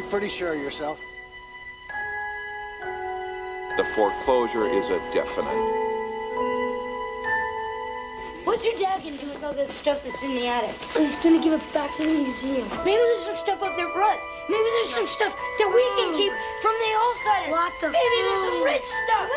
be pretty sure of yourself. The foreclosure is a definite. What's your dad gonna do with all that stuff that's in the attic? He's gonna give it back to the museum. Maybe there's some stuff up there for us. Maybe there's some stuff that we can keep from the outsiders. Lots of Maybe there's some rich stuff.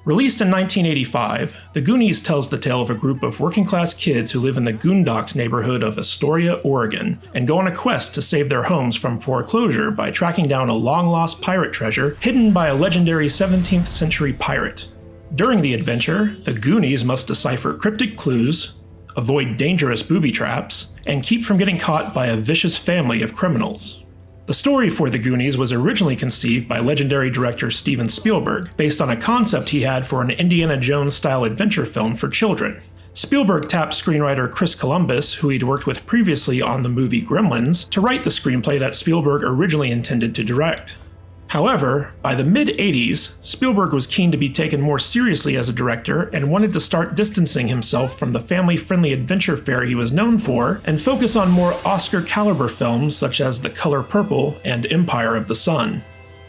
Released in 1985, The Goonies tells the tale of a group of working-class kids who live in the Goondocks neighborhood of Astoria, Oregon, and go on a quest to save their homes from foreclosure by tracking down a long-lost pirate treasure hidden by a legendary 17th century pirate. During the adventure, the Goonies must decipher cryptic clues, avoid dangerous booby traps, and keep from getting caught by a vicious family of criminals. The story for The Goonies was originally conceived by legendary director Steven Spielberg, based on a concept he had for an Indiana Jones-style adventure film for children. Spielberg tapped screenwriter Chris Columbus, who he'd worked with previously on the movie Gremlins, to write the screenplay that Spielberg originally intended to direct. However, by the mid-80s, Spielberg was keen to be taken more seriously as a director and wanted to start distancing himself from the family-friendly adventure fare he was known for and focus on more Oscar-caliber films such as The Color Purple and Empire of the Sun.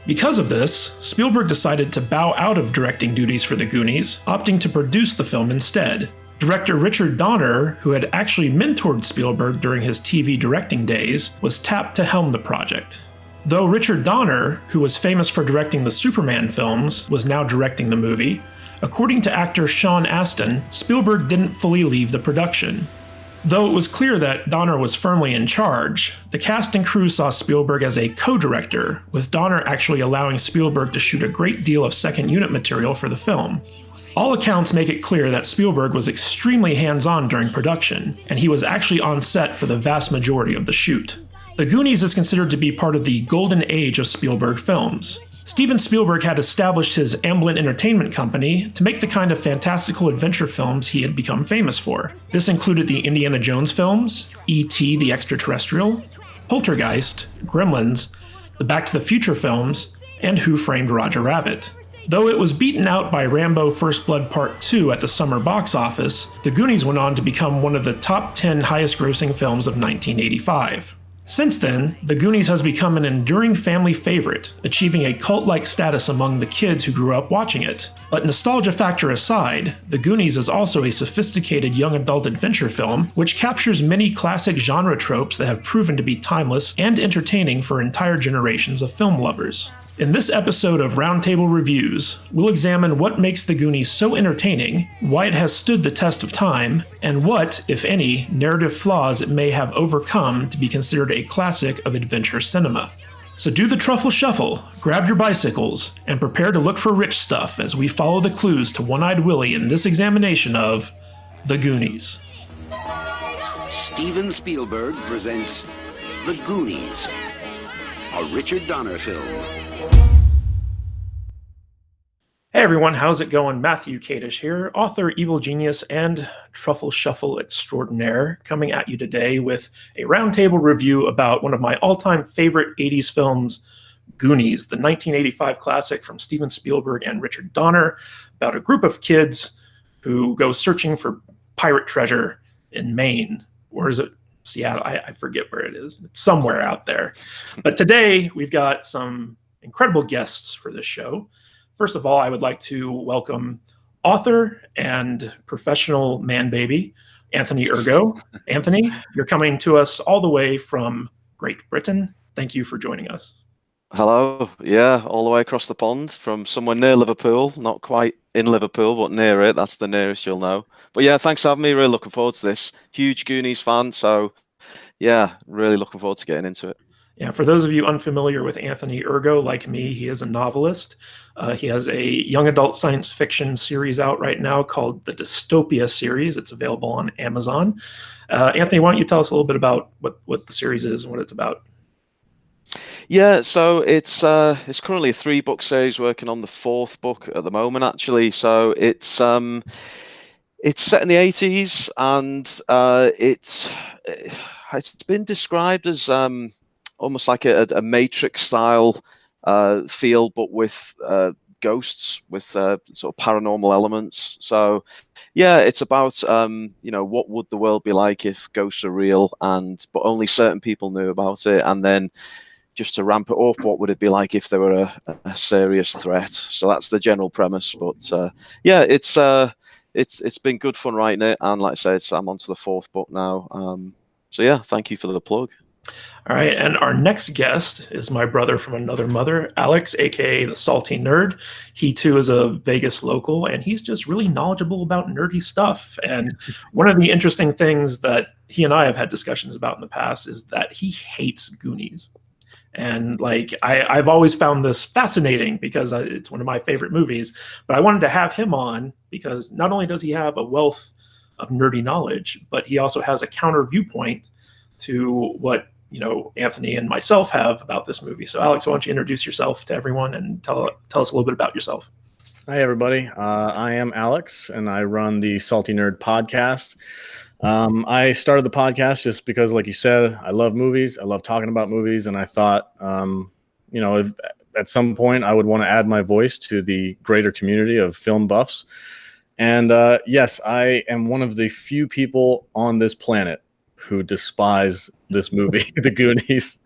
Because of this, Spielberg decided to bow out of directing duties for The Goonies, opting to produce the film instead. Director Richard Donner, who had actually mentored Spielberg during his TV directing days, was tapped to helm the project. Though Richard Donner, who was famous for directing the Superman films, was now directing the movie, according to actor Sean Astin, Spielberg didn't fully leave the production. Though it was clear that Donner was firmly in charge, the cast and crew saw Spielberg as a co-director, with Donner actually allowing Spielberg to shoot a great deal of second unit material for the film. All accounts make it clear that Spielberg was extremely hands-on during production, and he was actually on set for the vast majority of the shoot. The Goonies is considered to be part of the golden age of Spielberg films. Steven Spielberg had established his Amblin Entertainment Company to make the kind of fantastical adventure films he had become famous for. This included the Indiana Jones films, E.T. the Extraterrestrial, Poltergeist, Gremlins, the Back to the Future films, and Who Framed Roger Rabbit. Though it was beaten out by Rambo First Blood Part 2 at the summer box office, The Goonies went on to become one of the top 10 highest-grossing films of 1985. Since then, The Goonies has become an enduring family favorite, achieving a cult-like status among the kids who grew up watching it. But nostalgia factor aside, The Goonies is also a sophisticated young adult adventure film which captures many classic genre tropes that have proven to be timeless and entertaining for entire generations of film lovers. In this episode of Roundtable Reviews, we'll examine what makes The Goonies so entertaining, why it has stood the test of time, and what, if any, narrative flaws it may have overcome to be considered a classic of adventure cinema. So do the truffle shuffle, grab your bicycles, and prepare to look for rich stuff as we follow the clues to One-Eyed Willie in this examination of The Goonies. Steven Spielberg presents The Goonies, a Richard Donner film. Hey everyone, how's it going? Matthew Kadish here, author, evil genius, and truffle shuffle extraordinaire, coming at you today with a roundtable review about one of my all-time favorite 80s films, Goonies, the 1985 classic from Steven Spielberg and Richard Donner, about a group of kids who go searching for pirate treasure in Maine. Or is it Seattle? I forget where it is. It's somewhere out there. But today, we've got some incredible guests for this show. First of all, I would like to welcome author and professional man baby, Anthony Ergo. Anthony, you're coming to us all the way from Great Britain. Thank you for joining us. Hello. Yeah, all the way across the pond from somewhere near Liverpool. Not quite in Liverpool, but near it. That's the nearest you'll know. But yeah, thanks for having me. Really looking forward to this. Huge Goonies fan. So yeah, really looking forward to getting into it. Yeah, for those of you unfamiliar with Anthony Ergo, like me, he is a novelist. He has a young adult science fiction series out right now called the Dystopia series. It's available on Amazon. Anthony, why don't you tell us a little bit about what the series is and what it's about? Yeah, so it's currently a 3-book series, working on the 4th book at the moment, actually. So it's set in the 80s, and it's been described as almost like a Matrix style feel, but with ghosts with sort of paranormal elements. So yeah, it's about what would the world be like if ghosts are real, but only certain people knew about it, and then just to ramp it up, what would it be like if they were a serious threat? So that's the general premise. But yeah, it's been good fun writing it, and like I said, I'm on to the 4th book now. So yeah, thank you for the plug. All right, and our next guest is my brother from another mother, Alex, aka the Salty Nerd. He too is a Vegas local, and he's just really knowledgeable about nerdy stuff. And one of the interesting things that he and I have had discussions about in the past is that he hates Goonies. And like I've always found this fascinating because it's one of my favorite movies. But I wanted to have him on because not only does he have a wealth of nerdy knowledge, but he also has a counter viewpoint to what Anthony and myself have about this movie. So Alex, why don't you introduce yourself to everyone and tell us a little bit about yourself? Hi everybody, I am Alex and I run the Salty Nerd podcast. I started the podcast just because, like you said, I love movies. I love talking about movies, and I thought, if at some point I would want to add my voice to the greater community of film buffs. And yes, I am one of the few people on this planet who despise this movie, The Goonies.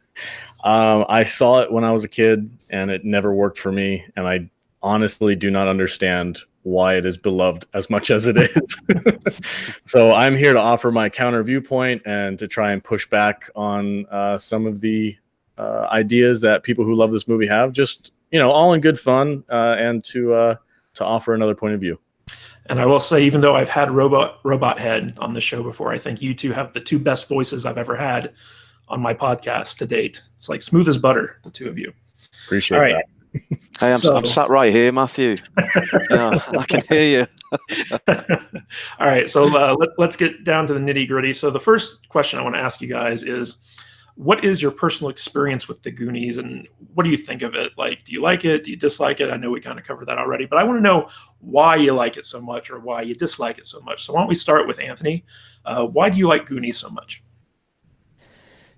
I saw it when I was a kid, and it never worked for me. And I honestly do not understand why it is beloved as much as it is. So I'm here to offer my counter viewpoint and to try and push back on some of the ideas that people who love this movie have, just, all in good fun, and to offer another point of view. And I will say, even though I've had Robot Head on the show before, I think you two have the 2 best voices I've ever had on my podcast to date. It's like smooth as butter, the 2 of you. Appreciate All right. that. Hey, I'm sat right here, Matthew. I can hear you. All right, so let's get down to the nitty gritty. So the first question I want to ask you guys is, what is your personal experience with the Goonies, and what do you think of it? Like, do you like it? Do you dislike it? I know we kind of covered that already, but I want to know why you like it so much or why you dislike it so much. So why don't we start with Anthony? Why do you like Goonies so much?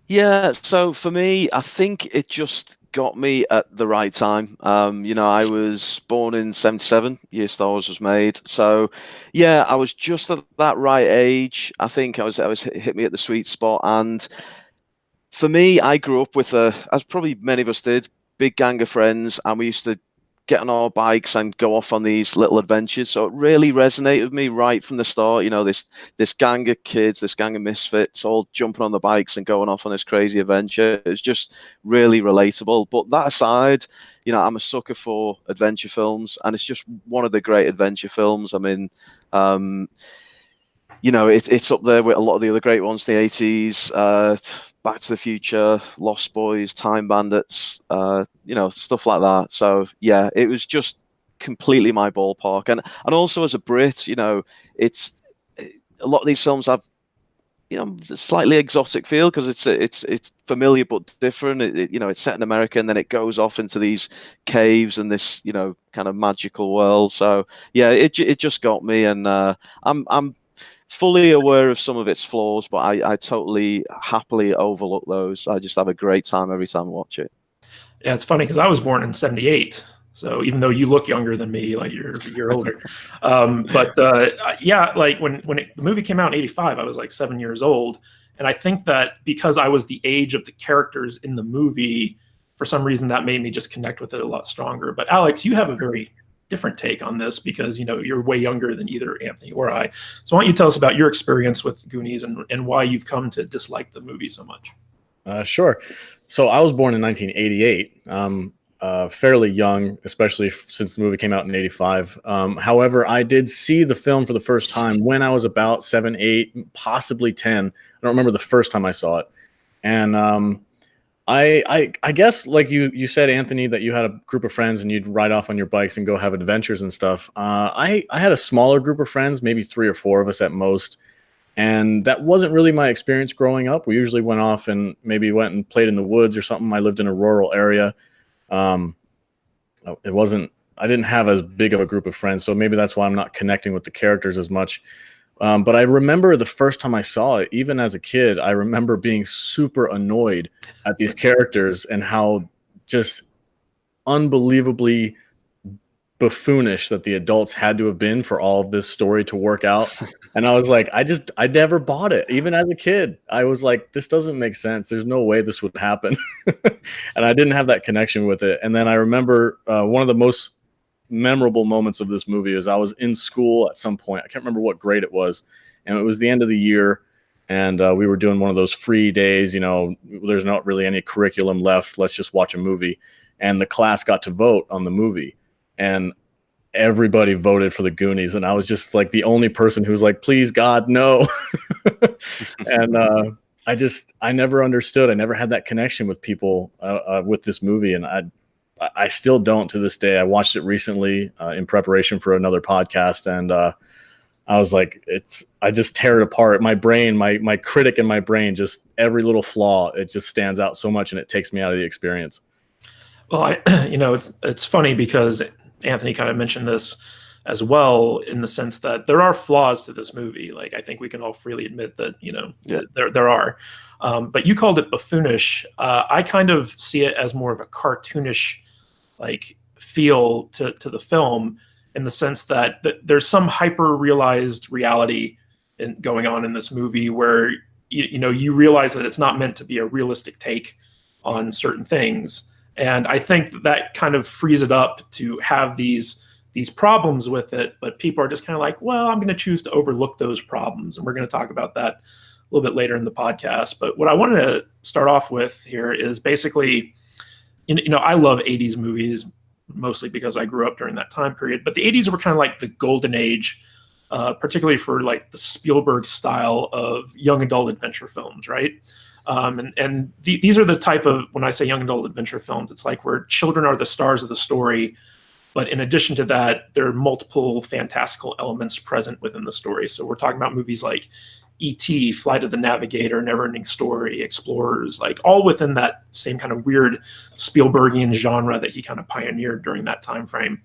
Yeah, so for me, I think it just got me at the right time. I was born in 77, year Star Wars was made. So yeah, I was just at that right age. I think I was hit me at the sweet spot. And for me, I grew up with as probably many of us did, big gang of friends, and we used to get on our bikes and go off on these little adventures. So it really resonated with me right from the start. This gang of kids, this gang of misfits, all jumping on the bikes and going off on this crazy adventure. It's just really relatable. But that aside, I'm a sucker for adventure films, and it's just one of the great adventure films. I mean, it's up there with a lot of the other great ones, the 80s, Back to the Future, Lost Boys, Time Bandits, stuff like that. So yeah, it was just completely my ballpark. And also as a Brit, it's a lot of these films have, slightly exotic feel because it's familiar but different. It's set in America, and then it goes off into these caves and this, kind of magical world. So yeah, it just got me, and I'm fully aware of some of its flaws, but I totally happily overlook those. I just have a great time every time I watch it. Yeah, it's funny because I was born in 78. So even though you look younger than me, like you're older. Yeah, like when the movie came out in 85, I was like 7 years old. And I think that because I was the age of the characters in the movie, for some reason that made me just connect with it a lot stronger. But Alex, you have a very different take on this because you're way younger than either Anthony or I. So why don't you tell us about your experience with Goonies and why you've come to dislike the movie so much? Sure. So I was born in 1988, fairly young, especially since the movie came out in 85. However, I did see the film for the first time when I was about 7, 8, possibly 10. I don't remember the first time I saw it. And I guess, like you said, Anthony, that you had a group of friends and you'd ride off on your bikes and go have adventures and stuff. I had a smaller group of friends, maybe 3 or 4 of us at most. And that wasn't really my experience growing up. We usually went off and maybe went and played in the woods or something. I lived in a rural area. I didn't have as big of a group of friends, so maybe that's why I'm not connecting with the characters as much. But I remember the first time I saw it, even as a kid, I remember being super annoyed at these characters and how just unbelievably buffoonish that the adults had to have been for all of this story to work out. And I was like, I never bought it. Even as a kid, I was like, this doesn't make sense. There's no way this would happen. And I didn't have that connection with it. And then I remember one of the most memorable moments of this movie is I was in school at some point. I can't remember what grade it was. And it was the end of the year. And we were doing one of those free days, there's not really any curriculum left. Let's just watch a movie. And the class got to vote on the movie. And everybody voted for the Goonies. And I was just like the only person who was like, please, God, no. And I never understood. I never had that connection with people with this movie. And I still don't to this day. I watched it recently in preparation for another podcast. And I was like, I just tear it apart. My brain, my critic in my brain, just every little flaw, it just stands out so much and it takes me out of the experience. Well, it's funny because Anthony kind of mentioned this as well, in the sense that there are flaws to this movie. Like, I think we can all freely admit that, there are. But you called it buffoonish. I kind of see it as more of a cartoonish, like, feel to the film, in the sense that there's some hyper-realized reality going on in this movie where, you realize that it's not meant to be a realistic take on certain things. And I think that kind of frees it up to have these problems with it, but people are just kind of like, well, I'm going to choose to overlook those problems. And we're going to talk about that a little bit later in the podcast. But what I wanted to start off with here is basically, I love 80s movies, mostly because I grew up during that time period. But the 80s were kind of like the golden age, particularly for like the Spielberg style of young adult adventure films, right? These are the type of, when I say young adult adventure films, it's like where children are the stars of the story. But in addition to that, there are multiple fantastical elements present within the story. So we're talking about movies like E.T., Flight of the Navigator, Neverending Story, Explorers, like all within that same kind of weird Spielbergian genre that he kind of pioneered during that time frame.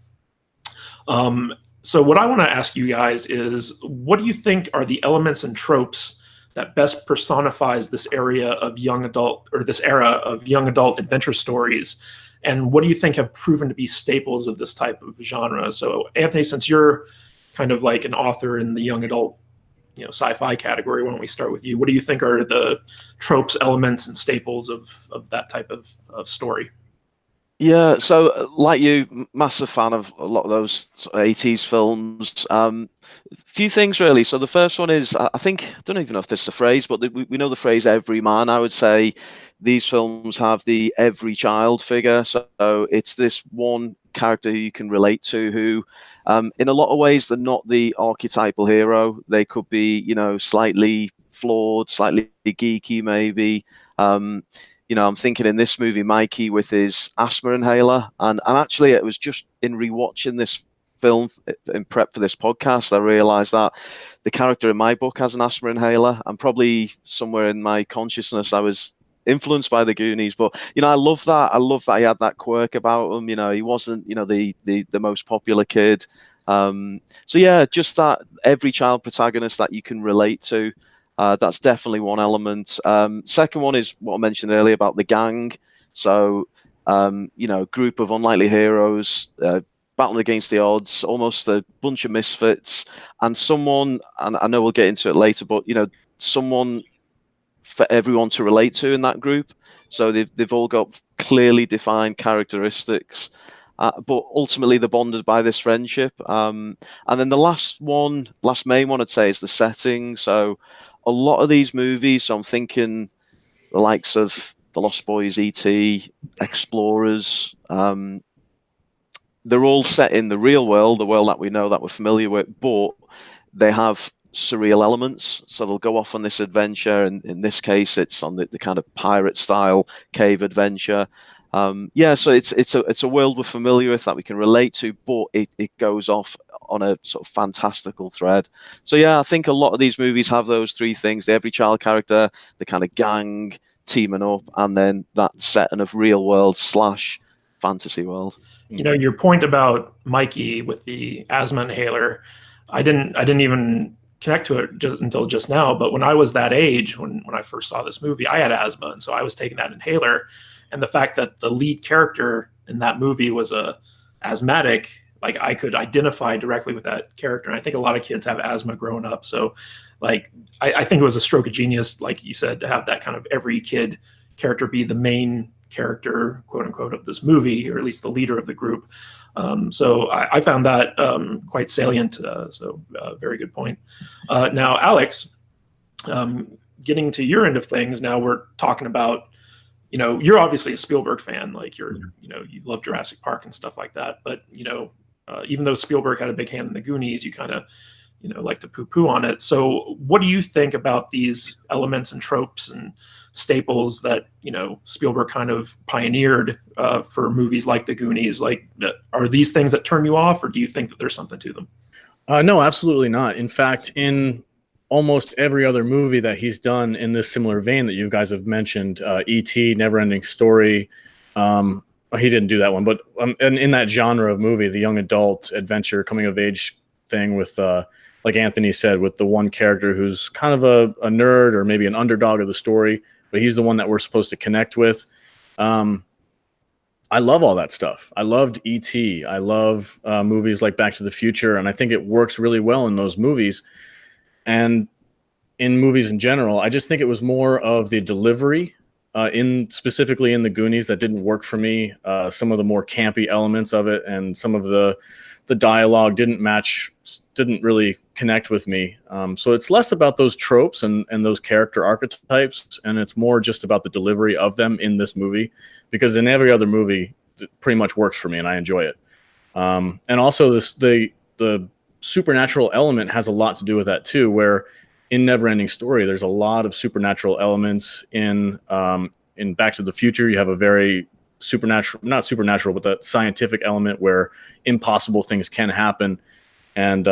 So what I want to ask you guys is, what do you think are the elements and tropes that best personifies this area of young adult, or this era of young adult adventure stories? And what do you think have proven to be staples of this type of genre? So Anthony, since you're kind of like an author in the young adult, sci-fi category, why don't we start with you? What do you think are the tropes, elements, and staples of that type of story? Yeah, so like you, massive fan of a lot of those sort of 80s films. Few things really. So the first one is, I don't even know if this is a phrase, but we know the phrase every man. I would say these films have the every child figure. So it's this one character who you can relate to, who in a lot of ways they're not the archetypal hero. They could be, slightly flawed, slightly geeky maybe. I'm thinking in this movie, Mikey with his asthma inhaler. And actually, it was just in rewatching this film in prep for this podcast, I realized that the character in my book has an asthma inhaler. And probably somewhere in my consciousness, I was influenced by the Goonies. But, I love that. I love that he had that quirk about him. He wasn't, the most popular kid. So, yeah, just that every child protagonist that you can relate to. That's definitely one element. Second one is what I mentioned earlier about the gang. So, group of unlikely heroes battling against the odds, almost a bunch of misfits, and someone, and I know we'll get into it later, but, someone for everyone to relate to in that group. So they've all got clearly defined characteristics, but ultimately they're bonded by this friendship. And then the last main one I'd say is the setting. So, a lot of these movies, so I'm thinking the likes of The Lost Boys, E.T., Explorers, they're all set in the real world, the world that we know, that we're familiar with, but they have surreal elements. So they'll go off on this adventure, and in this case, it's on the kind of pirate style cave adventure. So it's a world we're familiar with that we can relate to, but it goes off on a sort of fantastical thread. So yeah, I think a lot of these movies have those three things: the every child character, the kind of gang teaming up, and then that setting of real world / fantasy world. Your point about Mikey with the asthma inhaler, I didn't even connect to it until just now. But when I was that age, when I first saw this movie, I had asthma, and so I was taking that inhaler. And the fact that the lead character in that movie was a asthmatic like I could identify directly with that character. And I think a lot of kids have asthma growing up. So like, I think it was a stroke of genius, like you said, to have that kind of every kid character be the main character, quote unquote, of this movie, or at least the leader of the group. So I found that quite salient. Very good point. Now, Alex, getting to your end of things, now we're talking about, you're obviously a Spielberg fan, like you love Jurassic Park and stuff like that. But, even though Spielberg had a big hand in the Goonies, you kind of, like to poo-poo on it. So what do you think about these elements and tropes and staples that, Spielberg kind of pioneered for movies like the Goonies? Like, are these things that turn you off, or do you think that there's something to them? No, absolutely not. In fact, in almost every other movie that he's done in this similar vein that you guys have mentioned, E.T., Neverending Story, he didn't do that one, but in that genre of movie, the young adult adventure coming of age thing with, like Anthony said, with the one character who's kind of a nerd or maybe an underdog of the story, but he's the one that we're supposed to connect with. I love all that stuff. I loved E.T. I love movies like Back to the Future, and I think it works really well in those movies. And in movies in general, I just think it was more of the delivery specifically in the Goonies that didn't work for me. Some of the more campy elements of it and some of the dialogue didn't really connect with me. So it's less about those tropes and those character archetypes, and it's more just about the delivery of them in this movie, because in every other movie, it pretty much works for me and I enjoy it. And also the supernatural element has a lot to do with that too, where in Neverending Story, there's a lot of supernatural elements. In Back to the Future, you have a very not supernatural, but that scientific element where impossible things can happen. And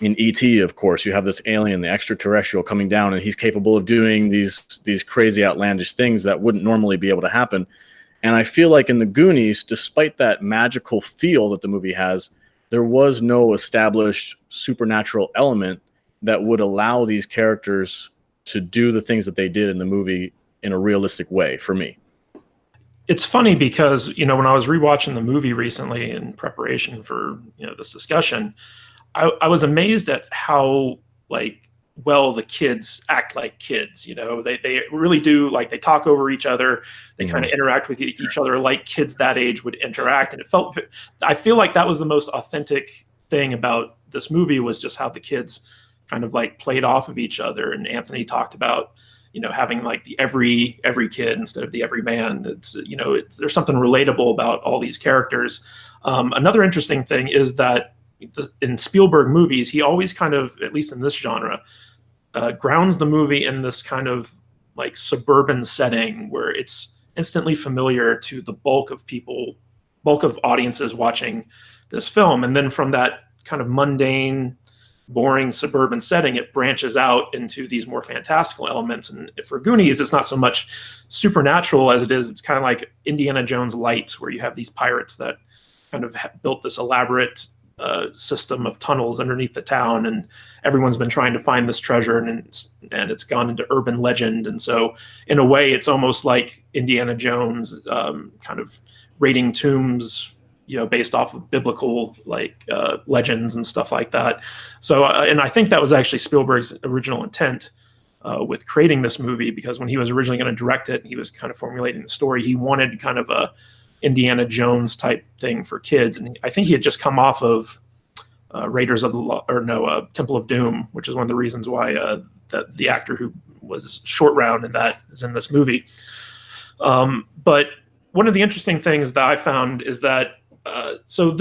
in E.T., of course, you have this alien, the extraterrestrial, coming down, and he's capable of doing these crazy, outlandish things that wouldn't normally be able to happen. And I feel like in the Goonies, despite that magical feel that the movie has, there was no established supernatural element that would allow these characters to do the things that they did in the movie in a realistic way for me. It's funny because, when I was rewatching the movie recently in preparation for, this discussion, I was amazed at how well the kids act like kids. They really do, like, they talk over each other. They kind of interact with each other like kids that age would interact. And I feel like that was the most authentic thing about this movie, was just how the kids kind of played off of each other. And Anthony talked about, having the every kid instead of the every man. It's, there's something relatable about all these characters. Another interesting thing is that in Spielberg movies, he always kind of, at least in this genre, grounds the movie in this kind of suburban setting where it's instantly familiar to the bulk of audiences watching this film. And then from that kind of mundane, boring suburban setting, it branches out into these more fantastical elements. And for Goonies, it's not so much supernatural as it's kind of like Indiana Jones light, where you have these pirates that kind of built this elaborate system of tunnels underneath the town, and everyone's been trying to find this treasure, and it's gone into urban legend. And so in a way, it's almost like Indiana Jones kind of raiding tombs, based off of biblical legends and stuff like that. So, and I think that was actually Spielberg's original intent with creating this movie, because when he was originally going to direct it, he was kind of formulating the story. He wanted kind of a Indiana Jones type thing for kids, and I think he had just come off of Temple of Doom, which is one of the reasons why the actor who was Short Round in that is in this movie. But one of the interesting things that I found is that so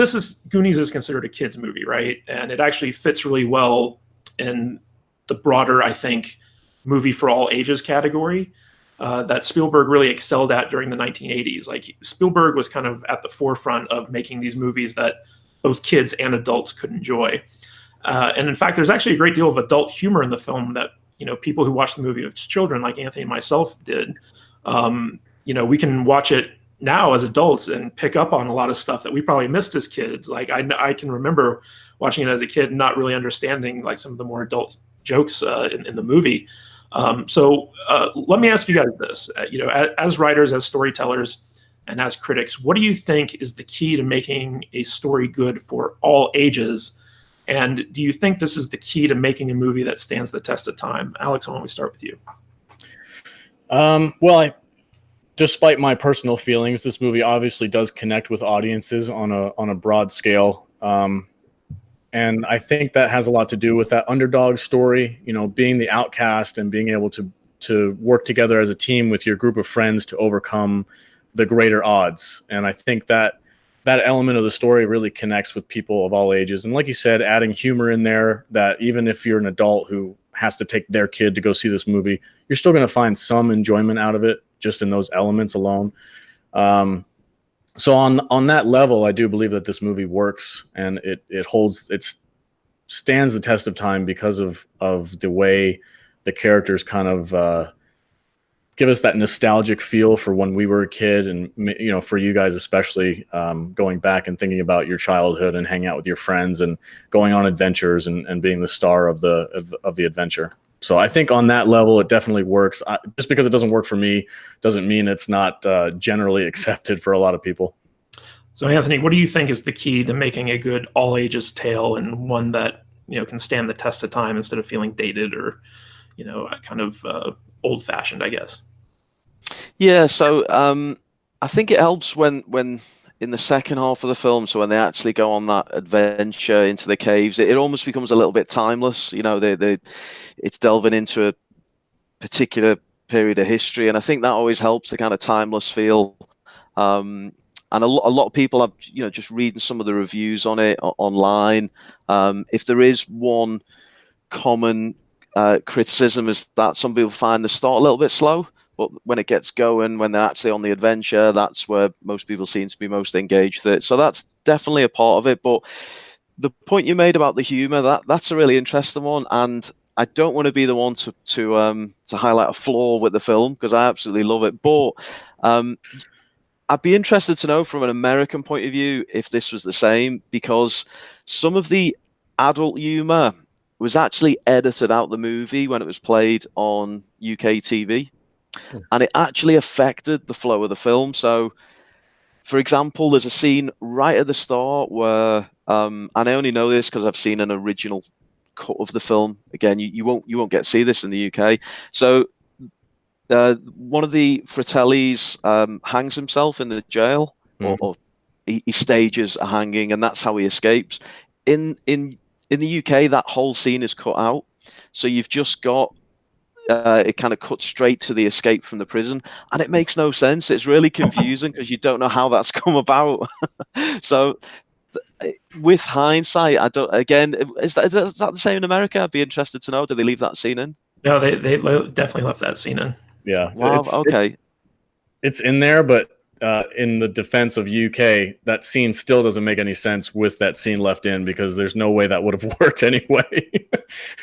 Goonies is considered a kids movie, right? And it actually fits really well in the broader, I think, movie for all ages category that Spielberg really excelled at during the 1980s. Spielberg was kind of at the forefront of making these movies that both kids and adults could enjoy. And in fact, there's actually a great deal of adult humor in the film that, people who watch the movie as children, like Anthony and myself did, we can watch it now as adults and pick up on a lot of stuff that we probably missed as kids. I can remember watching it as a kid and not really understanding some of the more adult jokes in the movie. So let me ask you guys this: as writers, as storytellers, and as critics, what do you think is the key to making a story good for all ages? And do you think this is the key to making a movie that stands the test of time? Alex, why don't we start with you? Despite my personal feelings, this movie obviously does connect with audiences on a broad scale. And I think that has a lot to do with that underdog story, being the outcast and being able to work together as a team with your group of friends to overcome the greater odds. And I think that element of the story really connects with people of all ages. And like you said, adding humor in there, that even if you're an adult who has to take their kid to go see this movie, you're still going to find some enjoyment out of it just in those elements alone. So on that level, I do believe that this movie works, and it stands the test of time because of the way the characters kind of give us that nostalgic feel for when we were a kid, and for you guys especially, going back and thinking about your childhood and hanging out with your friends and going on adventures and being the star of the adventure. So I think on that level, it definitely works. Just because it doesn't work for me doesn't mean it's not generally accepted for a lot of people. So Anthony, what do you think is the key to making a good all ages tale, and one that can stand the test of time instead of feeling dated or kind of old fashioned, I guess? Yeah, so I think it helps when in the second half of the film, so when they actually go on that adventure into the caves, it almost becomes a little bit timeless. It's delving into a particular period of history, and I think that always helps the kind of timeless feel. And a lot of people have, just reading some of the reviews on it online. If there is one common criticism, is that some people find the start a little bit slow. But when it gets going, when they're actually on the adventure, that's where most people seem to be most engaged with it. So that's definitely a part of it. But the point you made about the humor, that's a really interesting one. And I don't want to be the one to highlight a flaw with the film, because I absolutely love it. But I'd be interested to know from an American point of view if this was the same, because some of the adult humor was actually edited out the movie when it was played on UK TV. And it actually affected the flow of the film. So, for example, there's a scene right at the start where, and I only know this because I've seen an original cut of the film. Again, you won't get to see this in the UK. So, one of the Fratellis hangs himself in the jail, or he stages a hanging, and that's how he escapes. In the UK, that whole scene is cut out. So you've just got it kind of cuts straight to the escape from the prison, and it makes no sense. It's really confusing because you don't know how that's come about. So with hindsight, I don't, again, is that the same in America? I'd be interested to know. Do they leave that scene in? No, they definitely left that scene in. Yeah. Wow. Okay. It's in there, but in the defense of UK, that scene still doesn't make any sense with that scene left in, because there's no way that would have worked anyway.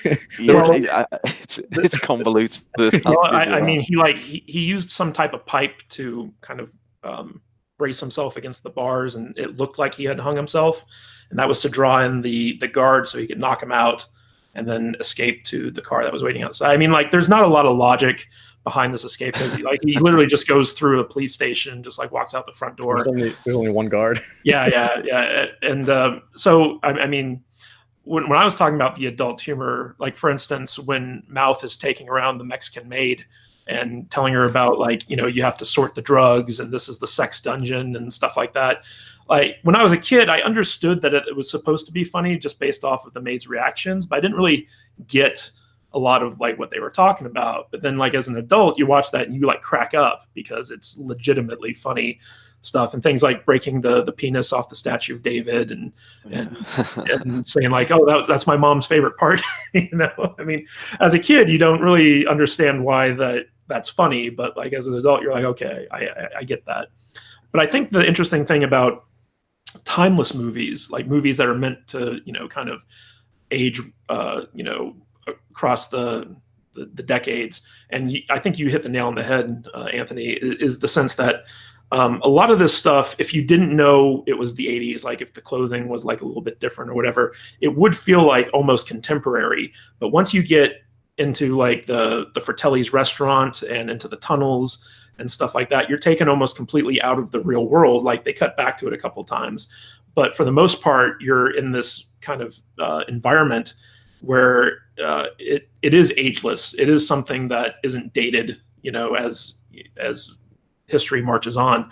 It's convoluted. I mean, he used some type of pipe to kind of brace himself against the bars, and it looked like he had hung himself, and that was to draw in the guard so he could knock him out and then escape to the car that was waiting outside. I mean, there's not a lot of logic behind this escape, because he literally just goes through a police station, just walks out the front door. There's only one guard. Yeah. And so I mean, when I was talking about the adult humor, for instance, when Mouth is taking around the Mexican maid and telling her about you have to sort the drugs, and this is the sex dungeon and stuff like that. When I was a kid, I understood that it was supposed to be funny just based off of the maid's reactions, but I didn't really get a lot of what they were talking about. But then as an adult, you watch that and you crack up, because it's legitimately funny stuff, and things like breaking the penis off the statue of David and saying oh, that's my mom's favorite part. I mean, as a kid, you don't really understand why that's funny, but as an adult, you're okay, I get that. But I think the interesting thing about timeless movies, movies that are meant to kind of age across the decades, and I think you hit the nail on the head, Anthony, is the sense that a lot of this stuff, if you didn't know it was the 80s, if the clothing was a little bit different or whatever, it would feel almost contemporary. But once you get into the Fratelli's restaurant and into the tunnels and stuff like that, you're taken almost completely out of the real world. Like they cut back to it a couple times, but for the most part, you're in this kind of environment where it is ageless. It is something that isn't dated, as history marches on.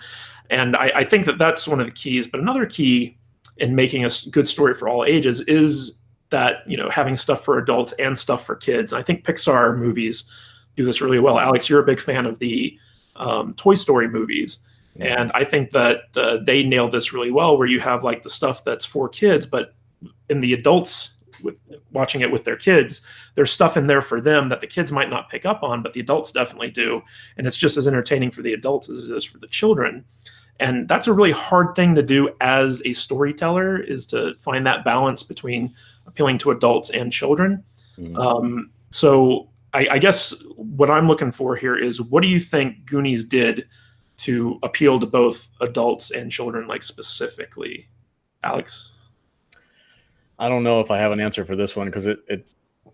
And I think that that's one of the keys. But another key in making a good story for all ages is that, having stuff for adults and stuff for kids. I think Pixar movies do this really well. Alex, you're a big fan of the Toy Story movies. And I think that they nailed this really well, where you have like the stuff that's for kids, but in the adults with watching it with their kids, there's stuff in there for them that the kids might not pick up on, but the adults definitely do. And it's just as entertaining for the adults as it is for the children. And that's a really hard thing to do as a storyteller, is to find that balance between appealing to adults and children. So I guess what I'm looking for here is, what do you think Goonies did to appeal to both adults and children, like specifically? Alex? I don't know if I have an answer for this one, because it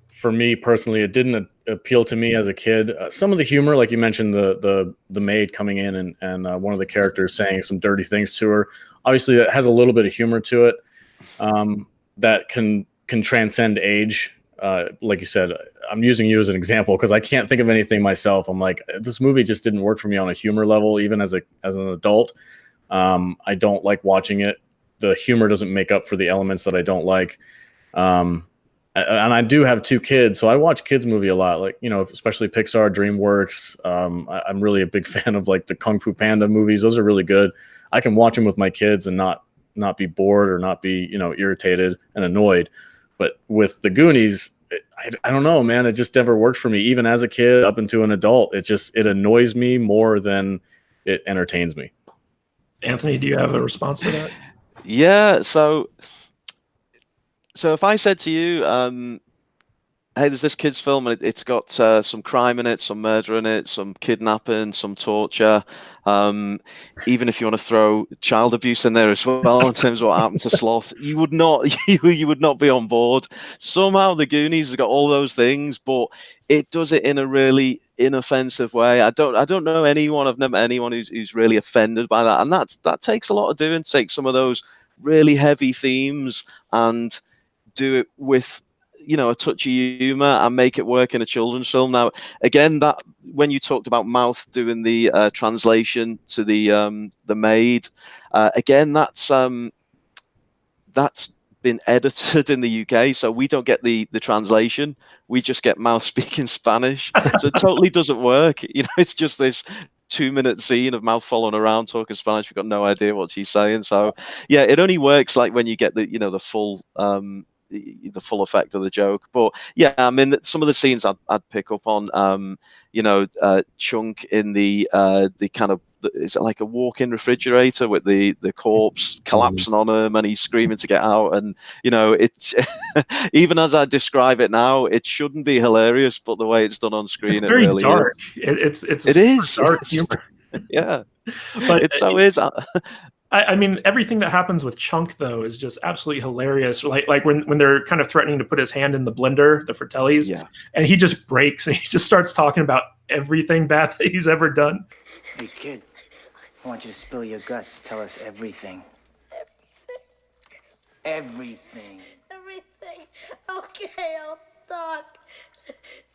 for me personally, it didn't appeal to me as a kid. Some of the humor, like you mentioned, the maid coming in and one of the characters saying some dirty things to her. Obviously, it has a little bit of humor to it that can transcend age. Like you said, I'm using you as an example because I can't think of anything myself. I'm like, this movie just didn't work for me on a humor level, even as an adult. I don't like watching it. The humor doesn't make up for the elements that I don't like. And I do have 2 kids, so I watch kids movie a lot, like, especially Pixar, DreamWorks. I'm really a big fan of like the Kung Fu Panda movies. Those are really good. I can watch them with my kids and not be bored or not be, irritated and annoyed. But with the Goonies, I don't know, man. It just never worked for me, even as a kid up into an adult. It annoys me more than it entertains me. Anthony, do you have a response to that? Yeah, so if I said to you, hey, there's this kids film and it's got some crime in it, some murder in it, some kidnapping, some torture, even if you want to throw child abuse in there as well in terms of what happened to Sloth, you would not be on board. Somehow the Goonies has got all those things, but it does it in a really inoffensive way. I don't know anyone. I've never met anyone who's really offended by that, and that takes a lot of doing. Take some of those really heavy themes and do it with a touch of humor and make it work in a children's film. Now, again, that when you talked about Mouth doing the translation to the maid, again, that's been edited in the UK, so we don't get the translation. We just get Mouth speaking Spanish, so it totally doesn't work. It's just this 2-minute scene of Mouth following around talking Spanish. We've got no idea what she's saying. So yeah, it only works like when you get the full effect of the joke. But yeah, I mean, some of the scenes I'd pick up on, Chunk in the kind of, is it like a walk-in refrigerator with the corpse collapsing on him and he's screaming to get out, and it's even as I describe it now, it shouldn't be hilarious, but the way it's done on screen, it's very really dark. Is. It is dark humor. Yeah, but it so is. I mean, everything that happens with Chunk, though, is just absolutely hilarious. Like when they're kind of threatening to put his hand in the blender, the Fratellis, and he just breaks and he just starts talking about everything bad that he's ever done. Hey, kid, I want you to spill your guts. Tell us everything. Everything. Everything. Okay, I'll talk.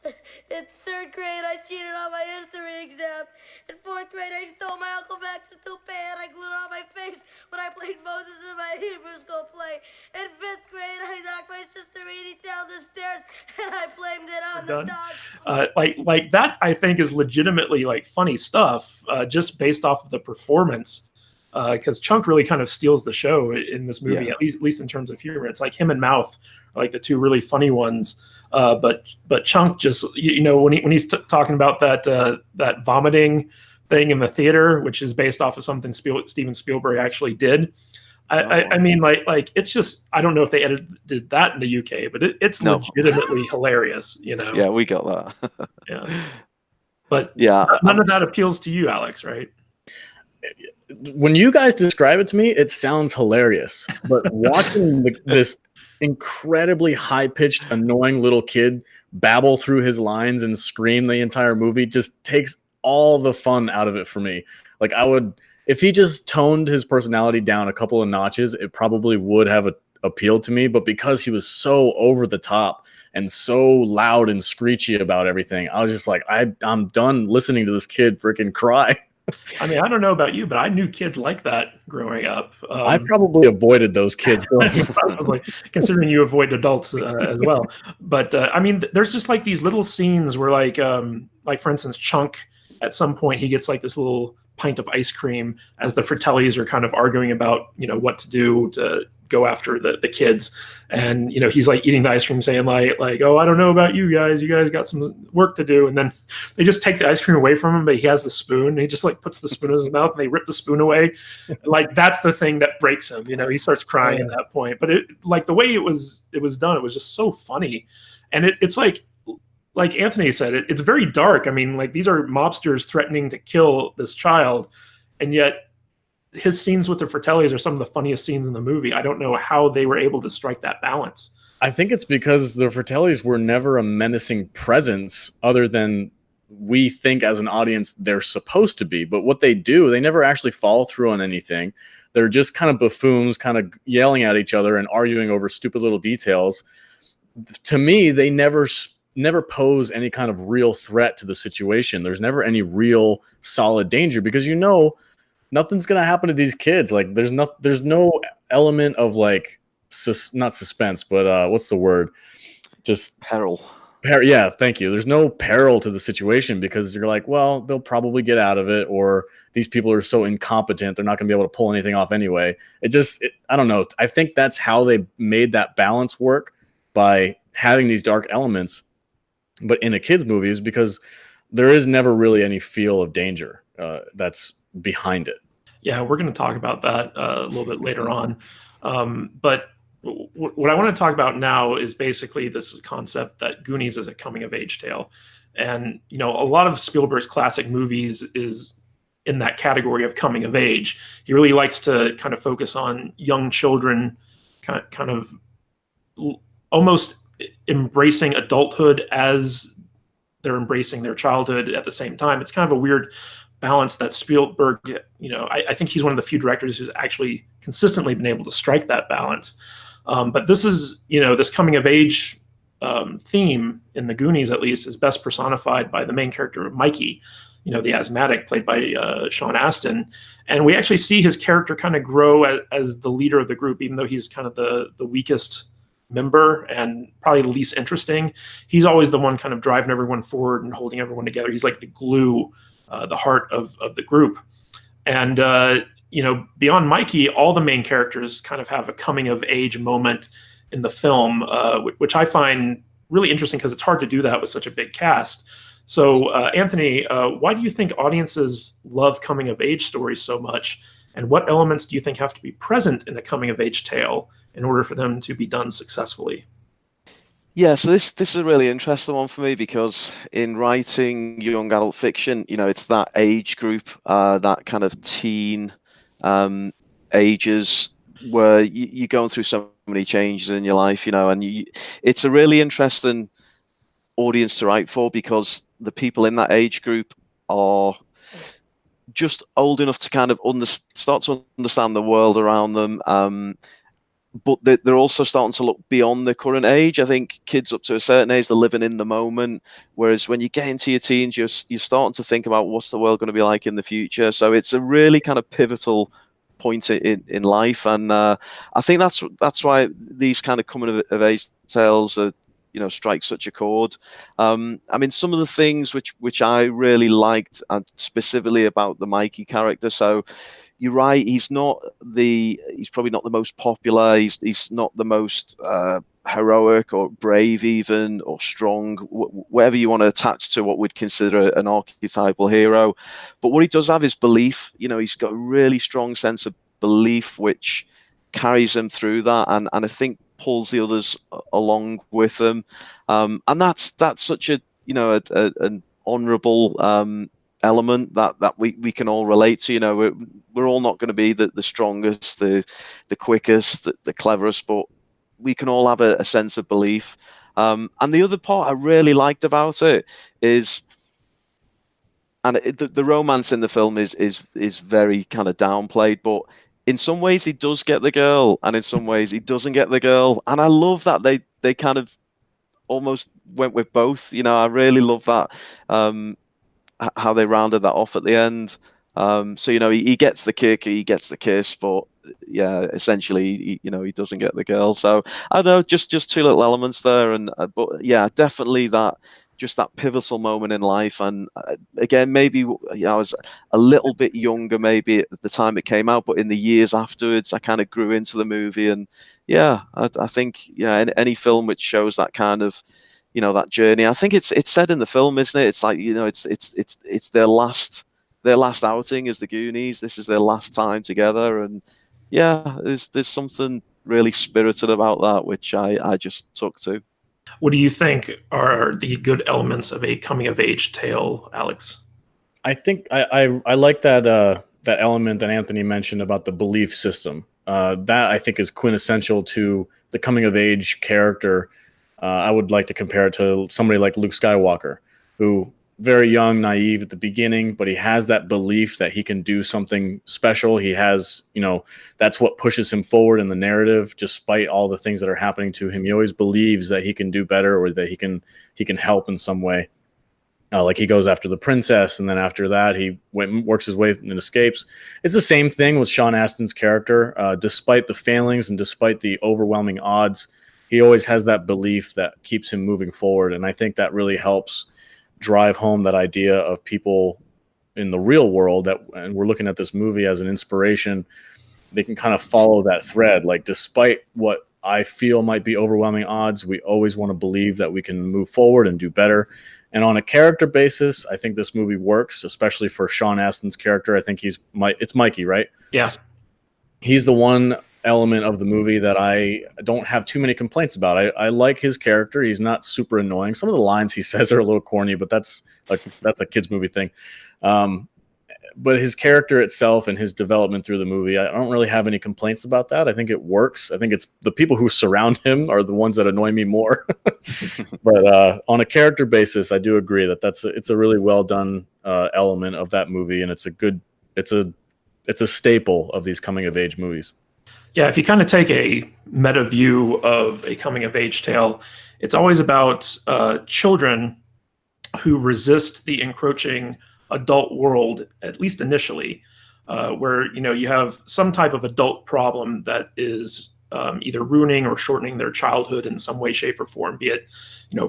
In 3rd grade, I cheated on my history exam. In 4th grade, I stole my Uncle Max's toupee and I glued it on my face when I played Moses in my Hebrew school play. In 5th grade, I knocked my sister Edie down the stairs and I blamed it on the dog. Like that, I think, is legitimately like funny stuff, just based off of the performance. Because Chunk really kind of steals the show in this movie, at least in terms of humor. It's like him and Mouth are like the 2 really funny ones. But Chunk just, when he's talking about that vomiting thing in the theater, which is based off of something Steven Spielberg actually did. I mean, like it's just, I don't know if they did that in the UK, but it's legitimately hilarious. Yeah, we got that. Yeah, but yeah, none of that appeals to you, Alex, right? When you guys describe it to me, it sounds hilarious. But watching this incredibly high-pitched, annoying little kid babble through his lines and scream the entire movie just takes all the fun out of it for me. Like I would, if he just toned his personality down a couple of notches, it probably would have appealed to me. But because he was so over the top and so loud and screechy about everything, I was just like, I'm done listening to this kid freaking cry. I mean, I don't know about you, but I knew kids like that growing up. I probably avoided those kids. Probably, considering you avoid adults as well. But I mean, there's just like these little scenes where, like for instance, Chunk, at some point, he gets like this little pint of ice cream as the Fratellis are kind of arguing about, what to do to go after the kids. And, he's like eating the ice cream saying like, oh, I don't know about you guys got some work to do. And then they just take the ice cream away from him, but he has the spoon and he just like puts the spoon in his mouth and they rip the spoon away. Like, that's the thing that breaks him. He starts crying at that point, but the way it was done, it was just so funny. And it's like Anthony said, it's very dark. I mean, like, these are mobsters threatening to kill this child, and yet his scenes with the Fratellis are some of the funniest scenes in the movie. I don't know how they were able to strike that balance. I think it's because the Fratellis were never a menacing presence other than we think as an audience they're supposed to be. But what they do, they never actually follow through on anything. They're just kind of buffoons, kind of yelling at each other and arguing over stupid little details. To me, they never pose any kind of real threat to the situation. There's never any real solid danger because nothing's gonna happen to these kids. Like there's no element of like not suspense, but what's the word? Just peril. Yeah, thank you. There's no peril to the situation because you're like, well, they'll probably get out of it, or these people are so incompetent they're not gonna be able to pull anything off anyway. I don't know. I think that's how they made that balance work, by having these dark elements, but in a kids' movie, is because there is never really any feel of danger that's behind it. Yeah, we're going to talk about that a little bit later on. But what I want to talk about now is basically this concept that Goonies is a coming-of-age tale. And, a lot of Spielberg's classic movies is in that category of coming of age. He really likes to kind of focus on young children kind of almost embracing adulthood as they're embracing their childhood at the same time. It's kind of a weird balance that Spielberg, I think he's one of the few directors who's actually consistently been able to strike that balance. But this is, this coming of age theme in the Goonies, at least, is best personified by the main character of Mikey, the asthmatic, played by Sean Astin. And we actually see his character kind of grow as the leader of the group, even though he's kind of the weakest member and probably the least interesting. He's always the one kind of driving everyone forward and holding everyone together. He's like the glue, the heart of the group. And, beyond Mikey, all the main characters kind of have a coming of age moment in the film, which I find really interesting because it's hard to do that with such a big cast. So, Anthony, why do you think audiences love coming of age stories so much? And what elements do you think have to be present in a coming of age tale in order for them to be done successful? Yeah, so this is a really interesting one for me because in writing young adult fiction, it's that age group, that kind of teen ages where you're going through so many changes in your life, and it's a really interesting audience to write for because the people in that age group are just old enough to kind of start to understand the world around them, but they're also starting to look beyond the current age. I think kids up to a certain age, they're living in the moment, whereas when you get into your teens, you're starting to think about what's the world going to be like in the future. So it's a really kind of pivotal point in life, and I think that's why these kind of coming of age tales are, strike such a chord. I mean, some of the things which I really liked, and specifically about the Mikey character. So you're right, he's probably not the most popular. He's not the most heroic or brave even, or strong, whatever you want to attach to what we'd consider an archetypal hero. But what he does have is belief. He's got a really strong sense of belief, which carries him through that, and I think pulls the others along with him. And that's such a an honourable element that we can all relate to. We're all not going to be the strongest, the quickest, the cleverest, but we can all have a sense of belief. And the other part I really liked about it is and the romance in the film is very kind of downplayed, but in some ways he does get the girl, and in some ways he doesn't get the girl, and I love that they kind of almost went with both. I really love that, how they rounded that off at the end. So he gets the kick, he gets the kiss, but yeah, essentially he doesn't get the girl. So I don't know, just two little elements there, and but yeah, definitely that pivotal moment in life. And again, maybe I was a little bit younger maybe at the time it came out, but in the years afterwards I kind of grew into the movie. And yeah, I think any film which shows that kind of that journey, I think it's said in the film, isn't it? It's like it's their last outing as the Goonies. This is their last time together, and yeah, there's something really spirited about that which I just took to. What do you think are the good elements of a coming-of-age tale, Alex? I think I like that element that Anthony mentioned about the belief system. That I think is quintessential to the coming-of-age character. I would like to compare it to somebody like Luke Skywalker, who very young, naive at the beginning, but he has that belief that he can do something special. He has, that's what pushes him forward in the narrative, despite all the things that are happening to him. He always believes that he can do better, or that he can help in some way. Like he goes after the princess, and then after that, he works his way and escapes. It's the same thing with Sean Astin's character. Despite the failings and despite the overwhelming odds, he always has that belief that keeps him moving forward. And I think that really helps drive home that idea of people in the real world, and we're looking at this movie as an inspiration. They can kind of follow that thread. Like, despite what I feel might be overwhelming odds, we always want to believe that we can move forward and do better. And on a character basis, I think this movie works, especially for Sean Astin's character. I think it's Mikey, right? Yeah. He's the one element of the movie that I don't have too many complaints about. I like his character. He's not super annoying. Some of the lines he says are a little corny, but that's a kids movie thing. But his character itself and his development through the movie, I don't really have any complaints about that. I think it works. I think it's the people who surround him are the ones that annoy me more. But on a character basis, I do agree that it's a really well done element of that movie, and it's a staple of these coming of age movies. Yeah, if you kind of take a meta view of a coming-of-age tale, it's always about children who resist the encroaching adult world, at least initially, where you have some type of adult problem that is either ruining or shortening their childhood in some way, shape, or form, be it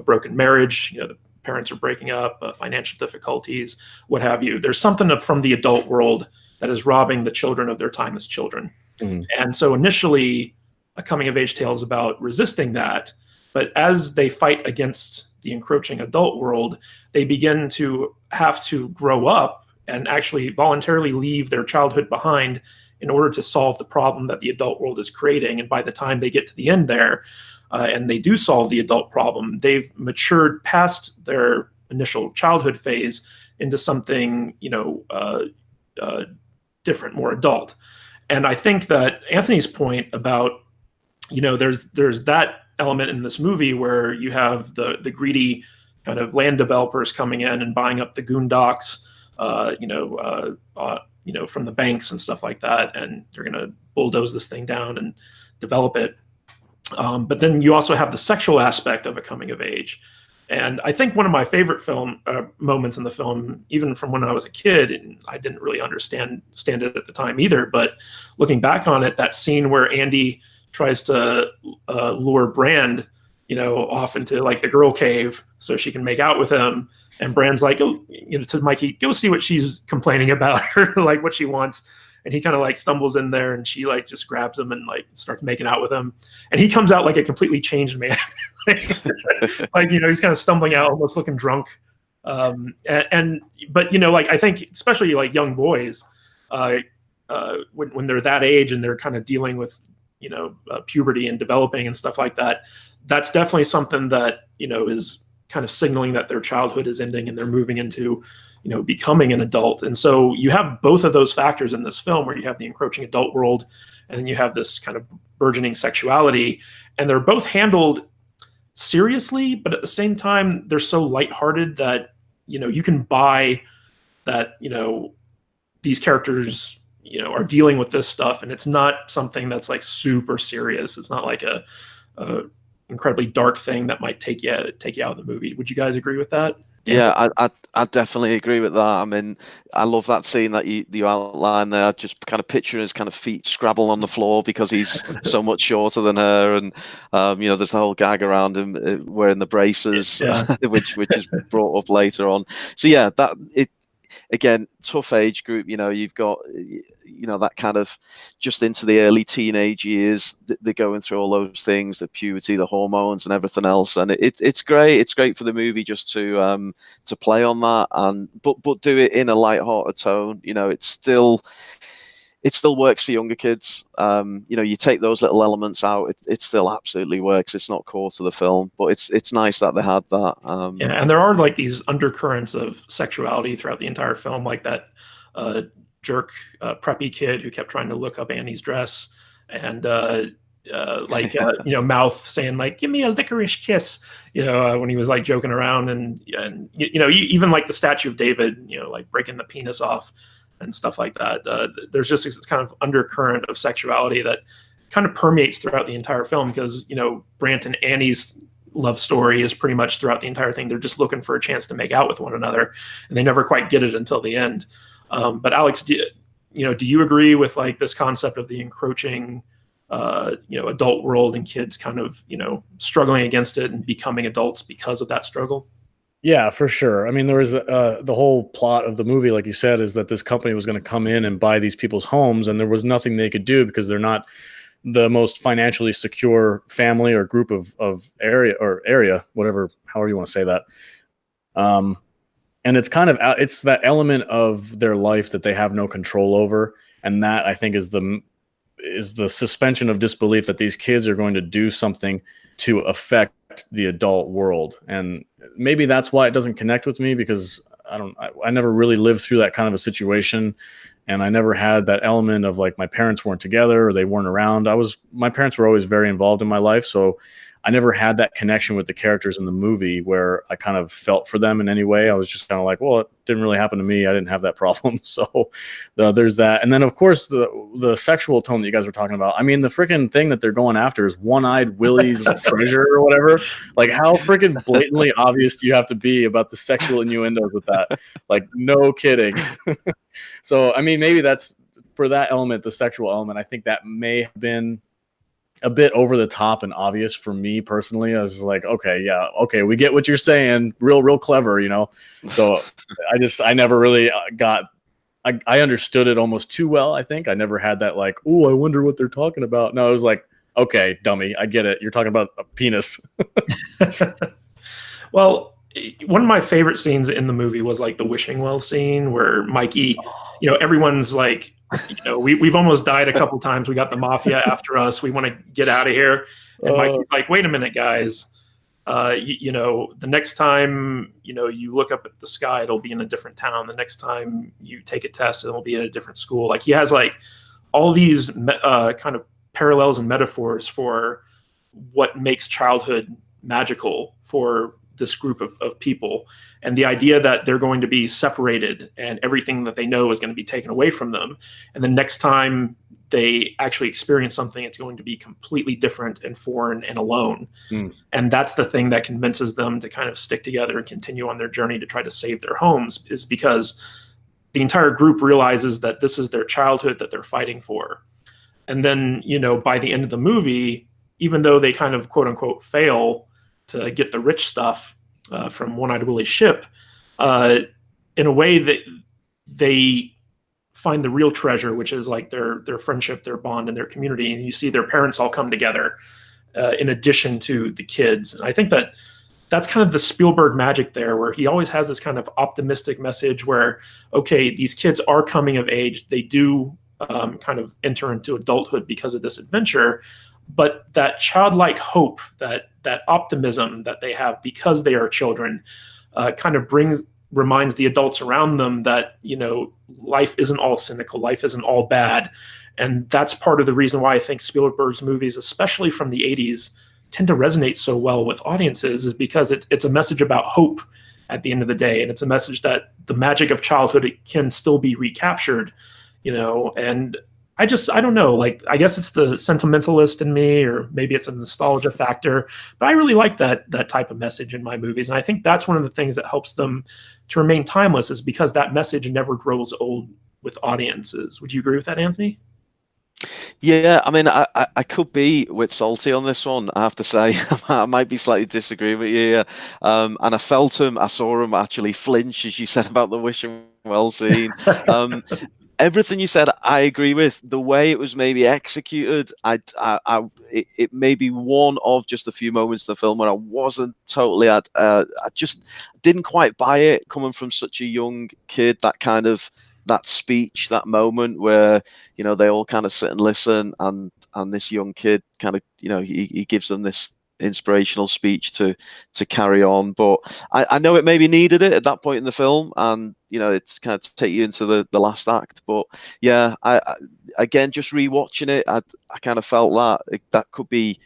broken marriage, the parents are breaking up, financial difficulties, what have you. There's something from the adult world that is robbing the children of their time as children. Mm-hmm. And so initially, a coming-of-age tale is about resisting that. But as they fight against the encroaching adult world, they begin to have to grow up and actually voluntarily leave their childhood behind in order to solve the problem that the adult world is creating. And by the time they get to the end there, and they do solve the adult problem, they've matured past their initial childhood phase into something, different, more adult. And I think that Anthony's point about, there's that element in this movie where you have the greedy kind of land developers coming in and buying up the goondocks, from the banks and stuff like that, and they're going to bulldoze this thing down and develop it. But then you also have the sexual aspect of a coming of age. And I think one of my favorite moments in the film, even from when I was a kid, and I didn't really understand it at the time either, but looking back on it, that scene where Andy tries to lure Brand, off into like the girl cave so she can make out with him, and Brand's like, to Mikey, go see what she's complaining about, or like what she wants. And he kind of like stumbles in there, and she like just grabs him and like starts making out with him, and he comes out like a completely changed man. Like he's kind of stumbling out, almost looking drunk. But I think especially like young boys, when they're that age and they're kind of dealing with puberty and developing and stuff like that, that's definitely something that is kind of signaling that their childhood is ending and they're moving into becoming an adult. And so you have both of those factors in this film, where you have the encroaching adult world and then you have this kind of burgeoning sexuality, and they're both handled seriously, but at the same time they're so lighthearted that you can buy that, these characters, are dealing with this stuff, and it's not something that's like super serious. It's not like a incredibly dark thing that might take you out of the movie. Would you guys agree with that? Yeah, I definitely agree with that. I mean, I love that scene that you outlined there. Just kind of picturing his kind of feet scrabble on the floor because he's so much shorter than her, and there's the whole gag around him wearing the braces, which is brought up later on. So yeah, again, tough age group. You've got that kind of just into the early teenage years. They're going through all those things, the puberty, the hormones, and everything else. And it's great. It's great for the movie just to play on that, and but do it in a light-hearted tone. It still works for younger kids. You take those little elements out, it still absolutely works. It's not core to the film, but it's nice that they had that. And there are like these undercurrents of sexuality throughout the entire film, like that jerk preppy kid who kept trying to look up Annie's dress, and Mouth saying like, "Give me a licorice kiss," when he was like joking around, and even like the statue of David, like breaking the penis off and stuff like that. There's just this kind of undercurrent of sexuality that kind of permeates throughout the entire film, because Brant and Annie's love story is pretty much throughout the entire thing. They're just looking for a chance to make out with one another, and they never quite get it until the end. But Alex, do you agree with like this concept of the encroaching adult world and kids kind of struggling against it and becoming adults because of that struggle? Yeah, for sure. I mean, there was the whole plot of the movie, like you said, is that this company was going to come in and buy these people's homes, and there was nothing they could do because they're not the most financially secure family or group of area, whatever, however you want to say that. And it's kind of it's that element of their life that they have no control over, and that I think is the suspension of disbelief that these kids are going to do something to affect the adult world. And maybe that's why it doesn't connect with me, because I never really lived through that kind of a situation, and I never had that element of like my parents weren't together or they weren't around. My parents were always very involved in my life, so I never had that connection with the characters in the movie where I kind of felt for them in any way. I was just kind of like, well, it didn't really happen to me. I didn't have that problem. So there's that. And then, of course, the sexual tone that you guys were talking about. I mean, the freaking thing that they're going after is One-Eyed Willie's treasure or whatever. Like, how freaking blatantly obvious do you have to be about the sexual innuendos with that? Like, no kidding. So, I mean, maybe that's for that element, the sexual element. I think that may have been a bit over the top and obvious for me personally. I was like, okay, we get what you're saying, real clever, So I never really I understood it almost too well. I think I never had that like, oh, I wonder what they're talking about. No, it was like, okay, dummy, I get it. You're talking about a penis. Well, one of my favorite scenes in the movie was like the wishing well scene where Mikey, everyone's like, we've almost died a couple times. We got the mafia after us. We want to get out of here. And Mikey's like, wait a minute, guys. The next time, you look up at the sky, it'll be in a different town. The next time you take a test, it'll be in a different school. Like, he has like all these kind of parallels and metaphors for what makes childhood magical for this group of people, and the idea that they're going to be separated and everything that they know is going to be taken away from them. And the next time they actually experience something, it's going to be completely different and foreign and alone. And that's the thing that convinces them to kind of stick together and continue on their journey to try to save their homes, is because the entire group realizes that this is their childhood that they're fighting for. And then, by the end of the movie, even though they kind of quote unquote fail to get the rich stuff from One-Eyed Willie's ship, in a way that they find the real treasure, which is like their friendship, their bond, and their community. And you see their parents all come together in addition to the kids. And I think that's kind of the Spielberg magic there, where he always has this kind of optimistic message where, okay, these kids are coming of age. They do kind of enter into adulthood because of this adventure. But that childlike hope, that optimism that they have because they are children, kind of reminds the adults around them that, life isn't all cynical, life isn't all bad. And that's part of the reason why I think Spielberg's movies, especially from the 80s, tend to resonate so well with audiences, is because it's a message about hope at the end of the day. And it's a message that the magic of childhood can still be recaptured, and I don't know, like, I guess it's the sentimentalist in me, or maybe it's a nostalgia factor, but I really like that type of message in my movies. And I think that's one of the things that helps them to remain timeless, is because that message never grows old with audiences. Would you agree with that, Anthony? Yeah, I mean, I could be a bit salty on this one, I have to say. I might be slightly disagree with you. Yeah. And I saw him actually flinch, as you said about the wishing well scene. Everything you said, I agree with. The way it was maybe executed, it may be one of just a few moments in the film where I wasn't totally I just didn't quite buy it, coming from such a young kid. That speech, that moment where they all kind of sit and listen, and this young kid kind of he gives them this inspirational speech to carry on. But I know it maybe needed it at that point in the film, and it's kind of to take you into the last act. But yeah, I again, just rewatching it, I kind of felt that could be,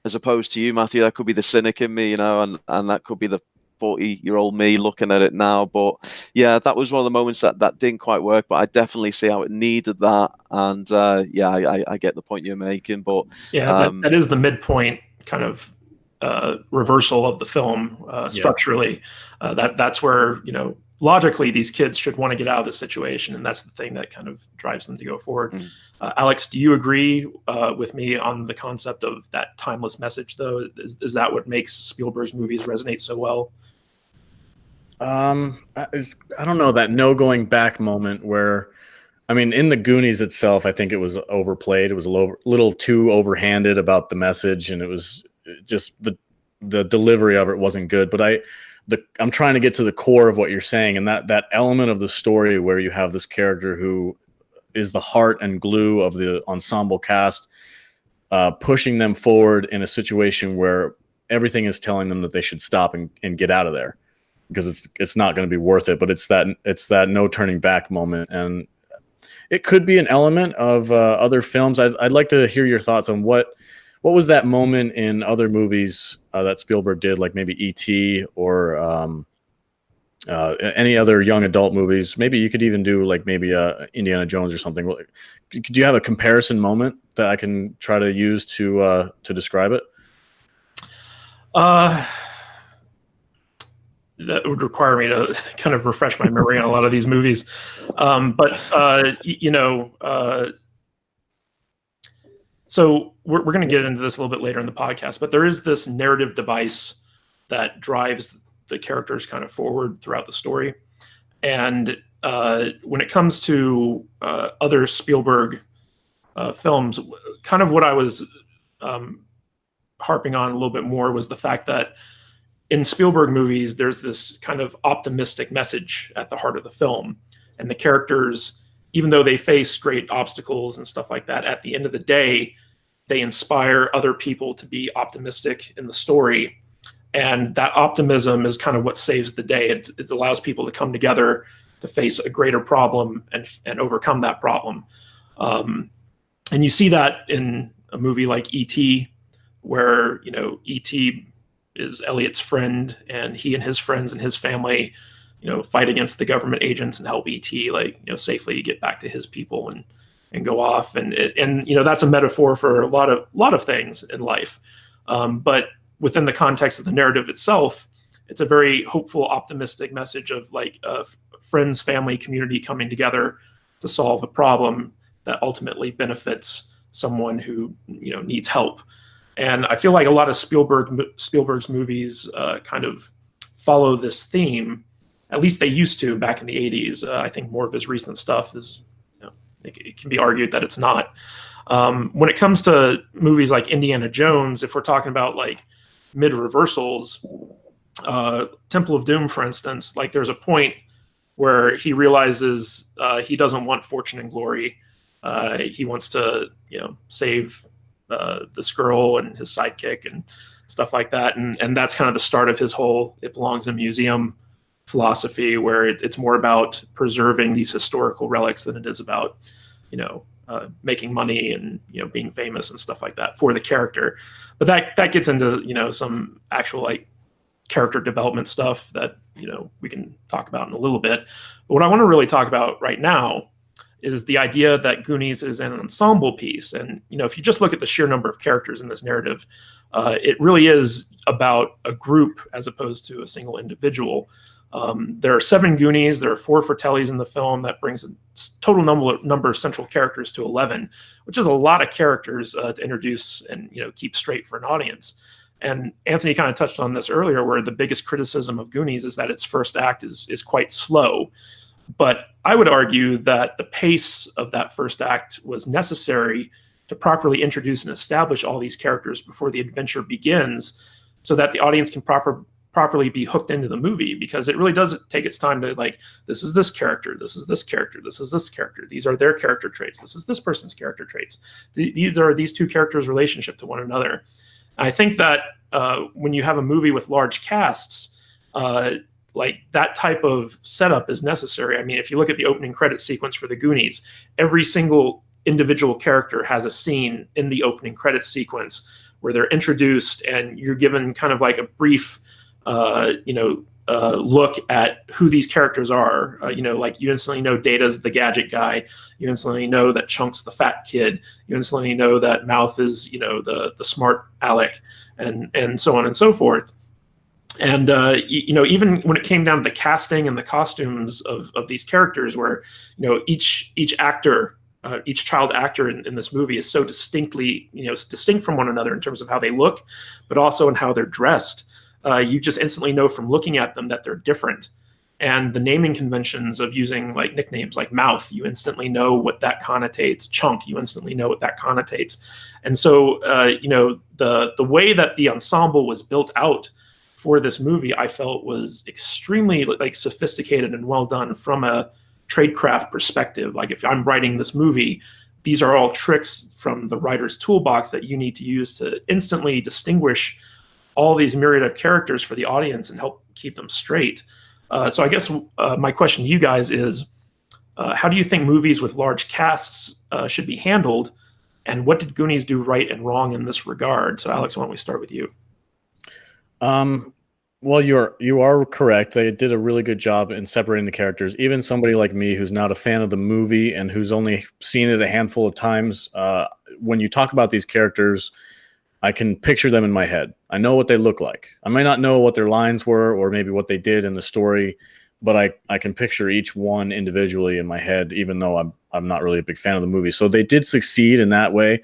as opposed to you, Matthew, that could be the cynic in me, and that could be the 40-year-old me looking at it now. But yeah, that was one of the moments that didn't quite work, but I definitely see how it needed that. And yeah, I get the point you're making. But yeah, that is the midpoint kind of reversal of the film structurally. That's where logically these kids should want to get out of the situation, and that's the thing that kind of drives them to go forward. Alex, do you agree with me on the concept of that timeless message, though? Is that what makes Spielberg's movies resonate so well? I don't know, that no going back moment where, I mean, in the Goonies itself, I think it was overplayed. It was a little too overhanded about the message, and it was just the delivery of it wasn't good. But I'm trying to get to the core of what you're saying, and that element of the story where you have this character who is the heart and glue of the ensemble cast, pushing them forward in a situation where everything is telling them that they should stop and get out of there, because it's not going to be worth it. But it's that no turning back moment, and it could be an element of other films. I'd like to hear your thoughts on what was that moment in other movies that Spielberg did, like maybe E.T. or any other young adult movies. Maybe you could even do like maybe Indiana Jones or something. Do you have a comparison moment that I can try to use to describe it? That would require me to kind of refresh my memory on a lot of these movies. So we're going to get into this a little bit later in the podcast, but there is this narrative device that drives the characters kind of forward throughout the story. And when it comes to other Spielberg films, kind of what I was harping on a little bit more was the fact that in Spielberg movies, there's this kind of optimistic message at the heart of the film. And the characters, even though they face great obstacles and stuff like that, at the end of the day, they inspire other people to be optimistic in the story. And that optimism is kind of what saves the day. It allows people to come together to face a greater problem and overcome that problem. And you see that in a movie like E.T., where, E.T. is Elliot's friend, and he and his friends and his family, fight against the government agents and help E.T. Safely get back to his people and go off. And that's a metaphor for a lot of things in life. But within the context of the narrative itself, it's a very hopeful, optimistic message of friends, family, community coming together to solve a problem that ultimately benefits someone who needs help. And I feel like a lot of Spielberg's movies kind of follow this theme. At least they used to back in the 80s. I think more of his recent stuff is, it can be argued that it's not. When it comes to movies like Indiana Jones, if we're talking about like mid-reversals, Temple of Doom, for instance, like there's a point where he realizes he doesn't want fortune and glory. He wants to, save this girl and his sidekick and stuff like that. And that's kind of the start of his whole "it belongs in a museum" philosophy, where it's more about preserving these historical relics than it is about, making money and, being famous and stuff like that for the character. But that gets into, some actual like character development stuff that, we can talk about in a little bit. But what I want to really talk about right now is the idea that Goonies is an ensemble piece. And, if you just look at the sheer number of characters in this narrative, it really is about a group as opposed to a single individual. There are 7 Goonies. There are 4 Fratellis in the film. That brings the total number of central characters to 11, which is a lot of characters to introduce and keep straight for an audience. And Anthony kind of touched on this earlier, where the biggest criticism of Goonies is that its first act is quite slow. But I would argue that the pace of that first act was necessary to properly introduce and establish all these characters before the adventure begins, so that the audience can properly be hooked into the movie, because it really does take its time to, like, this is this character, this is this character, this is this character, these are their character traits, this is this person's character traits, these are these 2 characters' relationship to one another. And I think that when you have a movie with large casts, like, that type of setup is necessary. I mean, if you look at the opening credit sequence for the Goonies, every single individual character has a scene in the opening credit sequence where they're introduced, and you're given kind of like a brief look at who these characters are. Like, you instantly know Data's the gadget guy. You instantly know that Chunk's the fat kid. You instantly know that Mouth is, the smart Alec, and so on and so forth. And, even when it came down to the casting and the costumes of these characters, where, each actor, each child actor in this movie is so distinctly, distinct from one another in terms of how they look, but also in how they're dressed. You just instantly know from looking at them that they're different. And the naming conventions of using, like, nicknames like Mouth, you instantly know what that connotates. Chunk, you instantly know what that connotates. And so, the way that the ensemble was built out for this movie, I felt was extremely, like, sophisticated and well done from a tradecraft perspective. Like, if I'm writing this movie, these are all tricks from the writer's toolbox that you need to use to instantly distinguish all these myriad of characters for the audience and help keep them straight. So I guess my question to you guys is, how do you think movies with large casts should be handled, and what did Goonies do right and wrong in this regard? So Alex, why don't we start with you? Well, you are correct. They did a really good job in separating the characters. Even somebody like me, who's not a fan of the movie and who's only seen it a handful of times, when you talk about these characters, I can picture them in my head. I know what they look like. I might not know what their lines were or maybe what they did in the story, but I can picture each one individually in my head, even though I'm not really a big fan of the movie. So they did succeed in that way.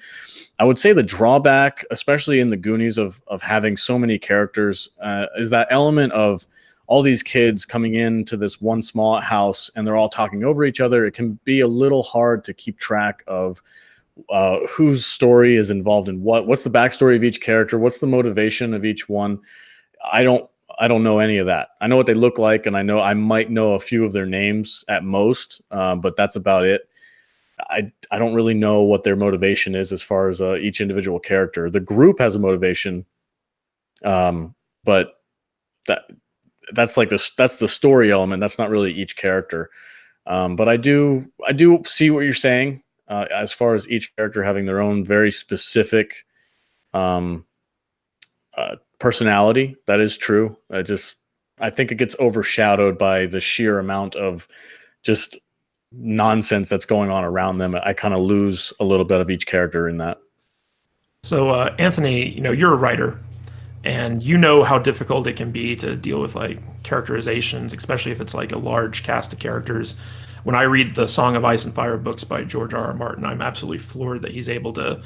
I would say the drawback, especially in the Goonies, of having so many characters, is that element of all these kids coming into this one small house and they're all talking over each other. It can be a little hard to keep track of whose story is involved in what's the backstory of each character, what's the motivation of each one. I don't know any of that. I know what they look like, and I might know a few of their names at most, but that's about it. I don't really know what their motivation is as far as each individual character. The group has a motivation, but that's the story element. That's not really each character. But I do see what you're saying. As far as each character having their own very specific personality, that is true. I think it gets overshadowed by the sheer amount of just nonsense that's going on around them. I kind of lose a little bit of each character in that. So Anthony, you're a writer, and you know how difficult it can be to deal with, like, characterizations, especially if it's like a large cast of characters. When I read the Song of Ice and Fire books by George R.R. Martin, I'm absolutely floored that he's able to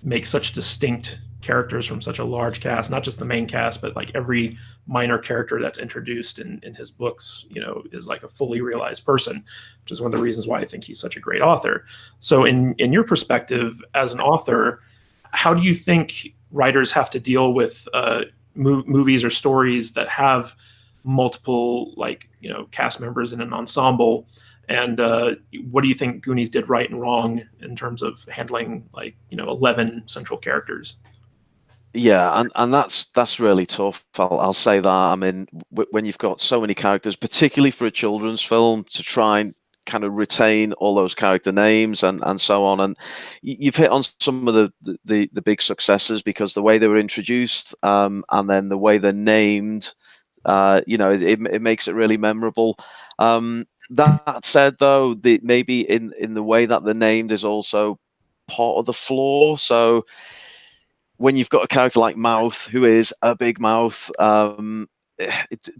make such distinct characters from such a large cast, not just the main cast, but like every minor character that's introduced in his books, is like a fully realized person, which is one of the reasons why I think he's such a great author. So in your perspective as an author, how do you think writers have to deal with movies or stories that have multiple, cast members in an ensemble? And what do you think Goonies did right and wrong in terms of handling 11 central characters? Yeah, and that's really tough. I'll say that. I mean, when you've got so many characters, particularly for a children's film, to try and kind of retain all those character names and so on, and you've hit on some of the big successes, because the way they were introduced, and then the way they're named, It makes it really memorable. That said, though, maybe in the way that they're named is also part of the flaw. So when you've got a character like Mouth, who is a big mouth,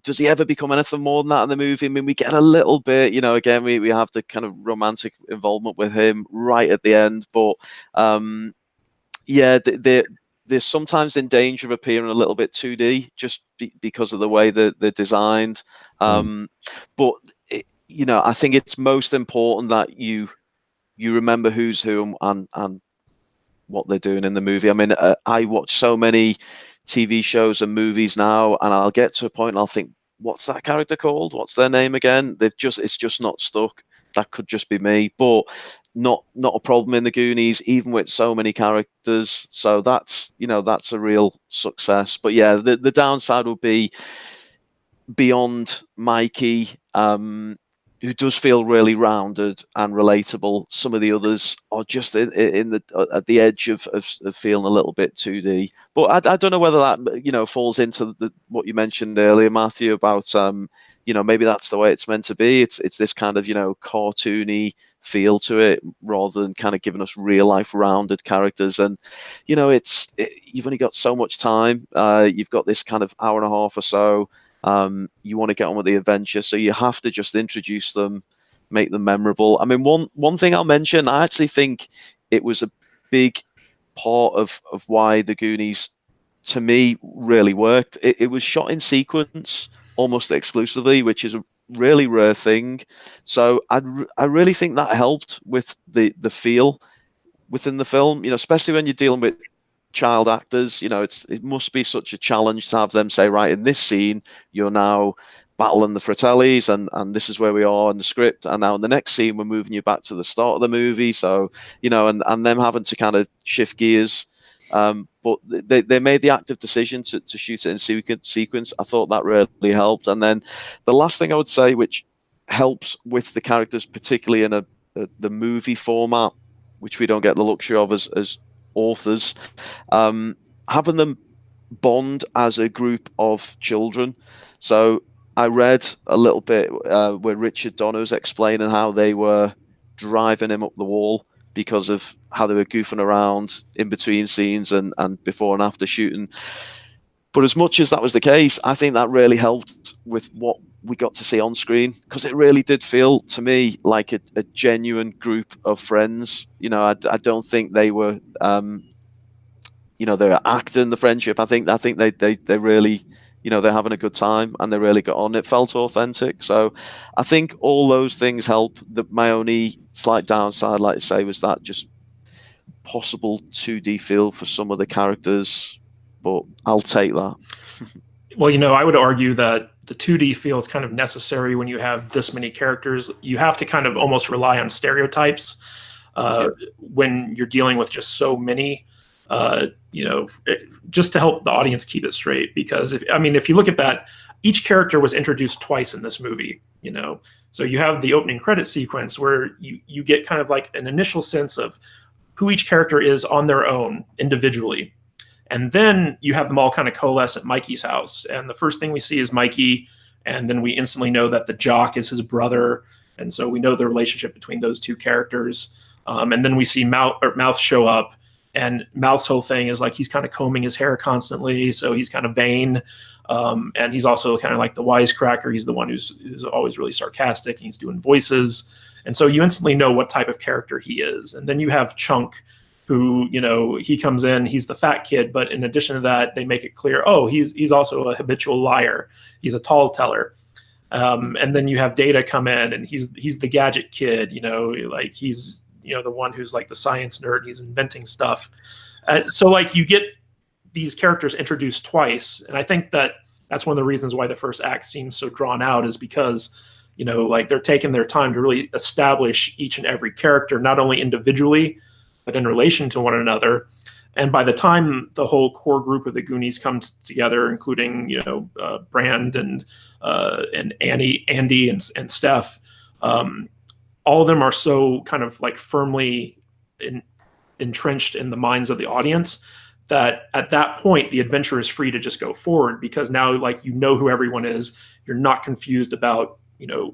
does he ever become anything more than that in the movie? I mean, we get a little bit, again, we have the kind of romantic involvement with him right at the end, but they're sometimes in danger of appearing a little bit 2D just because of the way that they're designed. But I think it's most important that you remember who's who and what they're doing in the movie. I mean, I watch so many TV shows and movies now, and I'll get to a point and I'll think, what's that character called? What's their name again? It's just not stuck. That could just be me, but not a problem in the Goonies, even with so many characters. So that's a real success. But yeah, the downside would be beyond Mikey, who does feel really rounded and relatable. Some of the others are just at the edge of feeling a little bit 2D. But I don't know whether that falls into what you mentioned earlier, Matthew, about maybe that's the way it's meant to be. It's this kind of cartoony feel to it rather than kind of giving us real life rounded characters. And you've only got so much time. You've got this kind of hour and a half or so. You want to get on with the adventure, so you have to just introduce them, make them memorable. I mean, one thing I'll mention, I actually think it was a big part of why the Goonies, to me, really worked. It was shot in sequence almost exclusively, which is a really rare thing. So I really think that helped with the feel within the film, especially when you're dealing with child actors. It must be such a challenge to have them say, right, in this scene you're now battling the Fratellis and this is where we are in the script, and now in the next scene we're moving you back to the start of the movie. So and them having to kind of shift gears, but they made the active decision to shoot it in sequence. I thought that really helped. And then the last thing I would say, which helps with the characters, particularly in the movie format, which we don't get the luxury of as authors, having them bond as a group of children. So I read a little bit where Richard Donner was explaining how they were driving him up the wall because of how they were goofing around in between scenes and before and after shooting. But as much as that was the case, I think that really helped with what we got to see on screen, because it really did feel to me like a genuine group of friends. I don't think they were they were acting the friendship. I think they really, they're having a good time and they really got on. It felt authentic. So I think all those things help. My only slight downside, like I say, was that just possible 2D feel for some of the characters, but I'll take that. Well, I would argue that the 2D feel is kind of necessary when you have this many characters. You have to kind of almost rely on stereotypes when you're dealing with just so many, just to help the audience keep it straight. Because if you look at that, each character was introduced twice in this movie, So you have the opening credit sequence where you get kind of like an initial sense of who each character is on their own individually. And then you have them all kind of coalesce at Mikey's house. And the first thing we see is Mikey. And then we instantly know that the jock is his brother. And so we know the relationship between those two characters. And then we see Mouth show up. And Mouth's whole thing is like he's kind of combing his hair constantly. So he's kind of vain. And he's also kind of like the wisecracker. He's the one who's always really sarcastic. And he's doing voices. And so you instantly know what type of character he is. And then you have Chunk, who, he comes in, he's the fat kid, but in addition to that, they make it clear, he's also a habitual liar. He's a tall teller. And then you have Data come in, and he's the gadget kid, like he's, the one who's like the science nerd. He's inventing stuff. So like you get these characters introduced twice. And I think that's one of the reasons why the first act seems so drawn out, is because, like they're taking their time to really establish each and every character, not only individually, but in relation to one another. And by the time the whole core group of the Goonies comes together, including Brand and Andy and Steph, all of them are so kind of like firmly entrenched in the minds of the audience that at that point the adventure is free to just go forward, because now like you know who everyone is. You're not confused about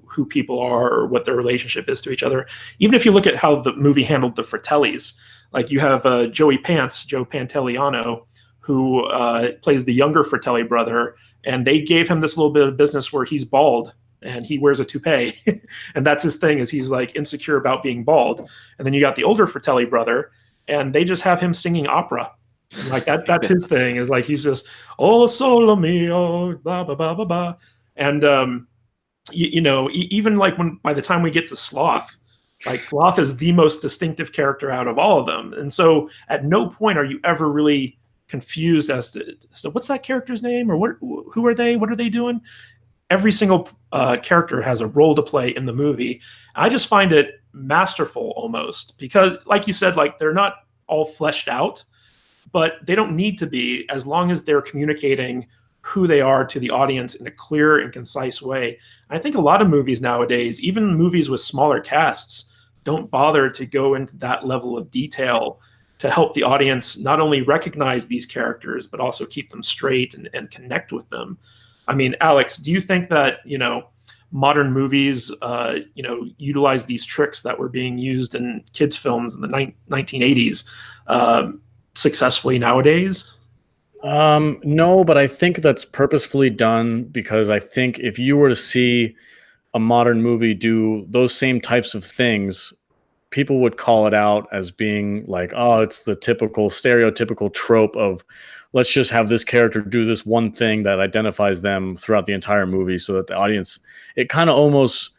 who people are or what their relationship is to each other. Even if you look at how the movie handled the Fratellis, like you have Joe Pantoliano, who plays the younger Fratelli brother, and they gave him this little bit of business where he's bald and he wears a toupee, and that's his thing, is he's like insecure about being bald. And then you got the older Fratelli brother, and they just have him singing opera. And like that's his thing, is like he's just oh solo mio, blah blah blah blah blah. And even like when by the time we get to Sloth, like Sloth is the most distinctive character out of all of them. And so at no point are you ever really confused as to, so what's that character's name, or who are they, what are they doing? Every single character has a role to play in the movie. I just find it masterful almost, because like you said, like they're not all fleshed out, but they don't need to be, as long as they're communicating who they are to the audience in a clear and concise way. I think a lot of movies nowadays, even movies with smaller casts, don't bother to go into that level of detail to help the audience not only recognize these characters, but also keep them straight and connect with them. I mean, Alex, do you think that, modern movies, utilize these tricks that were being used in kids' films in the 1980s successfully nowadays? No, but I think that's purposefully done, because I think if you were to see a modern movie do those same types of things, people would call it out as being like, oh, it's the typical stereotypical trope of let's just have this character do this one thing that identifies them throughout the entire movie, so that the audience, it kind of almost,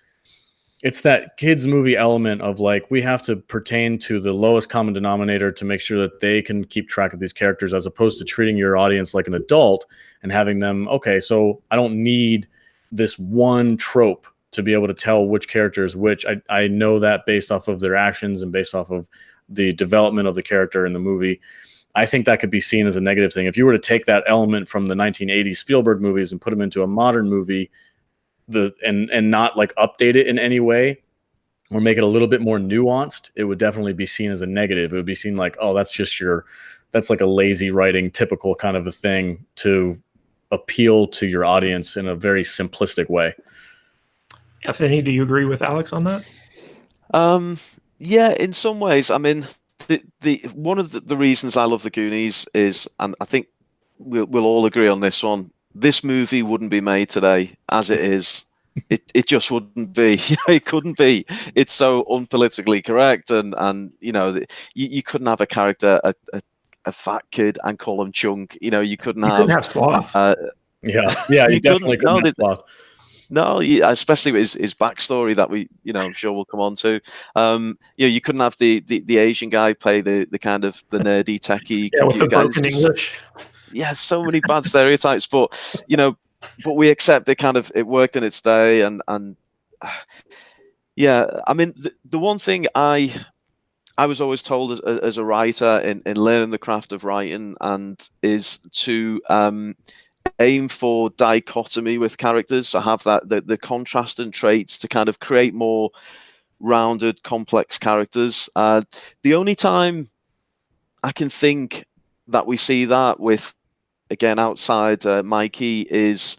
it's that kids movie element of like, we have to pertain to the lowest common denominator to make sure that they can keep track of these characters, as opposed to treating your audience like an adult and having them, okay, so I don't need this one trope to be able to tell which character is which. I know that based off of their actions and based off of the development of the character in the movie. I think that could be seen as a negative thing. If you were to take that element from the 1980s Spielberg movies and put them into a modern movie, and not like update it in any way or make it a little bit more nuanced, it would definitely be seen as a negative. It would be seen like, oh, that's like a lazy writing, typical kind of a thing to appeal to your audience in a very simplistic way. Anthony, do you agree with Alex on that? Yeah, in some ways. I mean, the one of the reasons I love the Goonies is, and I think we'll all agree on this one, this movie wouldn't be made today as it is. It just wouldn't be. It couldn't be. It's so unpolitically correct, and you couldn't have a character, a fat kid, and call him Chunk. You couldn't have Sloth. Yeah, you definitely couldn't have Sloth. No, especially with his backstory that I'm sure we'll come on to. You couldn't have the Asian guy play the kind of the nerdy techie. Yeah, with the broken English. Yeah, so many bad stereotypes, but we accept it. Kind of, it worked in its day, and yeah. I mean, the one thing I was always told as a writer in learning the craft of writing, and is to aim for dichotomy with characters, so have that the contrasting traits to kind of create more rounded, complex characters. The only time I can think that we see that with, again, outside Mikey, is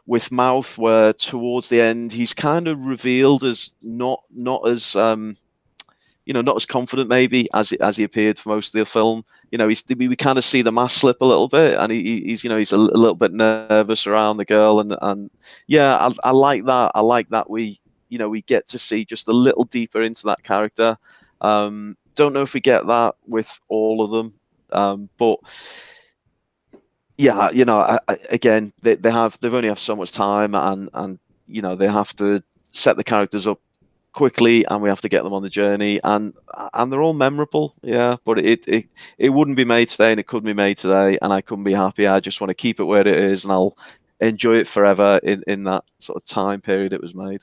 with Mouth, where towards the end he's kind of revealed as not as not as confident maybe as he appeared for most of the film. We kind of see the mask slip a little bit, and he's a little bit nervous around the girl, and yeah, I like that. I like that we get to see just a little deeper into that character. Don't know if we get that with all of them, but yeah, again, they've only have so much time, and they have to set the characters up quickly, and we have to get them on the journey, and they're all memorable. Yeah, but it wouldn't be made today, and it couldn't be made today, and I couldn't be happier. I just want to keep it where it is, and I'll enjoy it forever in that sort of time period it was made.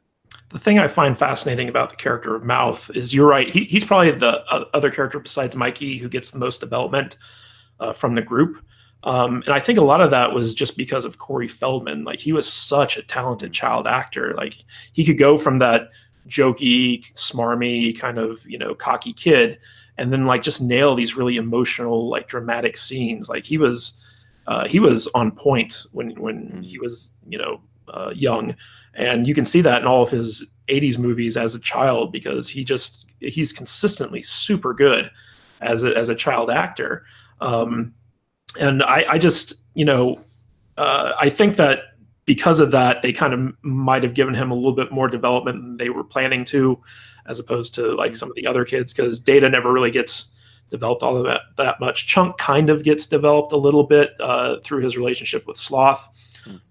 The thing I find fascinating about the character of Mouth is, you're right, he's probably the other character besides Mikey who gets the most development from the group. And I think a lot of that was just because of Corey Feldman. Like, he was such a talented child actor. Like, he could go from that jokey, smarmy kind of, cocky kid, and then like just nail these really emotional, like dramatic scenes. Like he was on point when he was, young, and you can see that in all of his 80s movies as a child, because he's consistently super good as a child actor. And I just, I think that because of that, they kind of might have given him a little bit more development than they were planning to, as opposed to like some of the other kids, because Data never really gets developed all of that much. Chunk kind of gets developed a little bit through his relationship with Sloth,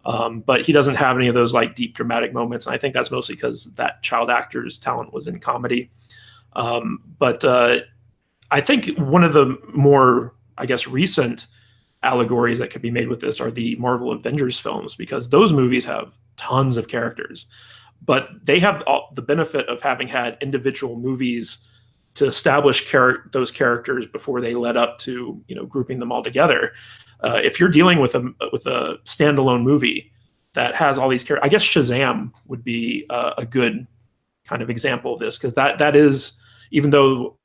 but he doesn't have any of those like deep dramatic moments. And I think that's mostly because that child actor's talent was in comedy. But I think one of the more, I guess, recent allegories that could be made with this are the Marvel Avengers films, because those movies have tons of characters, but they have the benefit of having had individual movies to establish those characters before they led up to grouping them all together. If you're dealing with a standalone movie that has all these characters, I guess Shazam would be a good kind of example of this, because that is, even though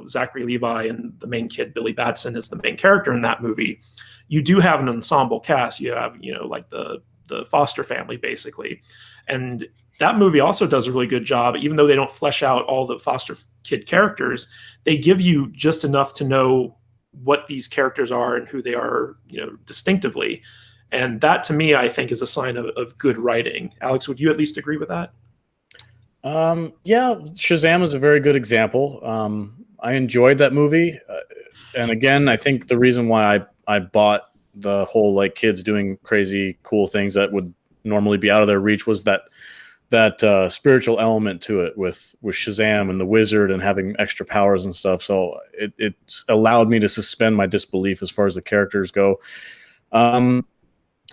Zachary Levi and the main kid Billy Batson is the main character in that movie, you do have an ensemble cast. You have like the Foster family basically, and that movie also does a really good job. Even though they don't flesh out all the foster kid characters, they give you just enough to know what these characters are and who they are, distinctively. And that, to me, I think is a sign of good writing. Alex, would you at least agree with that? Yeah, Shazam is a very good example. I enjoyed that movie. And again, I think the reason why I bought the whole like kids doing crazy cool things that would normally be out of their reach was that spiritual element to it with Shazam and the wizard and having extra powers and stuff. So it allowed me to suspend my disbelief as far as the characters go.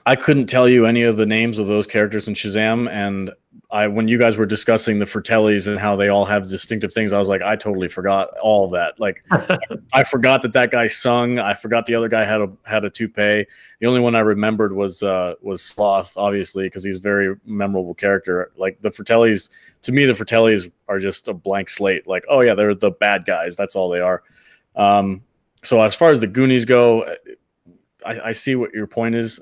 I couldn't tell you any of the names of those characters in Shazam, and when you guys were discussing the Fratellis and how they all have distinctive things, I was like, I totally forgot all of that. Like, I forgot that guy sung. I forgot the other guy had a toupee. The only one I remembered was Sloth, obviously, because he's a very memorable character. Like the Fratellis, to me, the Fratellis are just a blank slate. Like, oh yeah, they're the bad guys. That's all they are. So as far as the Goonies go, I see what your point is.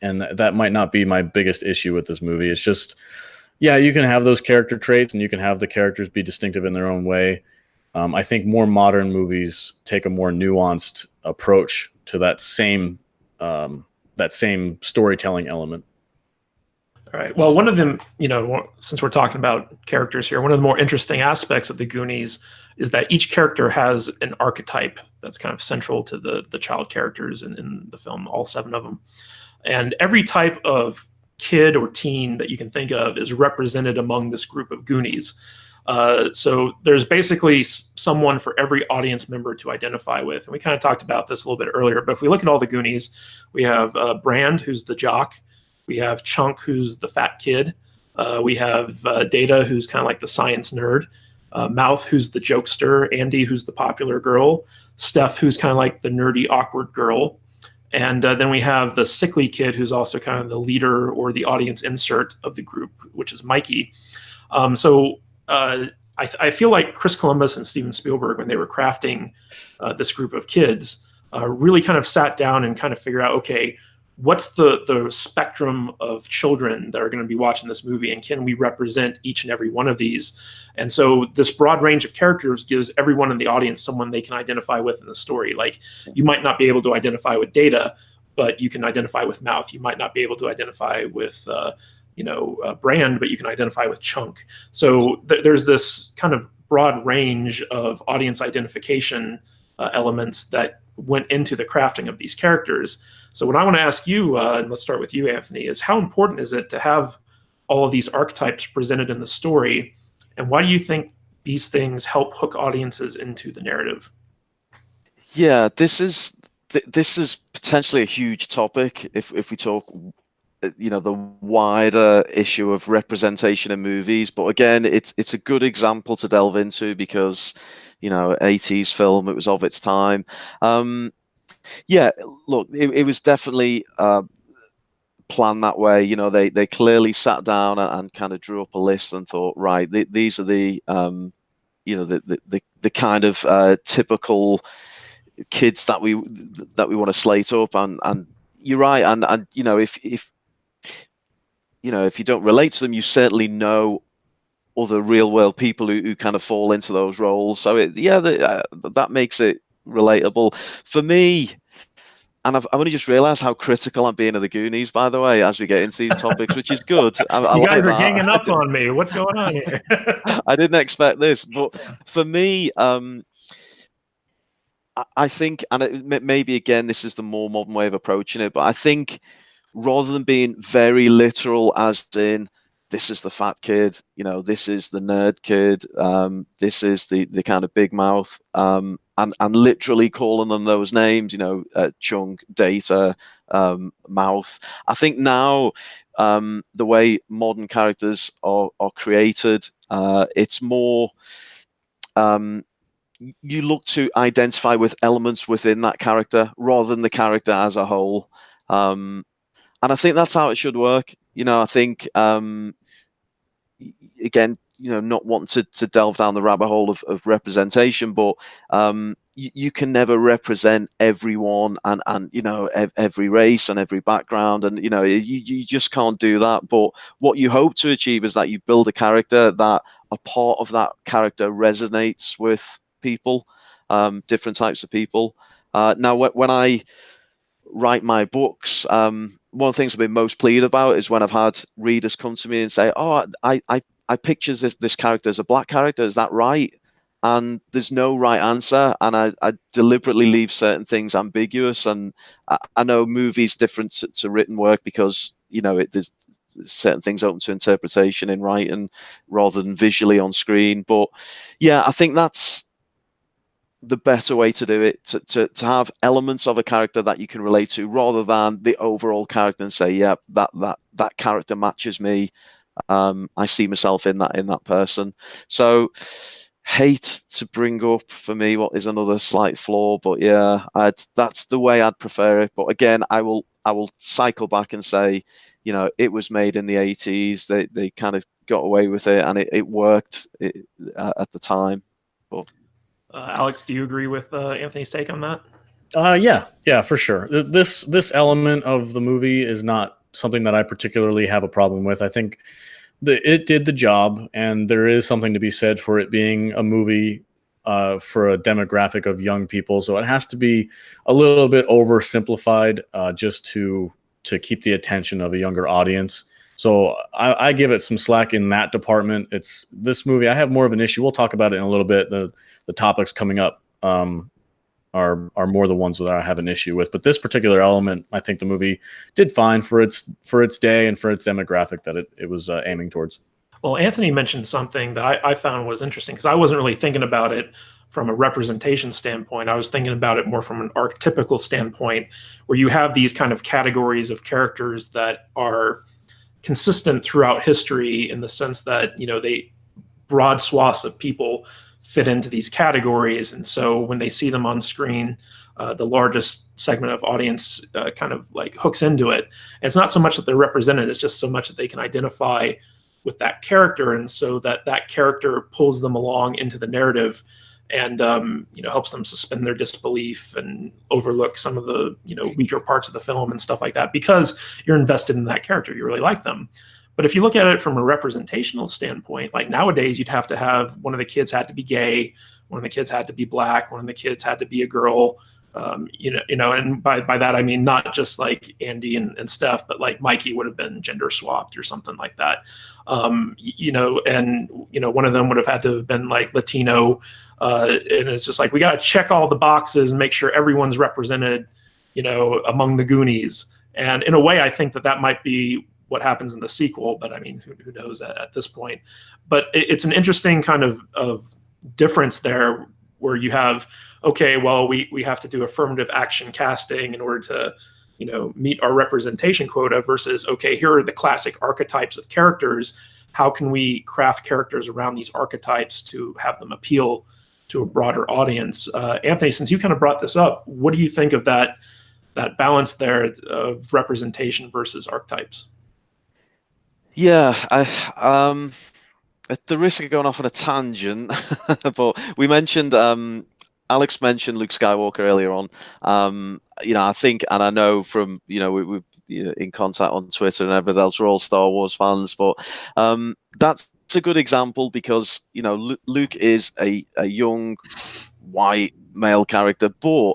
And that might not be my biggest issue with this movie. It's just, yeah, you can have those character traits and you can have the characters be distinctive in their own way. I think more modern movies take a more nuanced approach to that same storytelling element. All right. Well, one of them, since we're talking about characters here, one of the more interesting aspects of the Goonies is that each character has an archetype that's kind of central to the child characters in the film, all 7 of them. And every type of kid or teen that you can think of is represented among this group of Goonies. So there's basically someone for every audience member to identify with. And we kind of talked about this a little bit earlier, but if we look at all the Goonies, we have Brand, who's the jock. We have Chunk, who's the fat kid. We have Data, who's kind of like the science nerd. Mouth, who's the jokester. Andy, who's the popular girl. Steph, who's kind of like the nerdy, awkward girl. And then we have the sickly kid, who's also kind of the leader or the audience insert of the group, which is Mikey. So I feel like Chris Columbus and Steven Spielberg, when they were crafting this group of kids, really kind of sat down and kind of figured out, okay, what's the spectrum of children that are going to be watching this movie, and can we represent each and every one of these? And so this broad range of characters gives everyone in the audience someone they can identify with in the story. Like, you might not be able to identify with Data, but you can identify with Mouth. You might not be able to identify with Brand, but you can identify with Chunk. So there's this kind of broad range of audience identification elements that went into the crafting of these characters. So what I want to ask you, and let's start with you, Anthony, is how important is it to have all of these archetypes presented in the story, and why do you think these things help hook audiences into the narrative? Yeah, this is potentially a huge topic if we talk, the wider issue of representation in movies. But again, it's a good example to delve into because, 80s film, it was of its time. Yeah, look, it was definitely planned that way. They clearly sat down and kind of drew up a list and thought, right, these are the the kind of typical kids that we want to slate up, and you're right, and if you don't relate to them, you certainly know other real world people who kind of fall into those roles. So that makes it relatable for me. And I've only just realised how critical I'm being of the Goonies, by the way, as we get into these topics, which is good. I You guys like are ganging up on me. What's going on here? I didn't expect this, but for me, I think, and maybe again, this is the more modern way of approaching it, but I think rather than being very literal, as in this is the fat kid, this is the nerd kid, this is the kind of big mouth, and literally calling them those names, chunk, data, mouth. I think now the way modern characters are created, it's more you look to identify with elements within that character rather than the character as a whole. And I think that's how it should work. I think again, not wanting to delve down the rabbit hole of representation, but you can never represent everyone and every race and every background, and you just can't do that. But what you hope to achieve is that you build a character that a part of that character resonates with people, different types of people. Now, when I write my books, one of the things I've been most pleased about is when I've had readers come to me and say, "Oh, I picture this character as a black character. Is that right?" And there's no right answer, and I deliberately leave certain things ambiguous. And I know movies different to written work because there's certain things open to interpretation in writing rather than visually on screen. But yeah, I think that's the better way to do it, to have elements of a character that you can relate to rather than the overall character and say, yeah, that character matches me. I see myself in that person. So hate to bring up for me what is another slight flaw, but yeah, that's the way I'd prefer it. But again, I will cycle back and say, it was made in the 80s. They kind of got away with it, and it worked at the time. But Alex, do you agree with Anthony's take on that? Yeah, for sure. This element of the movie is not something that I particularly have a problem with. I think it did the job, and there is something to be said for it being a movie for a demographic of young people. So it has to be a little bit oversimplified just to keep the attention of a younger audience. So I give it some slack in that department. It's this movie. I have more of an issue. We'll talk about it in a little bit. The topics coming up are more the ones that I have an issue with. But this particular element, I think the movie did fine for its day and for its demographic that it was aiming towards. Well, Anthony mentioned something that I found was interesting because I wasn't really thinking about it from a representation standpoint. I was thinking about it more from an archetypical standpoint, where you have these kind of categories of characters that are consistent throughout history in the sense that, they broad swaths of people fit into these categories. And so when they see them on screen, the largest segment of audience kind of like hooks into it. And it's not so much that they're represented, it's just so much that they can identify with that character. And so that character pulls them along into the narrative and, helps them suspend their disbelief and overlook some of the, weaker parts of the film and stuff like that, because you're invested in that character. You really like them. But if you look at it from a representational standpoint, like nowadays, you'd have to have one of the kids had to be gay, one of the kids had to be black, one of the kids had to be a girl, and by that I mean not just like Andy and Steph, but like Mikey would have been gender swapped or something like that, and one of them would have had to have been like Latino, and it's just like we got to check all the boxes and make sure everyone's represented, among the Goonies. And in a way, I think that might be what happens in the sequel, but I mean, who knows at this point. But it's an interesting kind of difference there, where you have, okay, well, we have to do affirmative action casting in order to, meet our representation quota, versus, okay, here are the classic archetypes of characters. How can we craft characters around these archetypes to have them appeal to a broader audience? Anthony, since you kind of brought this up, what do you think of that balance there of representation versus archetypes? Yeah, At the risk of going off on a tangent, but we mentioned Alex mentioned Luke Skywalker earlier on. I think, and I know from we're in contact on Twitter and everything else, we're all Star Wars fans, but that's a good example because Luke is a young white male character, but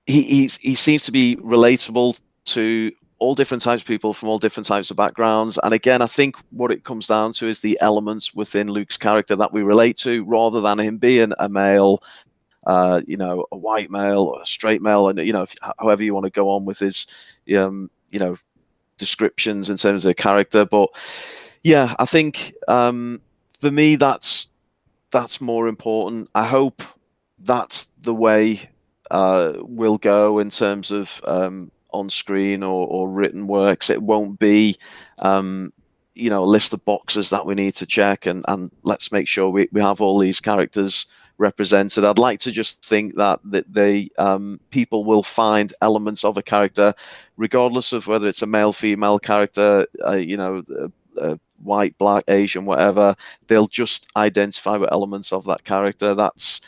he seems to be relatable to all different types of people from all different types of backgrounds. And again, I think what it comes down to is the elements within Luke's character that we relate to, rather than him being a male, a white male or a straight male, and however you want to go on with his, descriptions in terms of the character. But yeah, I think for me that's more important. I hope that's the way will go in terms of on screen or written works. It won't be a list of boxes that we need to check and let's make sure we have all these characters represented. I'd like to just think that they people will find elements of a character, regardless of whether it's a male, female character, white, black, Asian, whatever. They'll just identify with elements of that character. That's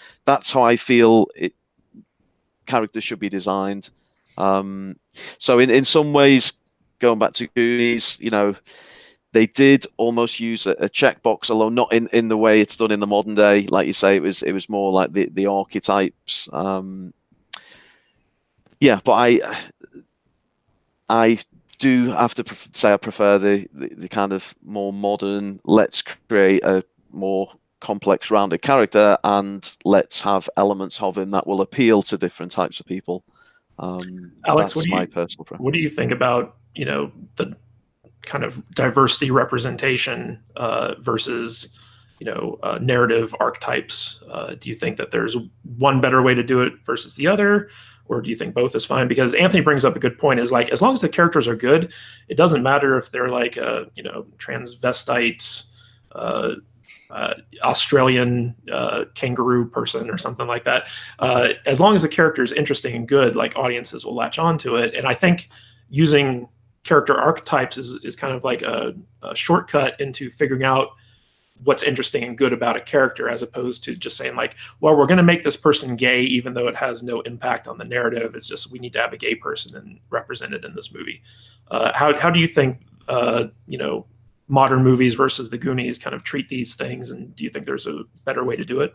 how I feel characters should be designed. So in some ways, going back to Goonies, they did almost use a checkbox, although not in the way it's done in the modern day. Like you say, it was more like the archetypes. But I do have to say I prefer the kind of more modern, let's create a more complex, rounded character and let's have elements of him that will appeal to different types of people. Alex, that's my personal preference. What do you think about the kind of diversity representation versus narrative archetypes? Do you think that there's one better way to do it versus the other, or do you think both is fine? Because Anthony brings up a good point, is like, as long as the characters are good, it doesn't matter if they're like transvestites, Australian kangaroo person or something like that. As long as the character is interesting and good, like, audiences will latch on to it. And I think using character archetypes is kind of like a shortcut into figuring out what's interesting and good about a character, as opposed to just saying like, well, we're going to make this person gay even though it has no impact on the narrative. It's just, we need to have a gay person represented in this movie. How do you think modern movies versus the Goonies kind of treat these things, and do you think there's a better way to do it?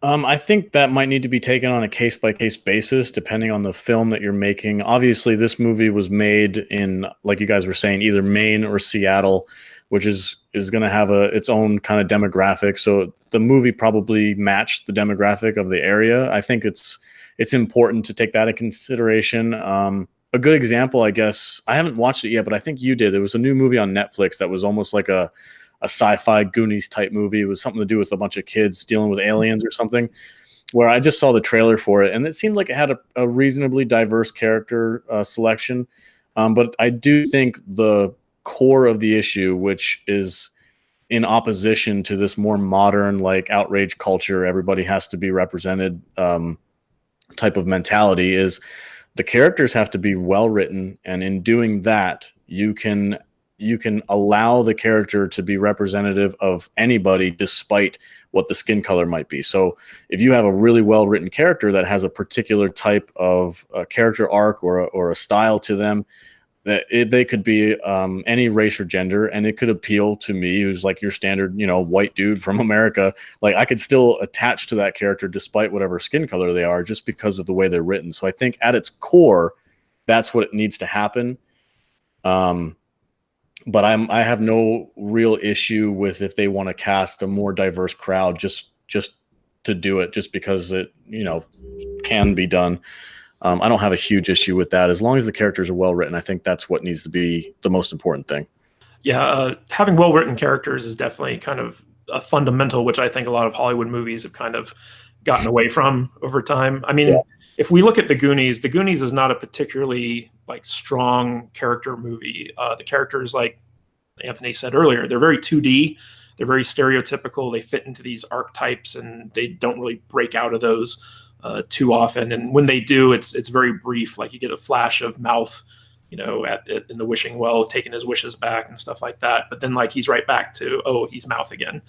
I think that might need to be taken on a case-by-case basis, depending on the film that you're making. Obviously, this movie was made in, like you guys were saying, either Maine or Seattle, which is going to have its own kind of demographic. So the movie probably matched the demographic of the area. I think it's important to take that into consideration. A good example, I guess, I haven't watched it yet, but I think you did. It was a new movie on Netflix that was almost like a sci-fi Goonies type movie. It was something to do with a bunch of kids dealing with aliens or something, where I just saw the trailer for it, and it seemed like it had a reasonably diverse character selection. But I do think the core of the issue, which is in opposition to this more modern, like, outrage culture, everybody has to be represented type of mentality, is the characters have to be well written, and in doing that, you can allow the character to be representative of anybody despite what the skin color might be. So if you have a really well written character that has a particular type of character arc or a style to them, that they could be any race or gender, and it could appeal to me, who's like your standard, white dude from America. Like, I could still attach to that character despite whatever skin color they are, just because of the way they're written. So I think at its core, that's what needs to happen. But I have no real issue with if they want to cast a more diverse crowd just to do it, just because it can be done. I don't have a huge issue with that. As long as the characters are well written, I think that's what needs to be the most important thing. Yeah, having well written characters is definitely kind of a fundamental, which I think a lot of Hollywood movies have kind of gotten away from over time. I mean, if we look at the Goonies is not a particularly like strong character movie. The characters, like Anthony said earlier, they're very 2D. They're very stereotypical. They fit into these archetypes, and they don't really break out of those too often. And when they do, it's very brief. Like, you get a flash of mouth in the wishing well, taking his wishes back and stuff like that. But then like he's right back to, oh, he's mouth again.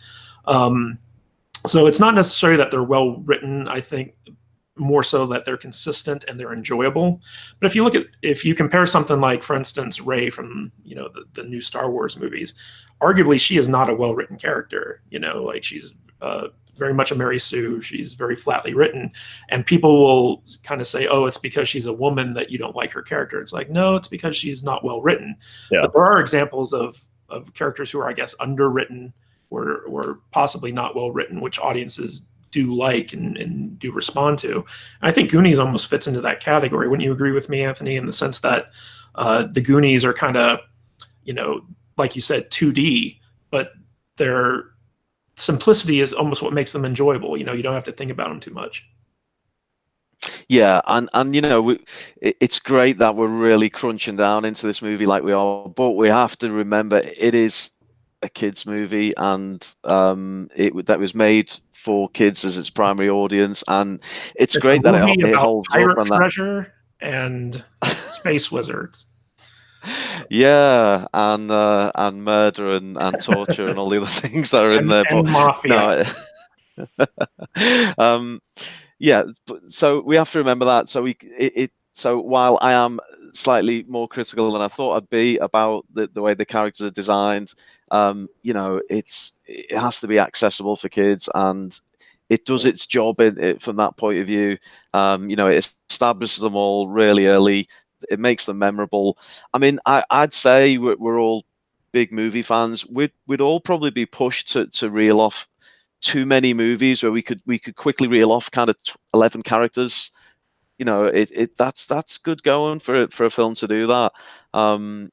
So it's not necessarily that they're well written. I think more so that they're consistent and they're enjoyable. But if you compare something like, for instance, Rey from the new Star Wars movies, arguably she is not a well written character. Like she's very much a Mary Sue. She's very flatly written, and people will kind of say, oh, it's because she's a woman that you don't like her character. It's like, no, it's because she's not well written. Yeah. But there are examples of characters who are, I guess, underwritten or possibly not well written, which audiences do like and do respond to. And I think Goonies almost fits into that category. Wouldn't you agree with me, Anthony, in the sense that the Goonies are kind of, like you said, 2D, but their simplicity is almost what makes them enjoyable. You don't have to think about them too much. Yeah, and it's great that we're really crunching down into this movie like we are, but we have to remember it is a kids movie, and that was made for kids as its primary audience, and it's great that it holds up on that. Treasure and space wizards. Yeah, and murder and torture and all the other things that are in there. And mafia. Yeah, so we have to remember that. So while I am slightly more critical than I thought I'd be about the way the characters are designed, it has to be accessible for kids, and it does its job from that point of view. It establishes them all really early. It makes them memorable. I mean, I'd say we're all big movie fans. We'd all probably be pushed to reel off too many movies where we could quickly reel off kind of 11 characters. That's good going for a film to do that. And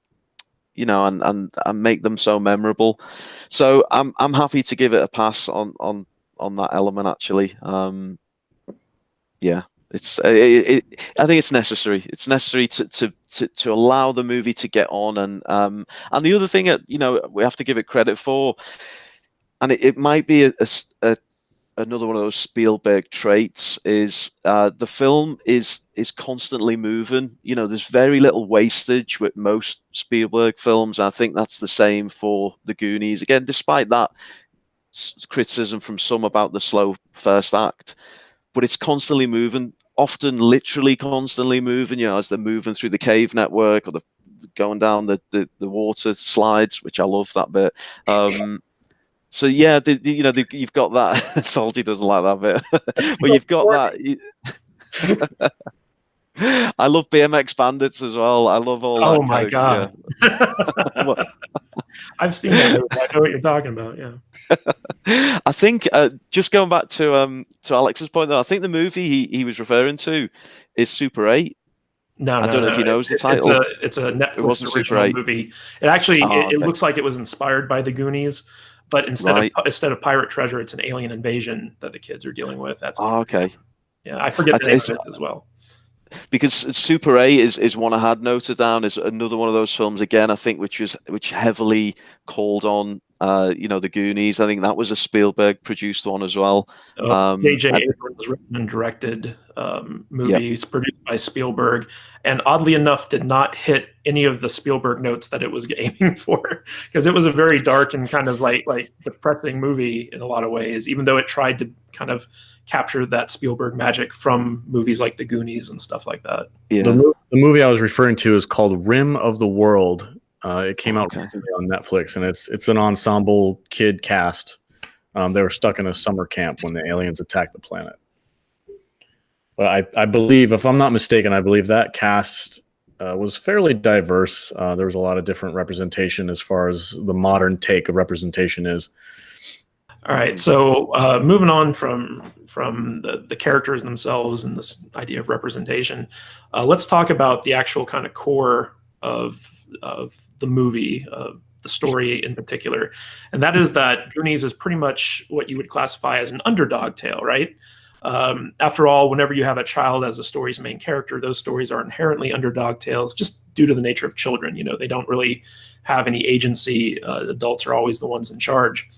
make them so memorable. So I'm happy to give it a pass on that element, actually. Yeah. I think it's necessary. It's necessary to allow the movie to get on, and the other thing that we have to give it credit for, and it might be another one of those Spielberg traits, is the film is constantly moving. There's very little wastage with most Spielberg films. I think that's the same for the Goonies. Again, despite that criticism from some about the slow first act, but it's constantly moving, often literally constantly moving, as they're moving through the cave network or going down the water slides, which I love that bit. So yeah, you've got that. Salty doesn't like that bit, but you've got that. I love BMX Bandits as well. I love all that. Oh my god! Yeah. I've seen that movie. I know what you're talking about. Yeah. I think just going back to Alex's point, though, I think the movie he was referring to is Super 8. No, I don't know if he knows the title. It's a Netflix original movie. It actually it looks like it was inspired by the Goonies, but instead of pirate treasure, it's an alien invasion that the kids are dealing with. That's okay. Yeah, I forget the name of it as well. Because Super 8 is one I had noted down, is another one of those films again, I think, which heavily called on the Goonies. I think that was a Spielberg produced one as well. J.J. Abrams written and directed movies produced by Spielberg, and oddly enough did not hit any of the Spielberg notes that it was aiming for, because it was a very dark and kind of like depressing movie in a lot of ways, even though it tried to kind of capture that Spielberg magic from movies like the Goonies and stuff like that. Yeah. The movie I was referring to is called Rim of the World. It came out recently on Netflix, and it's an ensemble kid cast. They were stuck in a summer camp when the aliens attacked the planet. But I believe, if I'm not mistaken, I believe that cast was fairly diverse. There was a lot of different representation as far as the modern take of representation is. All right, so moving on from the characters themselves and this idea of representation, let's talk about the actual kind of core of the movie, the story in particular, and that is that Goonies is pretty much what you would classify as an underdog tale, right? After all, whenever you have a child as a story's main character, those stories are inherently underdog tales just due to the nature of children. They don't really have any agency. Adults are always the ones in charge.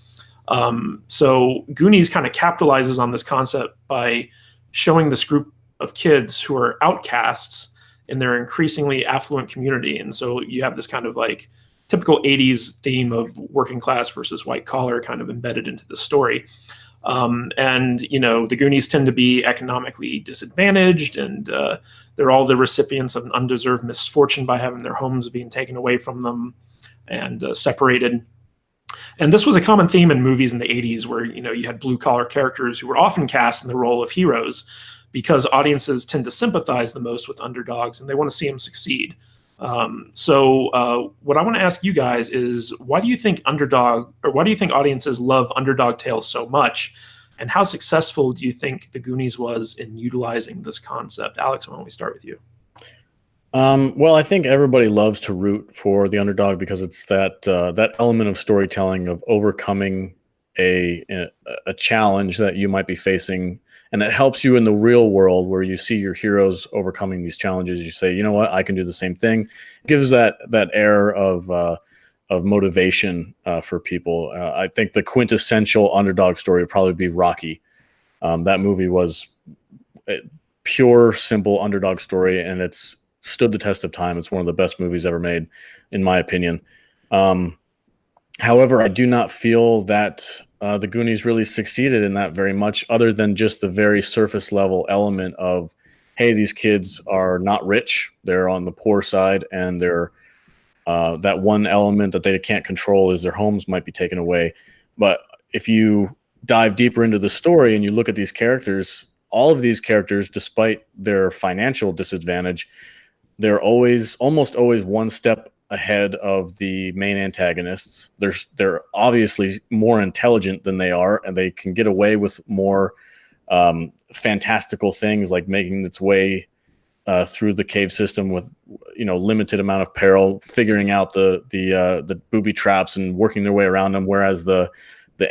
So Goonies kind of capitalizes on this concept by showing this group of kids who are outcasts in their increasingly affluent community. And so you have this kind of like typical 80s theme of working class versus white collar kind of embedded into the story. And, you know, the Goonies tend to be economically disadvantaged, and they're all the recipients of an undeserved misfortune by having their homes being taken away from them and separated. And this was a common theme in movies in the 80s where, you know, you had blue collar characters who were often cast in the role of heroes because audiences tend to sympathize the most with underdogs and they want to see them succeed. So what I want to ask you guys is, why do you think audiences love underdog tales so much? And how successful do you think the Goonies was in utilizing this concept? Alex, why don't we start with you? Well, I think everybody loves to root for the underdog because it's that element of storytelling of overcoming a challenge that you might be facing, and it helps you in the real world where you see your heroes overcoming these challenges. You say, you know what, I can do the same thing. It gives that air of motivation for people. I think the quintessential underdog story would probably be Rocky. That movie was a pure, simple underdog story, and it's stood the test of time. It's one of the best movies ever made, in my opinion. However, I do not feel that the Goonies really succeeded in that very much, other than just the very surface level element of, hey, these kids are not rich, they're on the poor side, and they're that one element that they can't control is their homes might be taken away. But if you dive deeper into the story and you look at these characters, all of these characters, despite their financial disadvantage, they're almost always one step ahead of the main antagonists. They're obviously more intelligent than they are, and they can get away with more fantastical things like making its way through the cave system with, you know, limited amount of peril, figuring out the booby traps and working their way around them, whereas the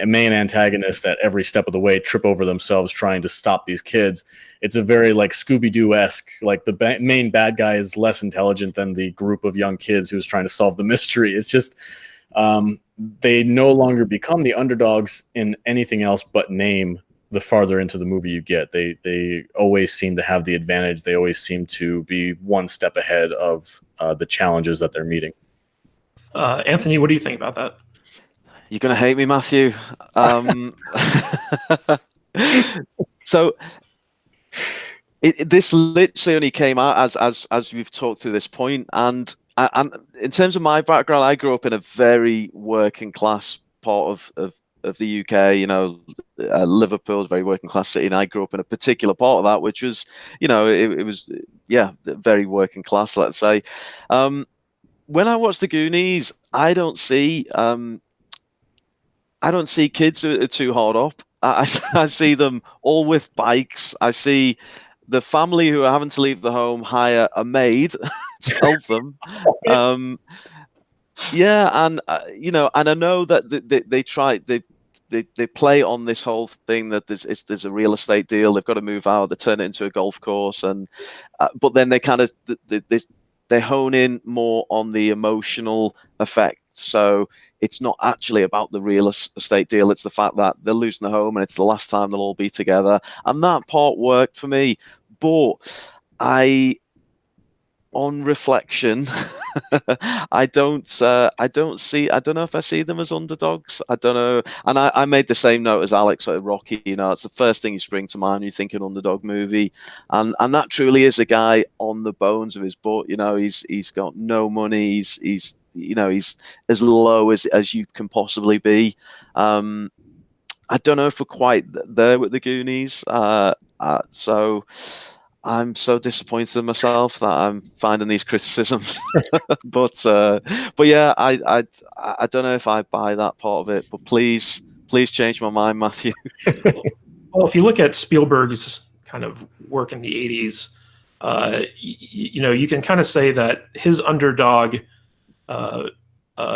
main antagonists at every step of the way trip over themselves trying to stop these kids. It's a very like Scooby-Doo-esque, like the main bad guy is less intelligent than the group of young kids who's trying to solve the mystery. It's just they no longer become the underdogs in anything else but name the farther into the movie you get. They always seem to have the advantage. They always seem to be one step ahead of the challenges that they're meeting. Anthony, what do you think about that? You're going to hate me, Matthew. So this literally only came out as we've talked to this point. And in terms of my background, I grew up in a very working class part of the UK. You know, Liverpool is a very working class city, and I grew up in a particular part of that, which was, you know, it was, yeah, very working class, let's say. When I watch the Goonies, I don't see kids who are too hard up. I see them all with bikes. I see the family who are having to leave the home hire a maid to help them. Yeah, and you know, and I know that they play on this whole thing that there's a real estate deal. They've got to move out. They turn it into a golf course, and but then they kind of they hone in more on the emotional effect. So it's not actually about the real estate deal. It's the fact that they're losing the home and it's the last time they'll all be together. And that part worked for me. But on reflection, I don't know if I see them as underdogs. I don't know. And I made the same note as Alex with Rocky. You know, it's the first thing you spring to mind when you think an underdog movie. And that truly is a guy on the bones of his butt. You know, he's got no money. He's you know, he's as low as you can possibly be. I don't know if we're quite there with the Goonies. So I'm so disappointed in myself that I'm finding these criticisms. but yeah, I don't know if I buy that part of it. But please change my mind, Matthew. Well, if you look at Spielberg's kind of work in the 80s, you know, you can kind of say that his underdog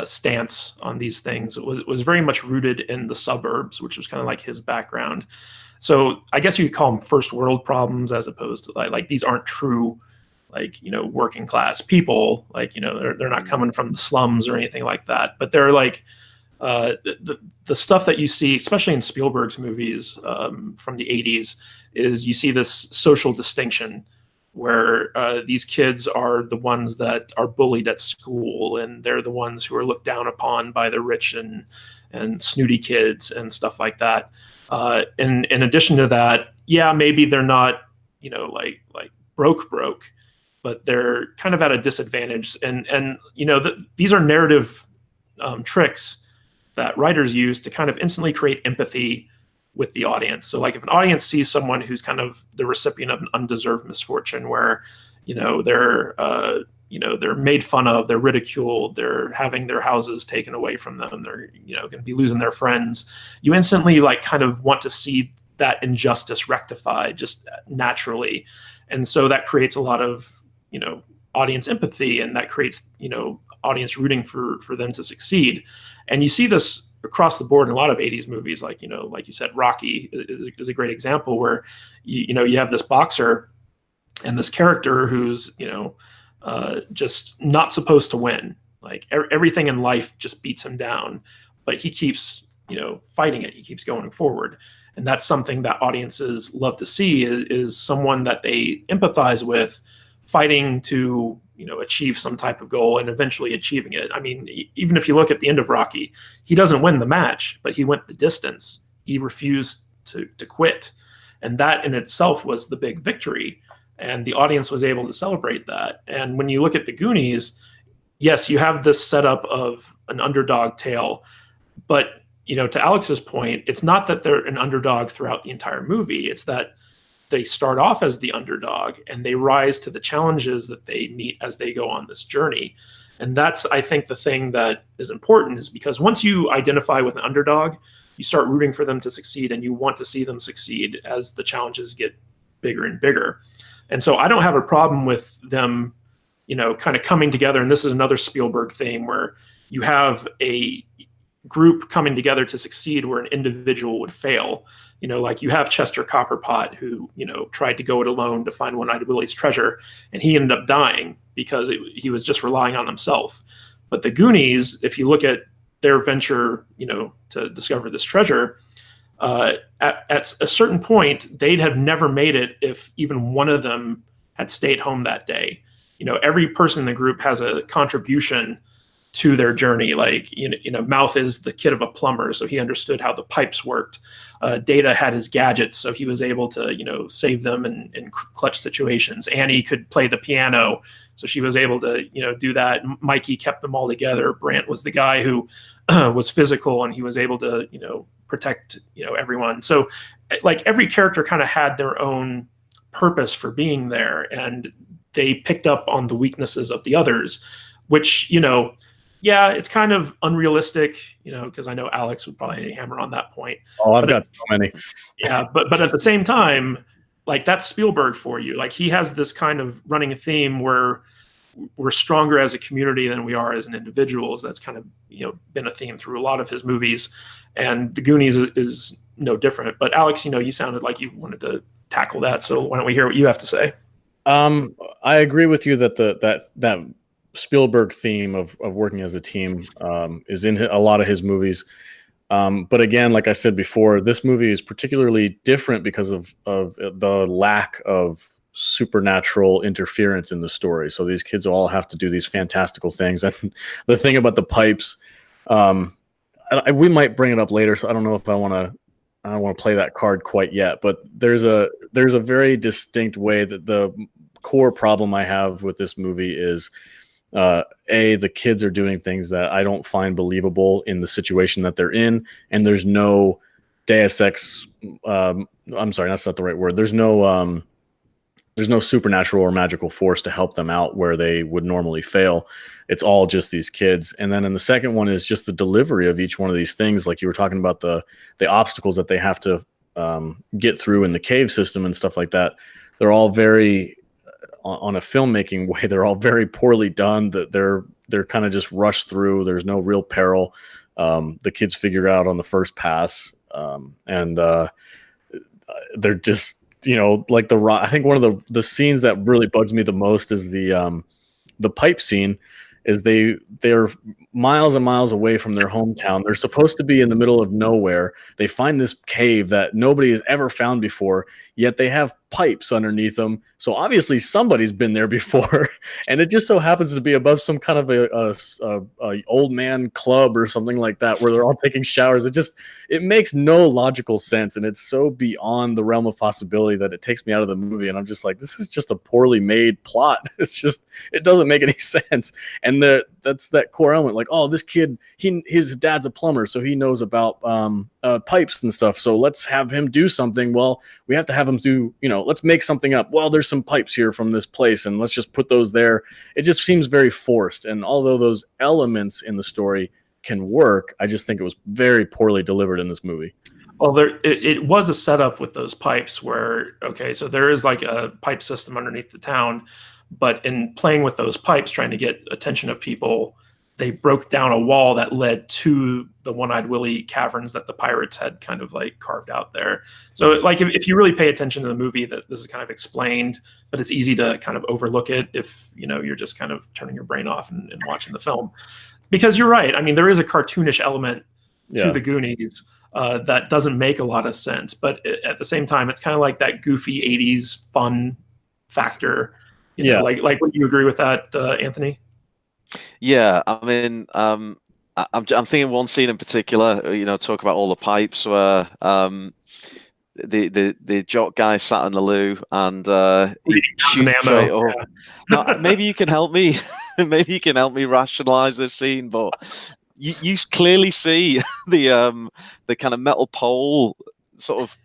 stance on these things was very much rooted in the suburbs, which was kind of like his background. So I guess you could call them first world problems, as opposed to like these aren't true, like, you know, working class people. Like, you know, they're not coming from the slums or anything like that. But they're like the stuff that you see, especially in Spielberg's movies from the 80s, is you see this social distinction where these kids are the ones that are bullied at school, and they're the ones who are looked down upon by the rich and snooty kids and stuff like that. And in addition to that, yeah, maybe they're not, like broke, but they're kind of at a disadvantage. And these are narrative tricks that writers use to kind of instantly create empathy with the audience. So like if an audience sees someone who's kind of the recipient of an undeserved misfortune where, they're made fun of, they're ridiculed, they're having their houses taken away from them, they're, going to be losing their friends, you instantly like kind of want to see that injustice rectified just naturally. And so that creates a lot of, audience empathy, and that creates, audience rooting for them to succeed. And you see this across the board in a lot of 80s movies, like you said, Rocky is a great example where, you have this boxer and this character who's, just not supposed to win. Like everything in life just beats him down, but he keeps, fighting it. He keeps going forward. And that's something that audiences love to see is someone that they empathize with fighting to, achieve some type of goal and eventually achieving it. I mean, even if you look at the end of Rocky, he doesn't win the match, but he went the distance. He refused to quit. And that in itself was the big victory. And the audience was able to celebrate that. And when you look at the Goonies, yes, you have this setup of an underdog tale, but to Alex's point, it's not that they're an underdog throughout the entire movie. It's that they start off as the underdog and they rise to the challenges that they meet as they go on this journey. And that's, I think, the thing that is important, is because once you identify with an underdog, you start rooting for them to succeed, and you want to see them succeed as the challenges get bigger and bigger. And so I don't have a problem with them, kind of coming together. And this is another Spielberg theme where you have a group coming together to succeed where an individual would fail. Like you have Chester Copperpot, who, tried to go it alone to find One-Eyed Willie's treasure, and he ended up dying because he was just relying on himself. But the Goonies, if you look at their venture, to discover this treasure, at a certain point, they'd have never made it if even one of them had stayed home that day. Every person in the group has a contribution to their journey. Like, Mouth is the kid of a plumber, so he understood how the pipes worked. Data had his gadgets, so he was able to, save them in clutch situations. Annie could play the piano, so she was able to, do that. Mikey kept them all together. Brant was the guy who was physical, and he was able to, protect, everyone. So like every character kind of had their own purpose for being there, and they picked up on the weaknesses of the others, which, yeah, it's kind of unrealistic, because I know Alex would probably hammer on that point. Oh, I've got so many. Yeah, but at the same time, like that's Spielberg for you. Like he has this kind of running theme where we're stronger as a community than we are as an individuals. That's kind of been a theme through a lot of his movies, and the Goonies is no different. But Alex, you sounded like you wanted to tackle that, so why don't we hear what you have to say? I agree with you that that Spielberg theme of working as a team is in a lot of his movies. But again, like I said before, this movie is particularly different because of the lack of supernatural interference in the story. So these kids all have to do these fantastical things. And the thing about the pipes, we might bring it up later, so I don't know if I don't want to play that card quite yet. But there's a very distinct way that the core problem I have with this movie is, the kids are doing things that I don't find believable in the situation that they're in, and there's no Deus Ex. I'm sorry, that's not the right word. There's no supernatural or magical force to help them out where they would normally fail. It's all just these kids. And then in the second one is just the delivery of each one of these things, like you were talking about the obstacles that they have to get through in the cave system and stuff like that. They're all very, on a filmmaking way, they're all very poorly done. That they're kind of just rushed through. There's no real peril. The kids figure out on the first pass, and they're just, like I think one of the scenes that really bugs me the most is the pipe scene. Is they're miles and miles away from their hometown. They're supposed to be in the middle of nowhere. They find this cave that nobody has ever found before, yet they have pipes underneath them. So obviously somebody's been there before, and it just so happens to be above some kind of a old man club or something like that, where they're all taking showers. It makes no logical sense, and it's so beyond the realm of possibility that it takes me out of the movie. And I'm just like, this is just a poorly made plot. It doesn't make any sense. And that's that core element, like, oh, this kid, his dad's a plumber, so he knows about pipes and stuff. So let's have him do something. Well, we have to have him do, let's make something up. Well, there's some pipes here from this place, and let's just put those there. It just seems very forced. And although those elements in the story can work, I just think it was very poorly delivered in this movie. Well, it was a setup with those pipes where, okay, so there is like a pipe system underneath the town, but in playing with those pipes, trying to get attention of people, they broke down a wall that led to the One-Eyed Willie caverns that the pirates had kind of like carved out there. So like if you really pay attention to the movie, that this is kind of explained, but it's easy to kind of overlook it if you're just kind of turning your brain off and watching the film. Because you're right. I mean, there is a cartoonish element to the Goonies that doesn't make a lot of sense, but at the same time, it's kind of like that goofy 80s fun factor. You know, like would you agree with that, Anthony? Yeah, I mean, I'm thinking one scene in particular. Talk about all the pipes where the jock guy sat in the loo and he shoots straight up. Now, maybe you can help me. Maybe you can help me rationalize this scene, but you clearly see the kind of metal pole sort of.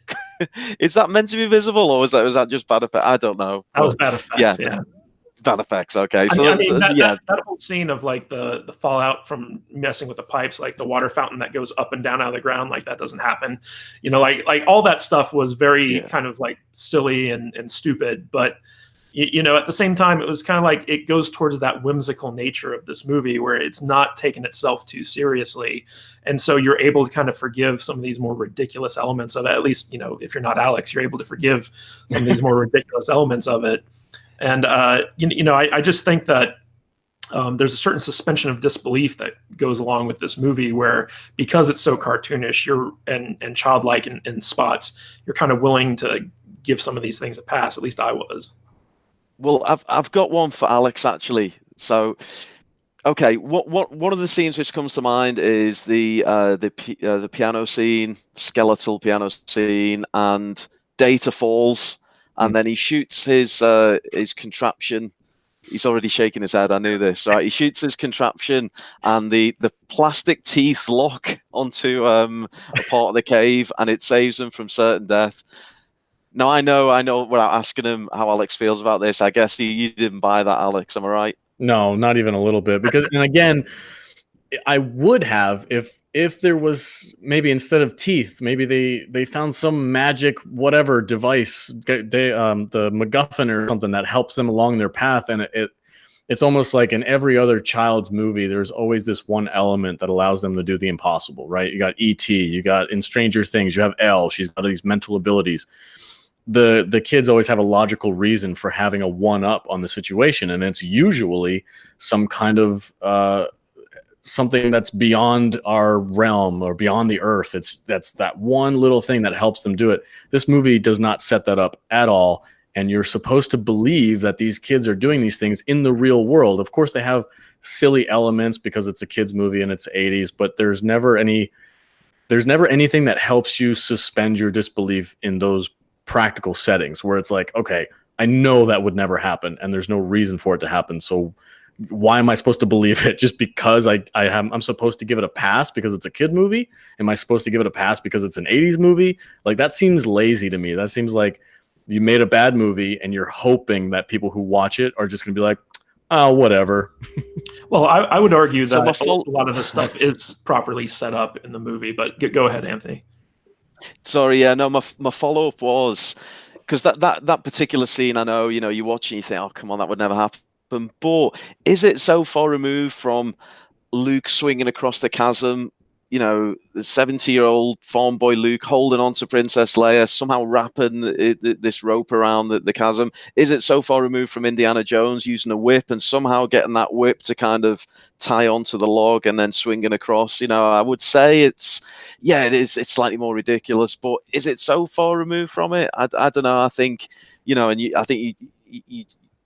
Is that meant to be visible, or was that just bad effect? I don't know. That was bad effects. Yeah. Bad effects. Okay, so that whole scene of like the fallout from messing with the pipes, like the water fountain that goes up and down out of the ground, like that doesn't happen. Like all that stuff was very kind of like silly and stupid, but at the same time, it was kind of like it goes towards that whimsical nature of this movie where it's not taking itself too seriously. And so you're able to kind of forgive some of these more ridiculous elements of it. At least, if you're not Alex, you're able to forgive some of these more ridiculous elements of it. And, I just think that there's a certain suspension of disbelief that goes along with this movie where, because it's so cartoonish and childlike in spots, you're kind of willing to give some of these things a pass. At least I was. Well, I've got one for Alex, actually. So, okay, what one of the scenes which comes to mind is the piano scene, skeletal piano scene, and Data falls. And then he shoots his contraption. He's already shaking his head. I knew this. Right? He shoots his contraption, and the plastic teeth lock onto a part of the cave, and it saves him from certain death. Now I know. Without asking him how Alex feels about this, I guess you didn't buy that, Alex. Am I right? No, not even a little bit. Because, and again, I would have if there was, maybe instead of teeth, maybe they found some magic whatever device, the MacGuffin or something that helps them along their path. And it's almost like in every other child's movie, there's always this one element that allows them to do the impossible, right? You got E.T., you got in Stranger Things, you have Elle, she's got these mental abilities. The kids always have a logical reason for having a one-up on the situation, and it's usually some kind of something that's beyond our realm or beyond the earth. That's that one little thing that helps them do it. This movie does not set that up at all, and you're supposed to believe that these kids are doing these things in the real world. Of course, they have silly elements because it's a kids movie and it's 80s, but there's never anything that helps you suspend your disbelief in those practical settings where it's like, okay, I know that would never happen and there's no reason for it to happen. So why am I supposed to believe it? Just because I'm supposed to give it a pass because it's a kid movie? Am I supposed to give it a pass because it's an 80s movie? Like, that seems lazy to me. That seems like you made a bad movie and you're hoping that people who watch it are just going to be like, oh, whatever. Well, I would argue that a lot of this stuff is properly set up in the movie, but go ahead, Anthony. Sorry, yeah, no, my follow-up was, because that particular scene, I know, you watch and you think, oh, come on, that would never happen. But is it so far removed from Luke swinging across the chasm you know, the 70-year-old farm boy Luke holding on to Princess Leia, somehow wrapping this rope around the chasm? Is it so far removed from Indiana Jones using a whip and somehow getting that whip to kind of tie onto the log and then swinging across? You know, I would say it is. It's slightly more ridiculous, but is it so far removed from it? I don't know. I think, you know, and I think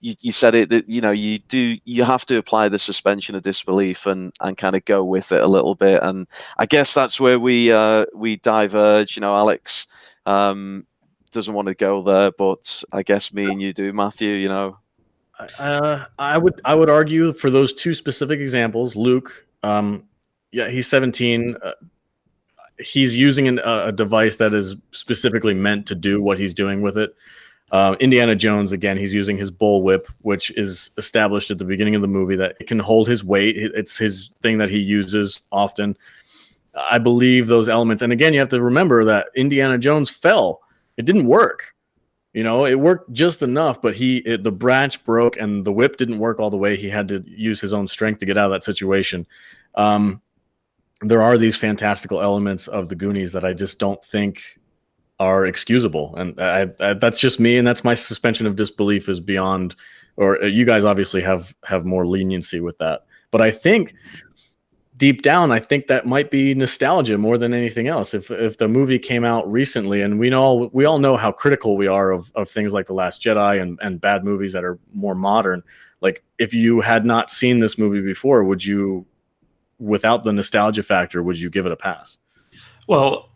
you said it, that, you know, you have to apply the suspension of disbelief and kind of go with it a little bit. And I guess that's where we diverge. You know, Alex doesn't want to go there, but I guess me and you do, Matthew. You know, I would argue for those two specific examples, Luke. He's 17. He's using a device that is specifically meant to do what he's doing with it. Indiana Jones, again, he's using his bullwhip, which is established at the beginning of the movie that it can hold his weight. It's his thing that he uses often. I believe those elements. And again, you have to remember that Indiana Jones fell. It didn't work. You know, it worked just enough, but the branch broke and the whip didn't work all the way. He had to use his own strength to get out of that situation. There are these fantastical elements of the Goonies that I just don't think are excusable, and that's just me, and that's my suspension of disbelief is beyond. Or you guys obviously have more leniency with that, but I think deep down, I think that might be nostalgia more than anything else. If the movie came out recently, and we all know how critical we are of things like The Last Jedi and bad movies that are more modern. Like, if you had not seen this movie before, would you, without the nostalgia factor, would you give it a pass? Well,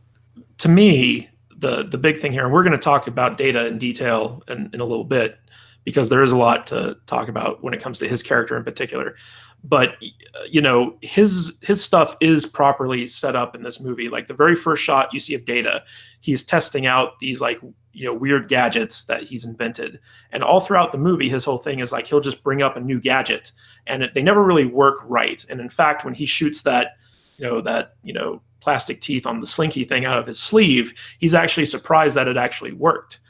to me, the big thing here, and we're going to talk about Data in detail in a little bit, because there is a lot to talk about when it comes to his character in particular. But, you know, his stuff is properly set up in this movie. Like, the very first shot you see of Data, he's testing out these, like, you know, weird gadgets that he's invented. And all throughout the movie, his whole thing is like, he'll just bring up a new gadget, and they never really work right. And in fact, when he shoots that plastic teeth on the slinky thing out of his sleeve, he's actually surprised that it actually worked.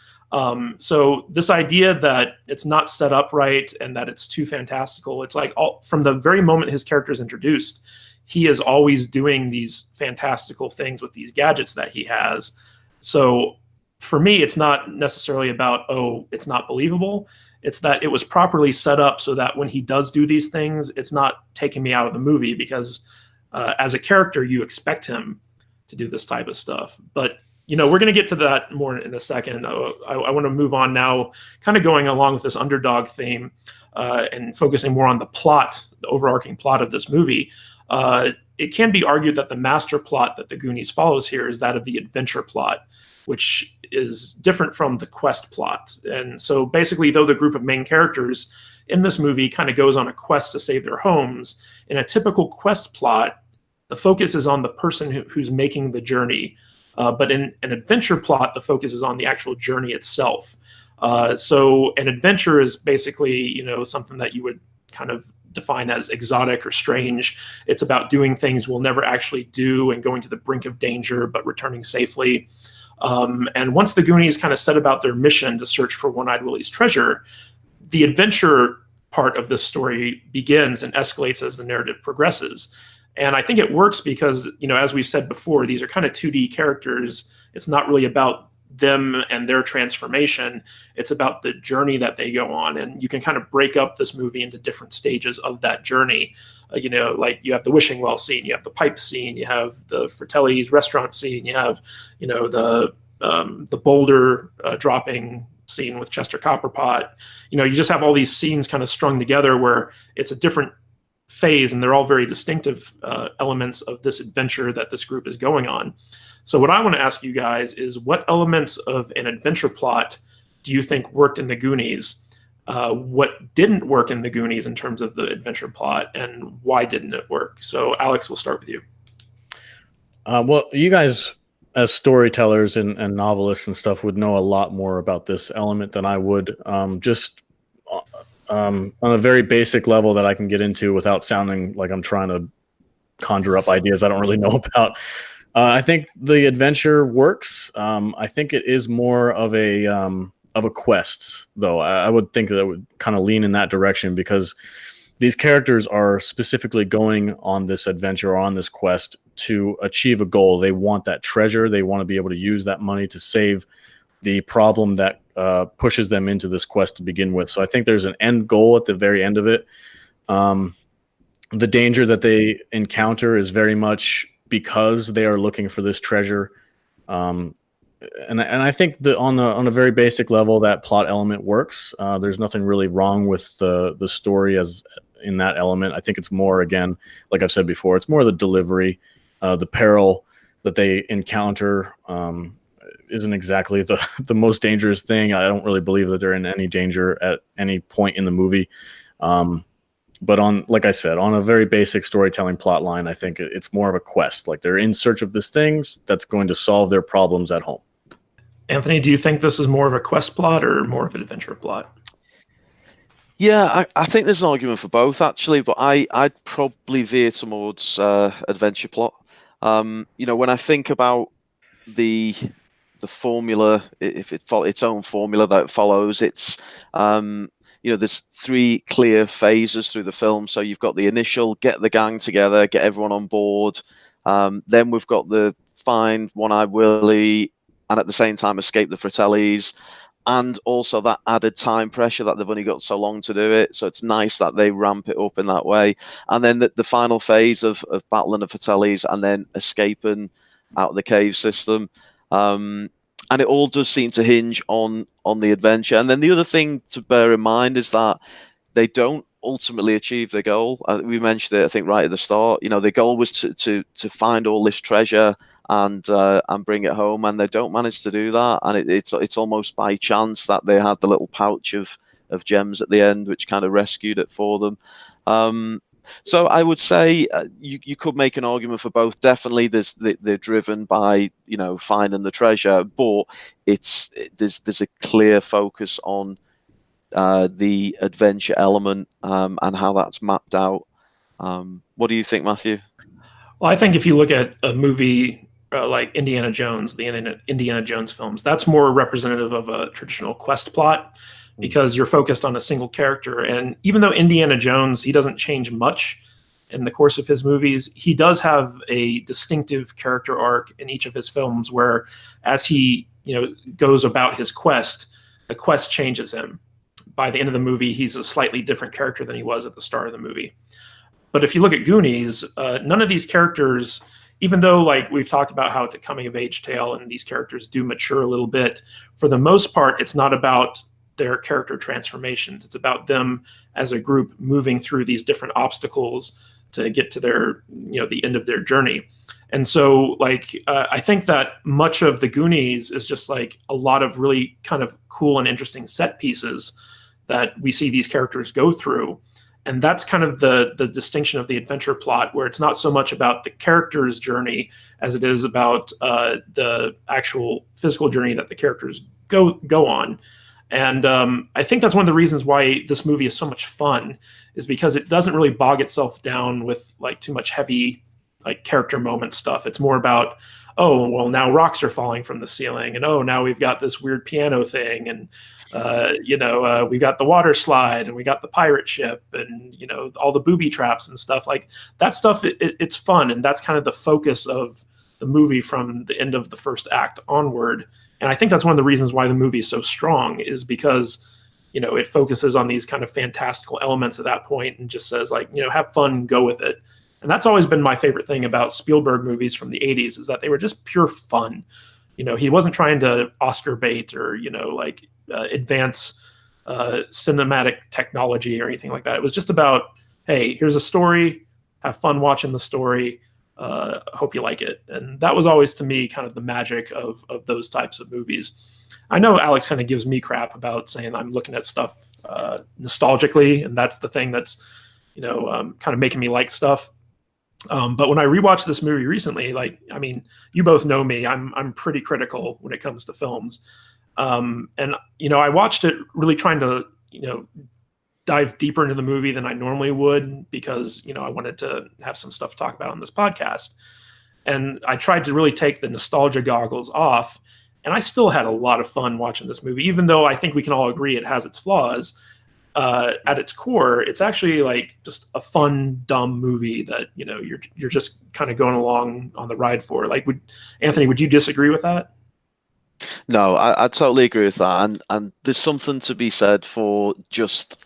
So this idea that it's not set up right and that it's too fantastical, it's like from the very moment his character is introduced, he is always doing these fantastical things with these gadgets that he has. So for me, it's not necessarily about, oh, it's not believable. It's that it was properly set up so that when he does do these things, it's not taking me out of the movie, because as a character, you expect him to do this type of stuff. But, you know, we're going to get to that more in a second. I want to move on now, kind of going along with this underdog theme and focusing more on the plot, the overarching plot of this movie. It can be argued that the master plot that the Goonies follows here is that of the adventure plot, which is different from the quest plot. And so basically, though the group of main characters in this movie kind of goes on a quest to save their homes, in a typical quest plot, the focus is on the person who's making the journey. But in an adventure plot, the focus is on the actual journey itself. So an adventure is basically, you know, something that you would kind of define as exotic or strange. It's about doing things we'll never actually do and going to the brink of danger, but returning safely. And once the Goonies kind of set about their mission to search for One-Eyed Willie's treasure, the adventure part of this story begins and escalates as the narrative progresses. And I think it works because, you know, as we've said before, these are kind of 2D characters. It's not really about them and their transformation. It's about the journey that they go on. And you can kind of break up this movie into different stages of that journey. You know, like you have the wishing well scene, you have the pipe scene, you have the Fratelli's restaurant scene, you have, you know, the boulder dropping scene with Chester Copperpot. You know, you just have all these scenes kind of strung together where it's a different phase, and they're all very distinctive elements of this adventure that this group is going on. So what I want to ask you guys is, what elements of an adventure plot do you think worked in the Goonies? What didn't work in the Goonies in terms of the adventure plot, and why didn't it work? So Alex, we'll start with you. Well, you guys as storytellers and novelists and stuff would know a lot more about this element than I would. Just on a very basic level that I can get into without sounding like I'm trying to conjure up ideas I don't really know about. I think the adventure works. I think it is more of a quest, though. I would think that it would kind of lean in that direction, because these characters are specifically going on this adventure or on this quest to achieve a goal. They want that treasure. They want to be able to use that money to save the problem that pushes them into this quest to begin with. So I think there's an end goal at the very end of it. The danger that they encounter is very much because they are looking for this treasure. And I think that on a very basic level, that plot element works. There's nothing really wrong with the story as in that element. I think it's more, again, like I've said before, it's more the delivery, the peril that they encounter isn't exactly the most dangerous thing. I don't really believe that they're in any danger at any point in the movie. But like I said, on a very basic storytelling plot line, I think it's more of a quest. Like they're in search of this thing that's going to solve their problems at home. Anthony, do you think this is more of a quest plot or more of an adventure plot? Yeah, I think there's an argument for both, actually, but I'd probably veer towards adventure plot. When I think about the formula, if its own formula that it follows, it's there's three clear phases through the film. So you've got the initial get the gang together, get everyone on board. Then we've got the find One-Eyed Willie, and at the same time escape the Fratellis. And also that added time pressure that they've only got so long to do it. So it's nice that they ramp it up in that way. And then the final phase of battling the Fratellis and then escaping out of the cave system. And it all does seem to hinge on the adventure. And then the other thing to bear in mind is that they don't ultimately achieve their goal. We mentioned it, I think, right at the start. The goal was to find all this treasure and bring it home, and they don't manage to do that. And it's almost by chance that they had the little pouch of gems at the end, which kind of rescued it for them. So I would say you could make an argument for both. Definitely, they're driven by finding the treasure, but there's a clear focus on the adventure element and how that's mapped out. What do you think, Matthew? Well, I think if you look at a movie like Indiana Jones, the Indiana Jones films, that's more representative of a traditional quest plot, because you're focused on a single character. And even though Indiana Jones, he doesn't change much in the course of his movies, he does have a distinctive character arc in each of his films where as he goes about his quest, the quest changes him. By the end of the movie, he's a slightly different character than he was at the start of the movie. But if you look at Goonies, none of these characters, even though like we've talked about how it's a coming of age tale and these characters do mature a little bit, for the most part, it's not about their character transformations. It's about them as a group moving through these different obstacles to get to their, the end of their journey. And so I think that much of the Goonies is just like a lot of really kind of cool and interesting set pieces that we see these characters go through. And that's kind of the distinction of the adventure plot, where it's not so much about the character's journey as it is about the actual physical journey that the characters go on. And I think that's one of the reasons why this movie is so much fun, is because it doesn't really bog itself down with like too much heavy like character moment stuff. It's more about, oh, well, now rocks are falling from the ceiling, and oh, now we've got this weird piano thing, and we got the water slide, and we got the pirate ship, and all the booby traps and stuff. Like that stuff, it's fun, and that's kind of the focus of the movie from the end of the first act onward. And I think that's one of the reasons why the movie is so strong, is because it focuses on these kind of fantastical elements at that point and just says like, have fun, go with it. And that's always been my favorite thing about Spielberg movies from the 80s, is that they were just pure fun. He wasn't trying to Oscar bait or, advance cinematic technology or anything like that. It was just about, hey, here's a story, have fun watching the story, hope you like it. And that was always, to me, kind of the magic of those types of movies. I know Alex kind of gives me crap about saying I'm looking at stuff nostalgically, and that's the thing that's, kind of making me like stuff. But when I rewatched this movie recently, you both know me, I'm pretty critical when it comes to films. And I watched it really trying to, dive deeper into the movie than I normally would, because, I wanted to have some stuff to talk about on this podcast. And I tried to really take the nostalgia goggles off, and I still had a lot of fun watching this movie, even though I think we can all agree it has its flaws. at its core, it's actually like just a fun, dumb movie that, you know, you're just kind of going along on the ride for. Like, Anthony, would you disagree with that? No, I totally agree with that, and there's something to be said for just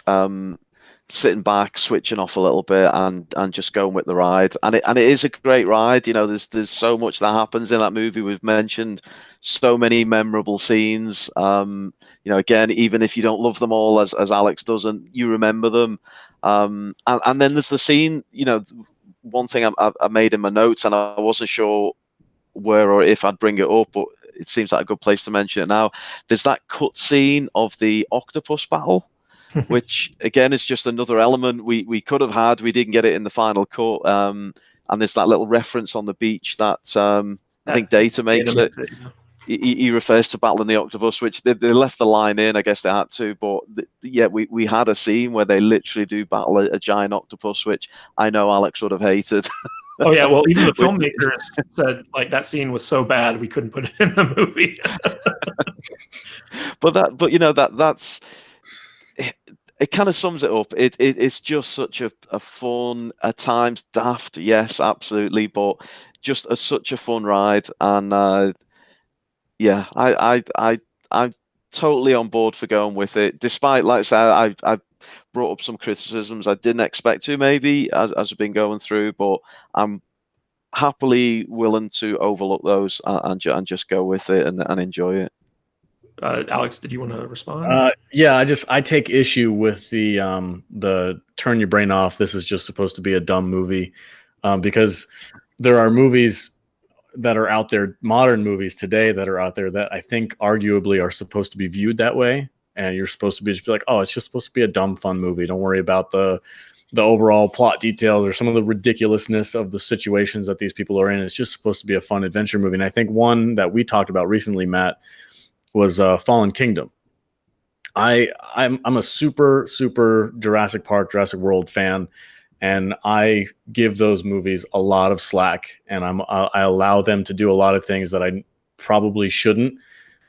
sitting back, switching off a little bit, and just going with the ride. And it is a great ride. You know, there's so much that happens in that movie. We've mentioned so many memorable scenes. You know, again, even if you don't love them all, as Alex doesn't, you remember them. And then there's the scene. You know, one thing I made in my notes, and I wasn't sure where or if I'd bring it up, but it seems like a good place to mention it now. There's that cut scene of the octopus battle, which again is just another element we could have had. We didn't get it in the final cut. And there's that little reference on the beach that I think Data makes it. He refers to battling the octopus, which they left the line in. I guess they had to, but yeah, we had a scene where they literally do battle a giant octopus, which I know Alex would have hated. Oh yeah, well, even the filmmakers said like that scene was so bad we couldn't put it in the movie. but you know that's it kind of sums it up. It's just such a fun, at times daft, yes, absolutely, but just such a fun ride. And yeah, I'm totally on board for going with it. Despite, like I said, I brought up some criticisms I didn't expect to, maybe as I've been going through, but I'm happily willing to overlook those and just go with it and enjoy it. Alex, did you want to respond? Yeah, I take issue with the turn your brain off. This is just supposed to be a dumb movie, because there are movies that are out there, modern movies today that are out there that I think arguably are supposed to be viewed that way. And you're supposed to just be like, oh, it's just supposed to be a dumb, fun movie. Don't worry about the overall plot details or some of the ridiculousness of the situations that these people are in. It's just supposed to be a fun adventure movie. And I think one that we talked about recently, Matt, was Fallen Kingdom. I'm a super Jurassic Park, Jurassic World fan, and I give those movies a lot of slack, and I allow them to do a lot of things that I probably shouldn't.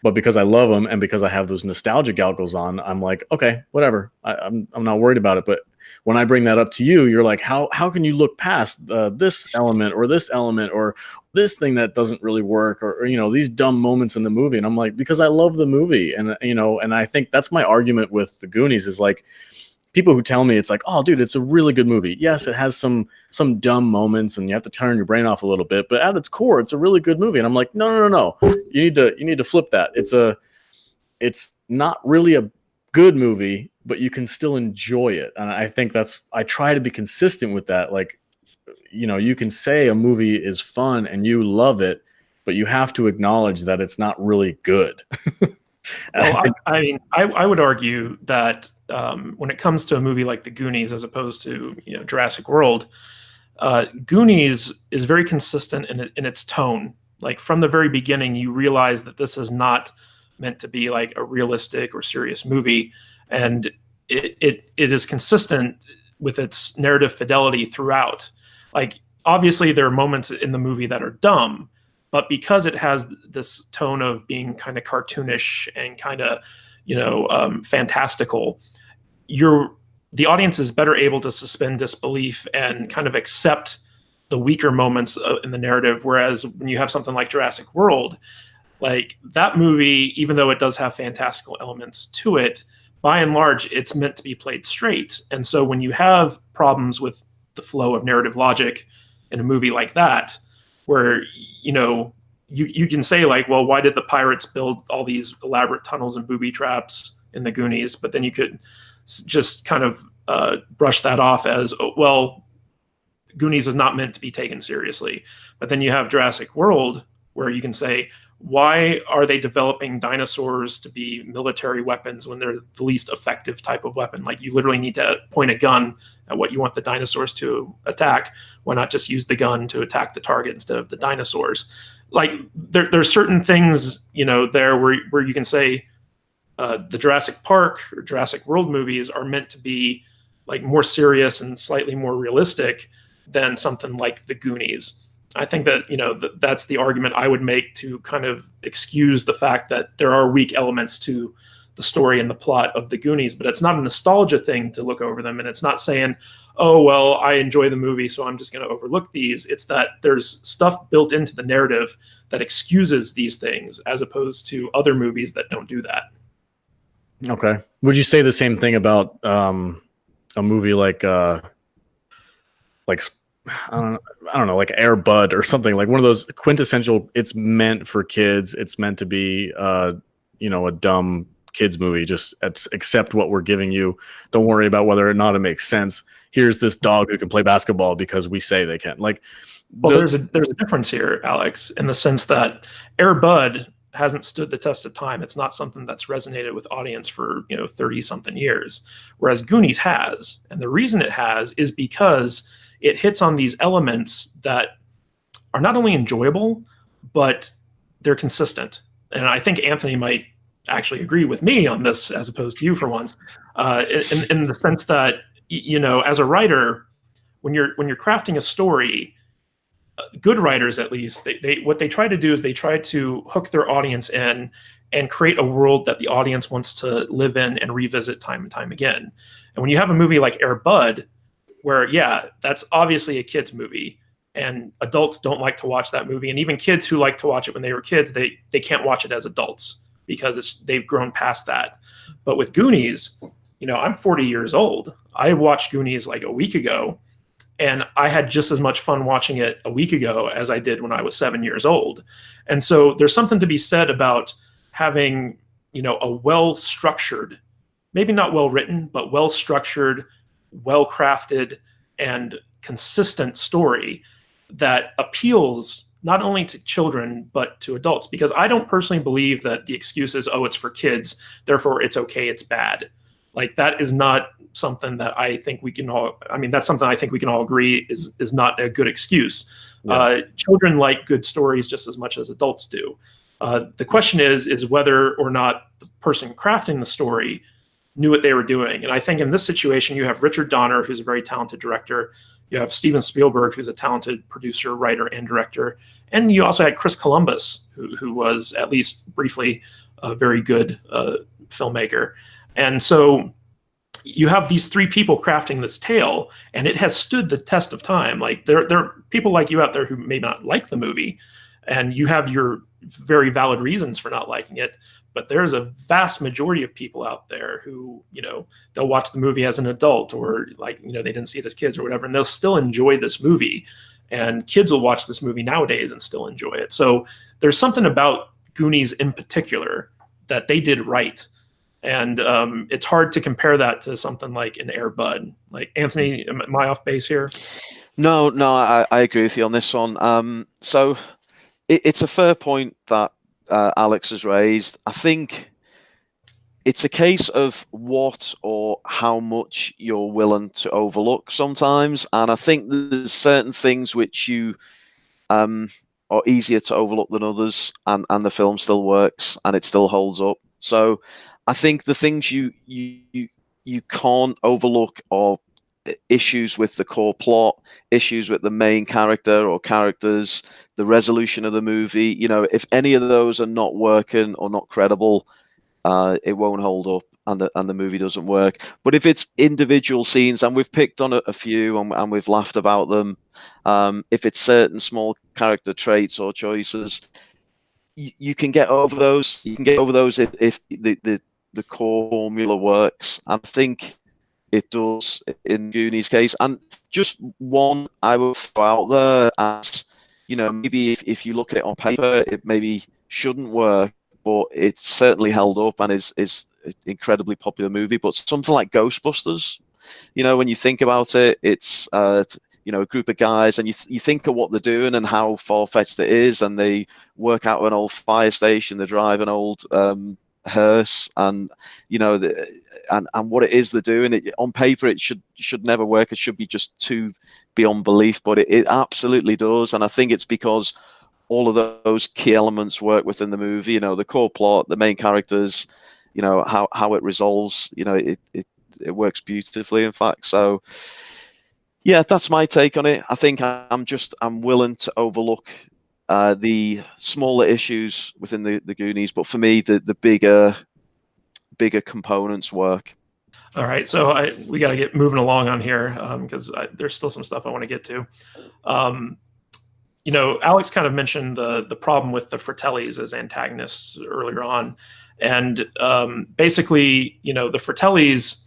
But because I love them and because I have those nostalgia goggles on, I'm like, okay, whatever. I'm not worried about it. But when I bring that up to you, you're like, how can you look past this element or this thing that doesn't really work or you know, these dumb moments in the movie? And I'm like, because I love the movie. And you know, and I think that's my argument with the Goonies is like, people who tell me it's like, oh, dude, it's a really good movie. Yes, it has some dumb moments and you have to turn your brain off a little bit, but at its core, it's a really good movie. And I'm like, no. You need to flip that. It's not really a good movie, but you can still enjoy it. And I think I try to be consistent with that. Like, you know, you can say a movie is fun and you love it, but you have to acknowledge that it's not really good. Well, I would argue that when it comes to a movie like The Goonies, as opposed to, you know, Jurassic World, Goonies is very consistent in its tone. Like from the very beginning, you realize that this is not meant to be like a realistic or serious movie, and it is consistent with its narrative fidelity throughout. Like obviously there are moments in the movie that are dumb, but because it has this tone of being kind of cartoonish and kind of, you know, fantastical, the audience is better able to suspend disbelief and kind of accept the weaker moments in the narrative. Whereas when you have something like Jurassic World, like that movie, even though it does have fantastical elements to it, by and large, it's meant to be played straight. And so when you have problems with the flow of narrative logic in a movie like that, where, you know, you can say like, well, why did the pirates build all these elaborate tunnels and booby traps in the Goonies? But then you could just kind of brush that off as, oh, well, Goonies is not meant to be taken seriously. But then you have Jurassic World, where you can say, why are they developing dinosaurs to be military weapons when they're the least effective type of weapon? Like you literally need to point a gun at what you want the dinosaurs to attack. Why not just use the gun to attack the target instead of the dinosaurs? Like there's certain things, you know, there where you can say the Jurassic Park or Jurassic World movies are meant to be like more serious and slightly more realistic than something like the Goonies. I think that, you know, that's the argument I would make to kind of excuse the fact that there are weak elements to the story and the plot of the Goonies, but it's not a nostalgia thing to look over them. And it's not saying, oh, well, I enjoy the movie, so I'm just going to overlook these. It's that there's stuff built into the narrative that excuses these things as opposed to other movies that don't do that. Okay. Would you say the same thing about a movie like I don't know, like Air Bud or something, like one of those quintessential, it's meant for kids, it's meant to be a dumb kids movie, just accept what we're giving you, don't worry about whether or not it makes sense, here's this dog who can play basketball because we say they can. Like, well, there's a difference here, Alex, in the sense that Air Bud hasn't stood the test of time. It's not something that's resonated with audience for 30 something years, whereas Goonies has. And the reason it has is because it hits on these elements that are not only enjoyable, but they're consistent. And I think Anthony might actually agree with me on this as opposed to you for once, in the sense that, as a writer, when you're crafting a story, good writers, at least, what they try to do is they try to hook their audience in and create a world that the audience wants to live in and revisit time and time again. And when you have a movie like Air Bud, where, yeah, that's obviously a kid's movie, and adults don't like to watch that movie, and even kids who like to watch it when they were kids, they can't watch it as adults because they've grown past that. But with Goonies, I'm 40 years old. I watched Goonies like a week ago, and I had just as much fun watching it a week ago as I did when I was 7 years old. And so there's something to be said about having, a well-structured, maybe not well-written, but well-structured, well-crafted, and consistent story that appeals not only to children, but to adults. Because I don't personally believe that the excuse is, oh, it's for kids, therefore it's okay, it's bad. Like, that is not something that I think we can all, that's something I think we can all agree is not a good excuse. Yeah. Children like good stories just as much as adults do. The question is whether or not the person crafting the story knew what they were doing. And I think in this situation, you have Richard Donner, who's a very talented director. You have Steven Spielberg, who's a talented producer, writer, and director. And you also had Chris Columbus, who was, at least briefly, a very good filmmaker. And so you have these three people crafting this tale, and it has stood the test of time. Like, there are people like you out there who may not like the movie, and you have your very valid reasons for not liking it. But there's a vast majority of people out there who, they'll watch the movie as an adult, or they didn't see it as kids or whatever, and they'll still enjoy this movie. And kids will watch this movie nowadays and still enjoy it. So there's something about Goonies in particular that they did right. And it's hard to compare that to something like an Air Bud. Like, Anthony, am I off base here? No, I agree with you on this one. So it's a fair point that Alex has raised. I think it's a case of what or how much you're willing to overlook sometimes. And I think there's certain things which you are easier to overlook than others, and the film still works and it still holds up. So I think the things you can't overlook are issues with the core plot, issues with the main character or characters, the resolution of the movie. If any of those are not working or not credible, it won't hold up, and the movie doesn't work. But if it's individual scenes, and we've picked on a few and we've laughed about them, if it's certain small character traits or choices, you can get over those. You can get over those if the core formula works. I think it does in Goonies' case. And just one I will throw out there as, maybe if you look at it on paper, it maybe shouldn't work, but it's certainly held up and is an incredibly popular movie. But something like Ghostbusters, when you think about it, it's a group of guys, and you think of what they're doing and how far-fetched it is, and they work out an old fire station, they drive an old hearse, and and what it is they're doing. It, on paper, it should never work. It should be just too beyond belief, but it absolutely does. And I think it's because all of those key elements work within the movie. The core plot, the main characters, how it resolves. It works beautifully, in fact. So yeah, that's my take on it. I think I'm willing to overlook the smaller issues within the Goonies, but for me, the bigger bigger components work. All right, so we got to get moving along on here because there's still some stuff I want to get to. Alex kind of mentioned the problem with the Fratellis as antagonists earlier on, and basically, the Fratellis,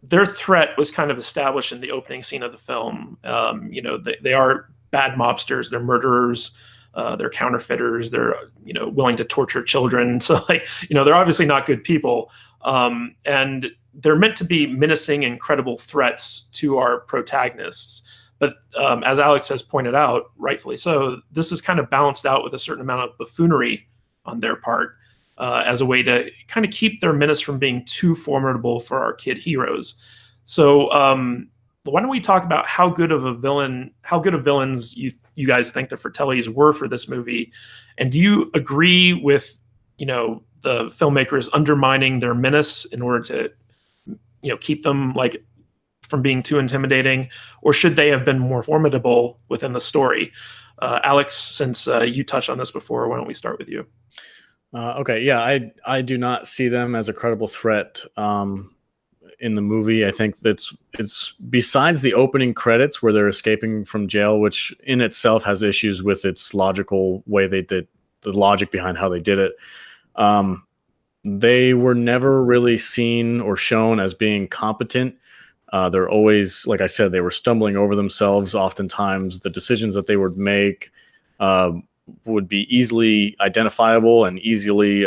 their threat was kind of established in the opening scene of the film. They are bad mobsters, they're murderers, they're counterfeiters, they're willing to torture children. So they're obviously not good people, and they're meant to be menacing and credible threats to our protagonists. But as Alex has pointed out, rightfully so, this is kind of balanced out with a certain amount of buffoonery on their part as a way to kind of keep their menace from being too formidable for our kid heroes. So why don't we talk about how good of villains you guys think the Fratellis were for this movie? And do you agree with, the filmmakers undermining their menace in order to, keep them from being too intimidating, or should they have been more formidable within the story? Alex, since you touched on this before, why don't we start with you? Okay, yeah, I do not see them as a credible threat in the movie. I think it's besides the opening credits where they're escaping from jail, which in itself has issues with its logical way they did, the logic behind how they did it. They were never really seen or shown as being competent. They're always, like I said, they were stumbling over themselves. Oftentimes, the decisions that they would make would be easily identifiable and easily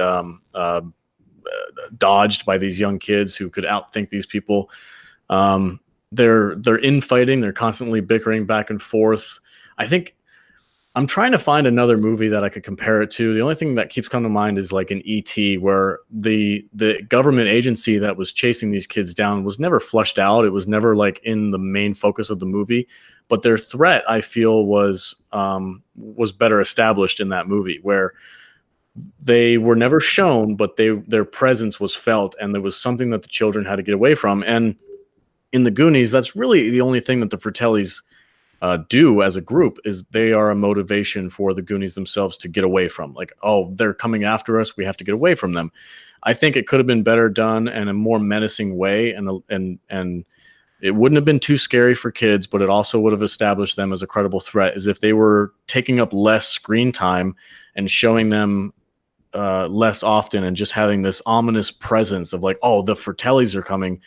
dodged by these young kids who could outthink these people. They're infighting. They're constantly bickering back and forth. I think I'm trying to find another movie that I could compare it to. The only thing that keeps coming to mind is like an E.T., where the government agency that was chasing these kids down was never fleshed out. It was never in the main focus of the movie, but their threat, I feel, was better established in that movie, where they were never shown, but their presence was felt, and there was something that the children had to get away from. And in the Goonies, that's really the only thing that the Fratellis do as a group, is they are a motivation for the Goonies themselves to get away from. They're coming after us, we have to get away from them. I think it could have been better done in a more menacing way, and it wouldn't have been too scary for kids, but it also would have established them as a credible threat, as if they were taking up less screen time and showing them less often, and just having this ominous presence of the Fratellis are coming,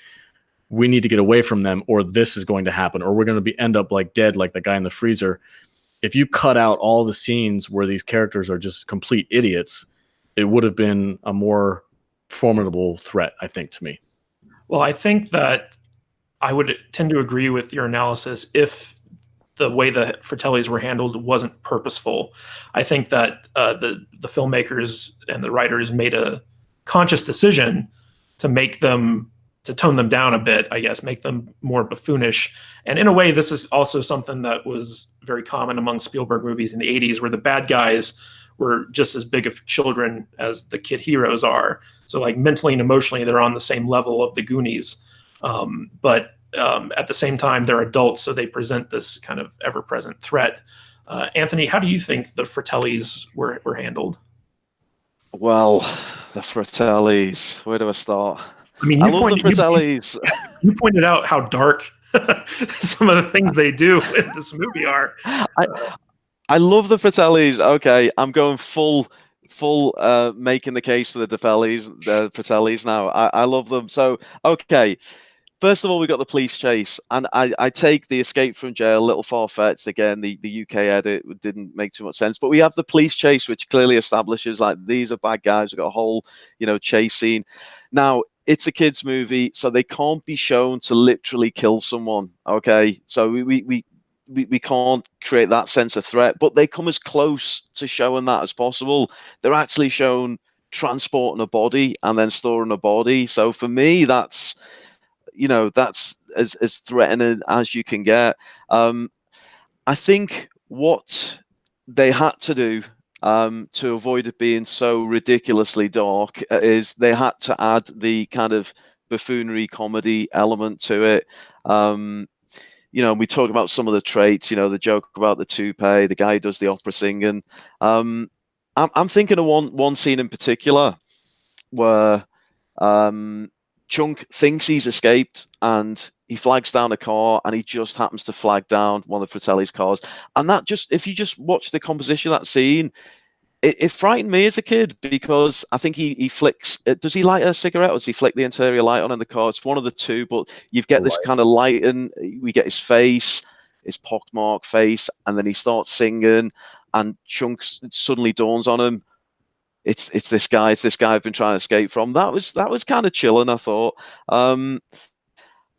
we need to get away from them, or this is going to happen, or we're going to end up dead like the guy in the freezer. If you cut out all the scenes where these characters are just complete idiots, it would have been a more formidable threat, I think, to me. Well, I think that I would tend to agree with your analysis if the way the Fratellis were handled wasn't purposeful. I think that the filmmakers and the writers made a conscious decision to tone them down a bit, I guess, make them more buffoonish. And in a way, this is also something that was very common among Spielberg movies in the 80s, where the bad guys were just as big of children as the kid heroes are. So mentally and emotionally, they're on the same level of the Goonies. But at the same time, they're adults, so they present this kind of ever-present threat. Anthony, how do you think the Fratellis were handled? Well, the Fratellis, where do I start? I mean, I love the Fratellis. You pointed out how dark some of the things they do in this movie are. I love the Fratellis. Okay, I'm going full making the case for the Fratellis now. I love them. So, okay. First of all, we got the police chase, and I take the escape from jail a little far-fetched. Again, the UK edit didn't make too much sense, but we have the police chase, which clearly establishes these are bad guys. We've got a whole, chase scene. Now, it's a kids' movie, so they can't be shown to literally kill someone. Okay, so we can't create that sense of threat, but they come as close to showing that as possible. They're actually shown transporting a body and then storing a body. So for me, that's as threatening as you can get. I think what they had to do to avoid it being so ridiculously dark is they had to add the kind of buffoonery comedy element to it. We talk about some of the traits, the joke about the toupee, the guy who does the opera singing. I'm thinking of one scene in particular where Chunk thinks he's escaped, and he flags down a car, and he just happens to flag down one of Fratelli's cars. And that just, if you just watch the composition of that scene, it frightened me as a kid, because I think he flicks. Does he light a cigarette, or does he flick the interior light on in the car? It's one of the two, but you get this kind of light, and we get his face, his pockmarked face, and then he starts singing, and Chunk suddenly dawns on him. It's this guy I've been trying to escape from. That was kind of chilling, I thought.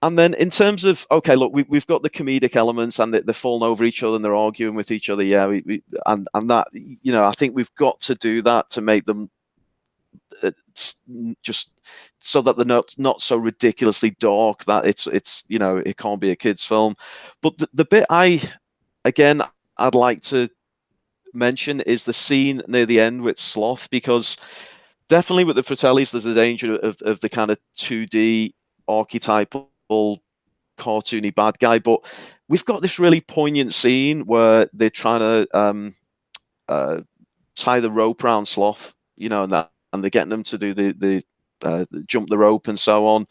And then in terms of, okay, look, we've got the comedic elements, and they're falling over each other and they're arguing with each other. Yeah, and that, you know, I think we've got to do that to make them just so that they're not so ridiculously dark that it's you know, it can't be a kid's film. But the bit I'd like to mention is the scene near the end with Sloth, because definitely with the Fratellis there's a danger of the kind of 2D archetypal cartoony bad guy, but we've got this really poignant scene where they're trying to tie the rope around Sloth, you know, and they're getting them to do the jump the rope and so on.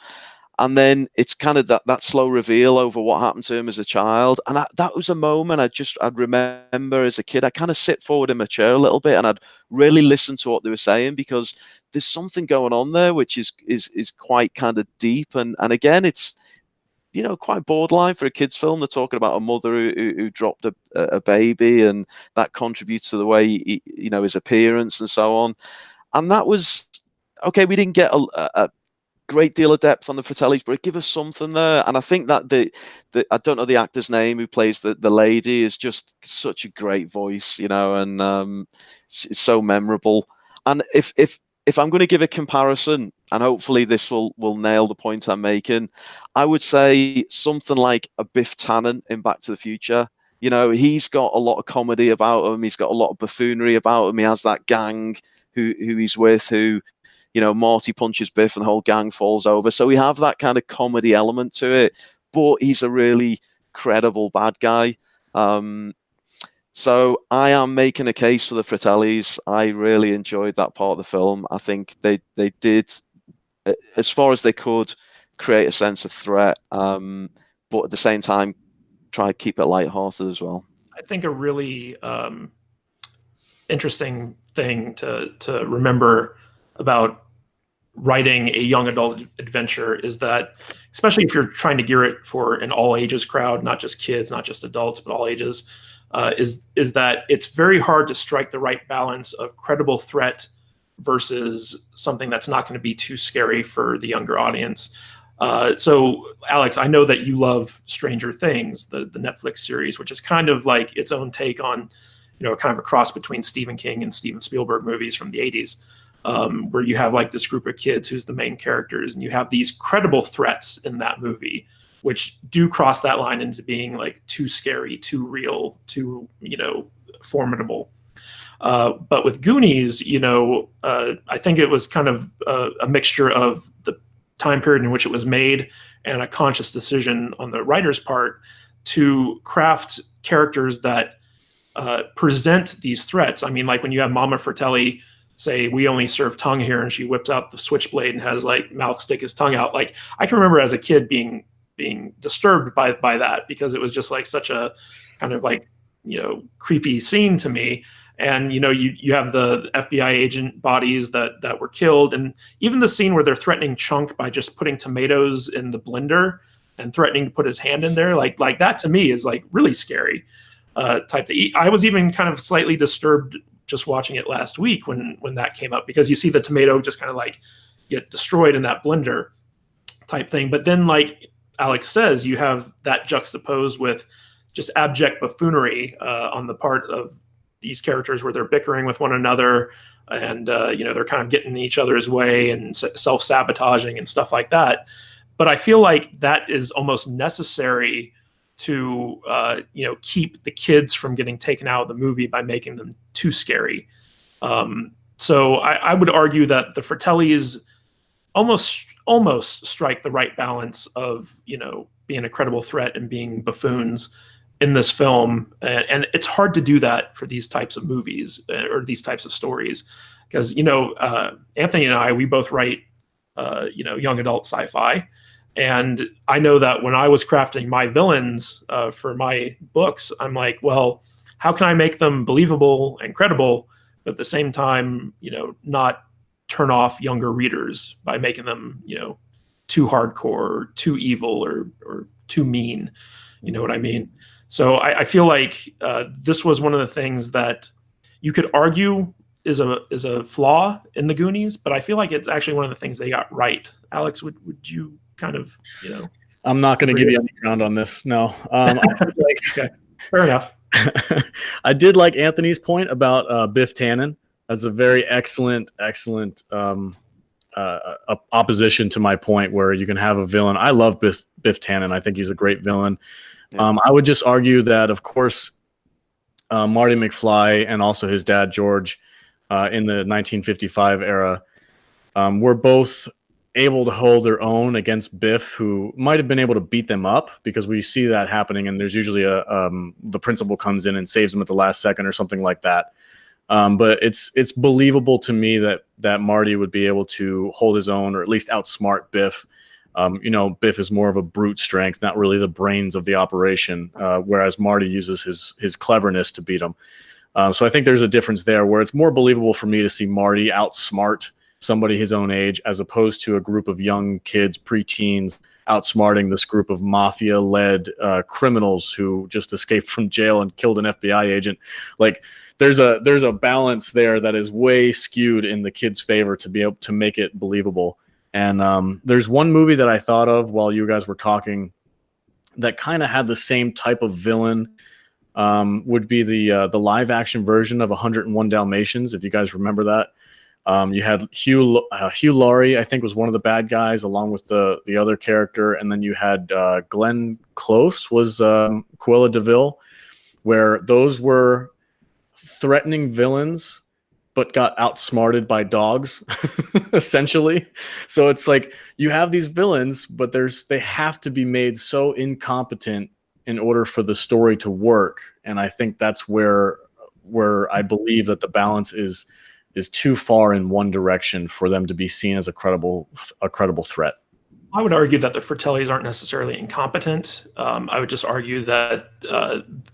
And then it's kind of that slow reveal over what happened to him as a child. And that was a moment I'd remember as a kid. I kind of sit forward in my chair a little bit, and I'd really listen to what they were saying, because there's something going on there which is quite kind of deep. And again, it's, you know, quite borderline for a kid's film. They're talking about a mother who dropped a baby, and that contributes to the way you know, his appearance and so on. And that was okay. We didn't get a great deal of depth on the Fratellis, but it gave us something there. And I think that the I don't know the actor's name who plays the lady, is just such a great voice, you know, and it's so memorable. And if I'm going to give a comparison, and hopefully this will nail the point I'm making, I would say something like a Biff Tannen in Back to the Future. You know, he's got a lot of comedy about him. He's got a lot of buffoonery about him. He has that gang who he's with, who, you know, Marty punches Biff and the whole gang falls over. So we have that kind of comedy element to it, but he's a really credible bad guy. So I am making a case for the Fratellis. I really enjoyed that part of the film. I think they did, as far as they could, create a sense of threat, but at the same time, try to keep it lighthearted as well. I think a really interesting thing to remember about writing a young adult adventure is that, especially if you're trying to gear it for an all ages crowd, not just kids, not just adults, but all ages, is that it's very hard to strike the right balance of credible threat versus something that's not going to be too scary for the younger audience. So Alex, I know that you love Stranger Things, the Netflix series, which is kind of like its own take on, you know, kind of a cross between Stephen King and Steven Spielberg movies from the 80s. Where you have like this group of kids who's the main characters, and you have these credible threats in that movie, which do cross that line into being like too scary, too real, too, you know, formidable. But with Goonies, you know, I think it was kind of a mixture of the time period in which it was made and a conscious decision on the writer's part to craft characters that present these threats. I mean, like when you have Mama Fratelli say, "We only serve tongue here," and she whips out the switchblade and has like Mouth stick his tongue out. Like, I can remember as a kid being disturbed by that, because it was just like such a kind of like, you know, creepy scene to me. And, you know, you have the FBI agent bodies that were killed, and even the scene where they're threatening Chunk by just putting tomatoes in the blender and threatening to put his hand in there, like that to me is like really scary type thing. I was even kind of slightly disturbed just watching it last week when that came up, because you see the tomato just kind of like get destroyed in that blender type thing. But then, like Alex says, you have that juxtaposed with just abject buffoonery on the part of these characters, where they're bickering with one another, and you know, they're kind of getting in each other's way and self-sabotaging and stuff like that. But I feel like that is almost necessary to you know, keep the kids from getting taken out of the movie by making them too scary. So I would argue that the Fratellis almost strike the right balance of, you know, being a credible threat and being buffoons in this film. And it's hard to do that for these types of movies or these types of stories, because, you know, Anthony and I, we both write young adult sci-fi. And I know that when I was crafting my villains for my books, I'm like, well, how can I make them believable and credible, but at the same time, not turn off younger readers by making them, too hardcore or too evil or too mean. You know what I mean? So I feel like this was one of the things that you could argue is a flaw in the Goonies, but I feel like it's actually one of the things they got right. Alex, would you kind of, I'm not going to give you any ground on this. No. Okay, fair enough. I did like Anthony's point about Biff Tannen as a very excellent opposition to my point where you can have a villain. I love Biff Tannen. I think he's a great villain. Yeah. I would just argue that, of course, Marty McFly and also his dad, George, in the 1955 era, were both able to hold their own against Biff, who might have been able to beat them up, because we see that happening, and there's usually the principal comes in and saves them at the last second or something like that. But it's believable to me that Marty would be able to hold his own, or at least outsmart Biff. Biff is more of a brute strength, not really the brains of the operation, whereas Marty uses his cleverness to beat him. So I think there's a difference there, where it's more believable for me to see Marty outsmart somebody his own age, as opposed to a group of young kids, preteens, outsmarting this group of mafia-led criminals who just escaped from jail and killed an FBI agent. Like, there's a balance there that is way skewed in the kids' favor to be able to make it believable. And there's one movie that I thought of while you guys were talking that kind of had the same type of villain. Would be the live action version of 101 Dalmatians, if you guys remember that. You had Hugh Laurie, I think, was one of the bad guys, along with the other character, and then you had Glenn Close was Cruella de Vil, where those were threatening villains but got outsmarted by dogs, essentially. So it's like you have these villains, but they have to be made so incompetent in order for the story to work. And I think that's where I believe that the balance is too far in one direction for them to be seen as a credible threat. I would argue that the Fratellis aren't necessarily incompetent. I would just argue that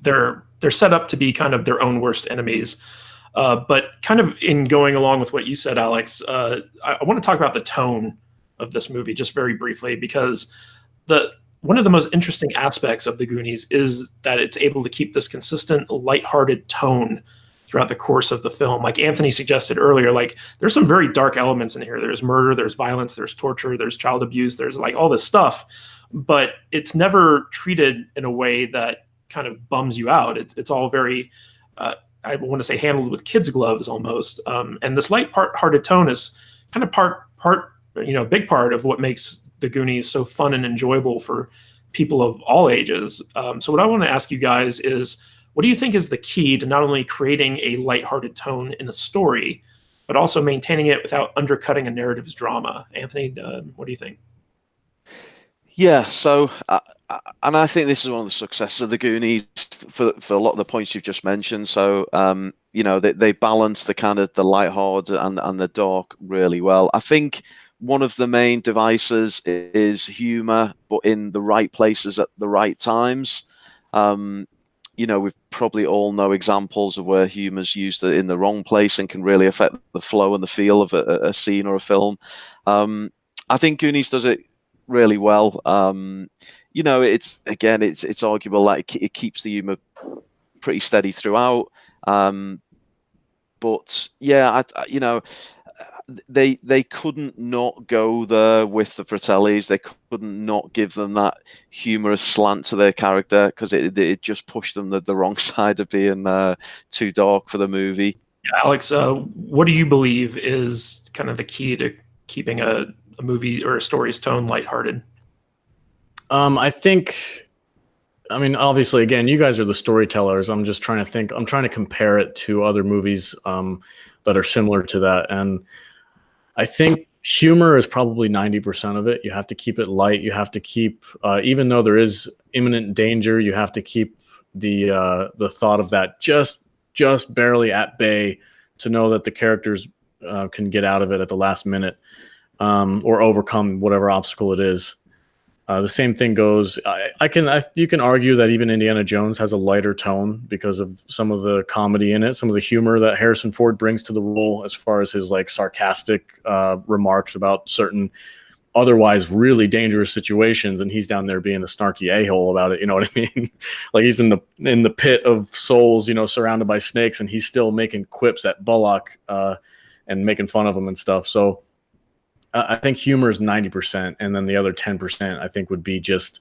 they're set up to be kind of their own worst enemies. But kind of in going along with what you said, Alex, I want to talk about the tone of this movie just very briefly, because one of the most interesting aspects of the Goonies is that it's able to keep this consistent, lighthearted tone throughout the course of the film. Like Anthony suggested earlier, like there's some very dark elements in here. There's murder, there's violence, there's torture, there's child abuse, there's like all this stuff, but it's never treated in a way that kind of bums you out. It's all very, I want to say, handled with kids' gloves almost. And this light-hearted tone is kind of big part of what makes the Goonies so fun and enjoyable for people of all ages. So what I want to ask you guys is, what do you think is the key to not only creating a lighthearted tone in a story, but also maintaining it without undercutting a narrative's drama? Anthony, what do you think? Yeah, so, and I think this is one of the successes of the Goonies for a lot of the points you've just mentioned. So, they balance the kind of the lighthearted and the dark really well. I think one of the main devices is humor, but in the right places at the right times. We probably all know examples of where humor's used in the wrong place and can really affect the flow and the feel of a scene or a film. I think Goonies does it really well. It's arguable that it keeps the humor pretty steady throughout. But yeah, they couldn't not go there with the Fratellis. They couldn't not give them that humorous slant to their character, because it just pushed them the wrong side of being too dark for the movie. Yeah, Alex, what do you believe is kind of the key to keeping a movie or a story's tone lighthearted? Obviously, again, you guys are the storytellers. I'm just trying to think. I'm trying to compare it to other movies that are similar to that. And I think humor is probably 90% of it. You have to keep it light. You have to keep, even though there is imminent danger, you have to keep the thought of that just barely at bay to know that the characters can get out of it at the last minute. or overcome whatever obstacle it is. The same thing goes. You can argue that even Indiana Jones has a lighter tone because of some of the comedy in it, some of the humor that Harrison Ford brings to the role, as far as his like sarcastic remarks about certain otherwise really dangerous situations, and he's down there being a snarky a-hole about it. You know what I mean? Like he's in the pit of souls, surrounded by snakes, and he's still making quips at Bullock and making fun of him and stuff. So I think humor is 90%, and then the other 10% I think would be just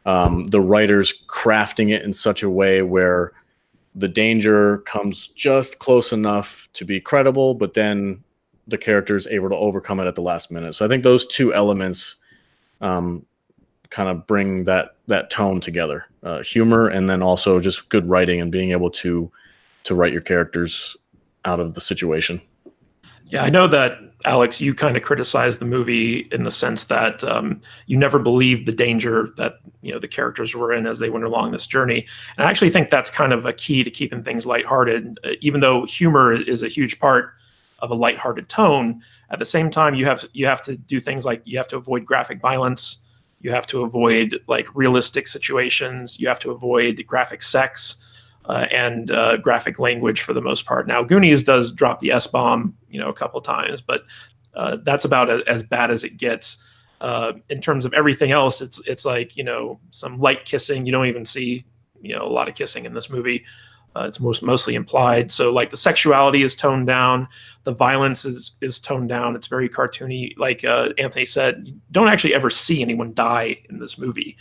the writers crafting it in such a way where the danger comes just close enough to be credible, but then the character is able to overcome it at the last minute. So I think those two elements kind of bring that tone together, humor, and then also just good writing and being able to write your characters out of the situation. Yeah, I know that, Alex, you kind of criticized the movie in the sense that you never believed the danger that the characters were in as they went along this journey. And I actually think that's kind of a key to keeping things lighthearted. Even though humor is a huge part of a lighthearted tone, at the same time you have to do things like you have to avoid graphic violence, you have to avoid like realistic situations, you have to avoid graphic sex. And graphic language for the most part. Now, Goonies does drop the S-bomb, a couple of times, but that's about as bad as it gets. In terms of everything else, it's like, some light kissing. You don't even see, a lot of kissing in this movie. It's mostly implied. So like the sexuality is toned down. The violence is toned down. It's very cartoony. Like Anthony said, you don't actually ever see anyone die in this movie.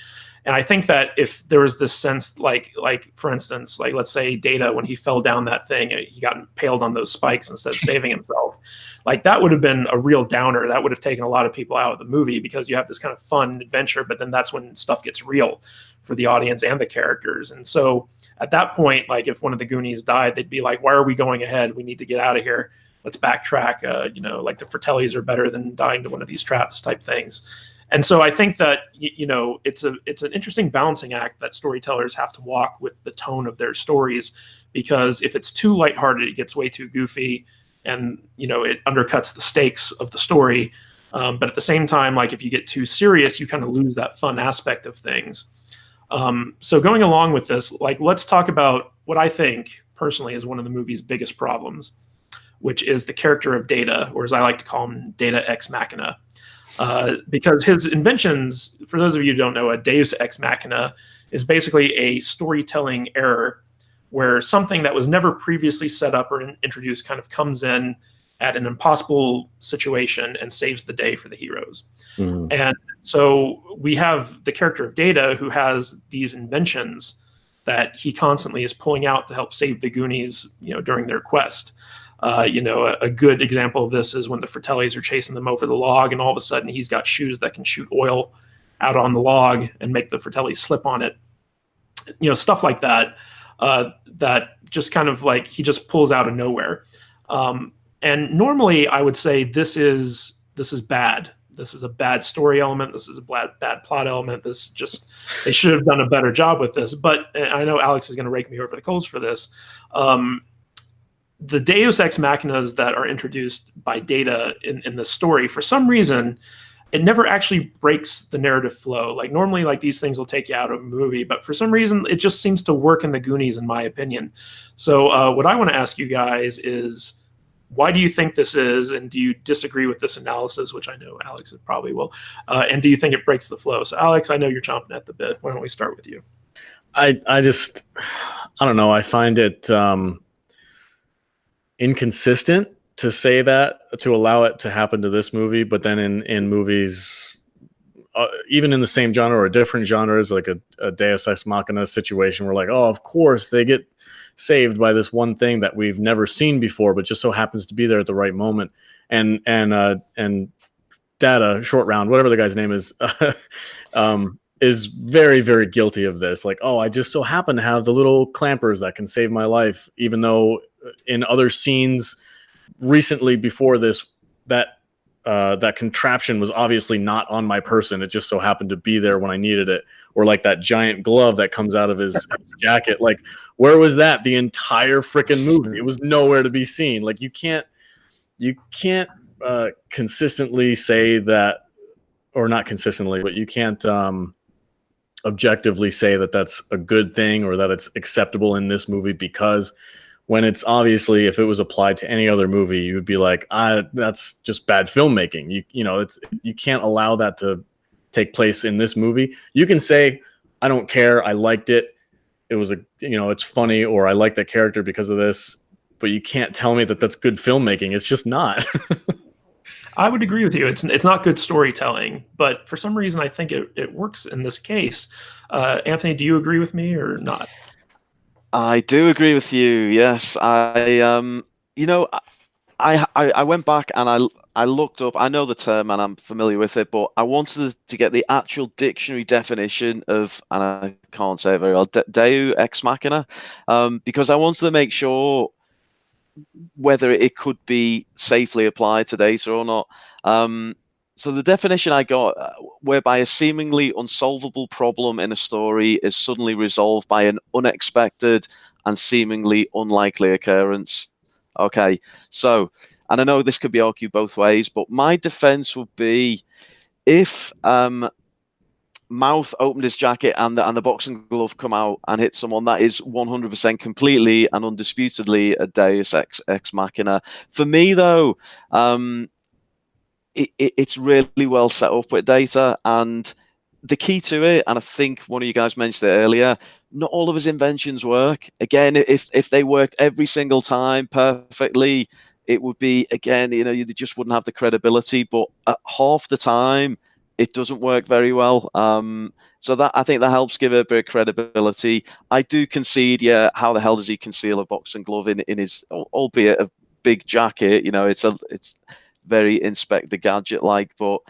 And I think that if there was this sense, like for instance, like let's say Data, when he fell down that thing, he got impaled on those spikes instead of saving himself. Like that would have been a real downer. That would have taken a lot of people out of the movie, because you have this kind of fun adventure, but then that's when stuff gets real for the audience and the characters. And so at that point, like if one of the Goonies died, they'd be like, why are we going ahead? We need to get out of here. Let's backtrack. Like the Fratellis are better than dying to one of these traps type things. And so I think that, it's an interesting balancing act that storytellers have to walk with the tone of their stories, because if it's too lighthearted, it gets way too goofy and, it undercuts the stakes of the story. But at the same time, like if you get too serious, you kind of lose that fun aspect of things. So going along with this, like let's talk about what I think personally is one of the movie's biggest problems, which is the character of Data, or as I like to call him, Data Ex Machina. Because his inventions, for those of you who don't know, a Deus Ex Machina is basically a storytelling error where something that was never previously set up or introduced kind of comes in at an impossible situation and saves the day for the heroes. Mm-hmm. And so we have the character of Data, who has these inventions that he constantly is pulling out to help save the Goonies, during their quest. A good example of this is when the Fratellis are chasing them over the log, and all of a sudden he's got shoes that can shoot oil out on the log and make the Fratellis slip on it. Stuff like that, that just kind of like he just pulls out of nowhere. And normally I would say this is bad. This is a bad story element. This is a bad plot element. They should have done a better job with this. But I know Alex is going to rake me over the coals for this. The Deus Ex Machinas that are introduced by Data in the story, for some reason, it never actually breaks the narrative flow. Like normally, like these things will take you out of a movie, but for some reason, it just seems to work in the Goonies, in my opinion. So what I want to ask you guys is, why do you think this is, and do you disagree with this analysis, which I know Alex probably will, and do you think it breaks the flow? So Alex, I know you're chomping at the bit. Why don't we start with you? I don't know. I find it inconsistent to say that, to allow it to happen to this movie, but then in movies, even in the same genre or different genres, like a Deus Ex Machina situation, we're like, oh, of course they get saved by this one thing that we've never seen before, but just so happens to be there at the right moment. And Data, Short Round, whatever the guy's name is very, very guilty of this. Like, oh, I just so happen to have the little clampers that can save my life, even though in other scenes recently before this, that contraption was obviously not on my person. It just so happened to be there when I needed it. Or like that giant glove that comes out of his jacket. Like, where was that the entire freaking movie? It was nowhere to be seen. Like, you can't consistently say that, or not consistently, but you can't objectively say that that's a good thing or that it's acceptable in this movie, because when it's obviously, if it was applied to any other movie, you would be like, that's just bad filmmaking. You can't allow that to take place in this movie. You can say, I don't care, I liked it, it was it's funny, or I like that character because of this, but you can't tell me that that's good filmmaking. It's just not. I would agree with you. It's not good storytelling, but for some reason I think it works in this case. Anthony, do you agree with me or not? I do agree with you. Yes, I went back and I looked up. I know the term and I'm familiar with it, but I wanted to get the actual dictionary definition of, and I can't say it very well, Deus ex machina, because I wanted to make sure whether it could be safely applied to data or not. So the definition I got, whereby a seemingly unsolvable problem in a story is suddenly resolved by an unexpected and seemingly unlikely occurrence. Okay, so, and I know this could be argued both ways, but my defense would be if Mouth opened his jacket and the boxing glove come out and hit someone, that is 100% completely and undisputedly a Deus ex machina. For me, though, it's really well set up with data, and the key to it, and I think one of you guys mentioned it earlier, not all of his inventions work. Again, if they worked every single time perfectly, it would be, again, you just wouldn't have the credibility, but at half the time, it doesn't work very well. So that, I think that helps give it a bit of credibility. I do concede, how the hell does he conceal a boxing glove in his, albeit a big jacket? It's very Inspector Gadget like, but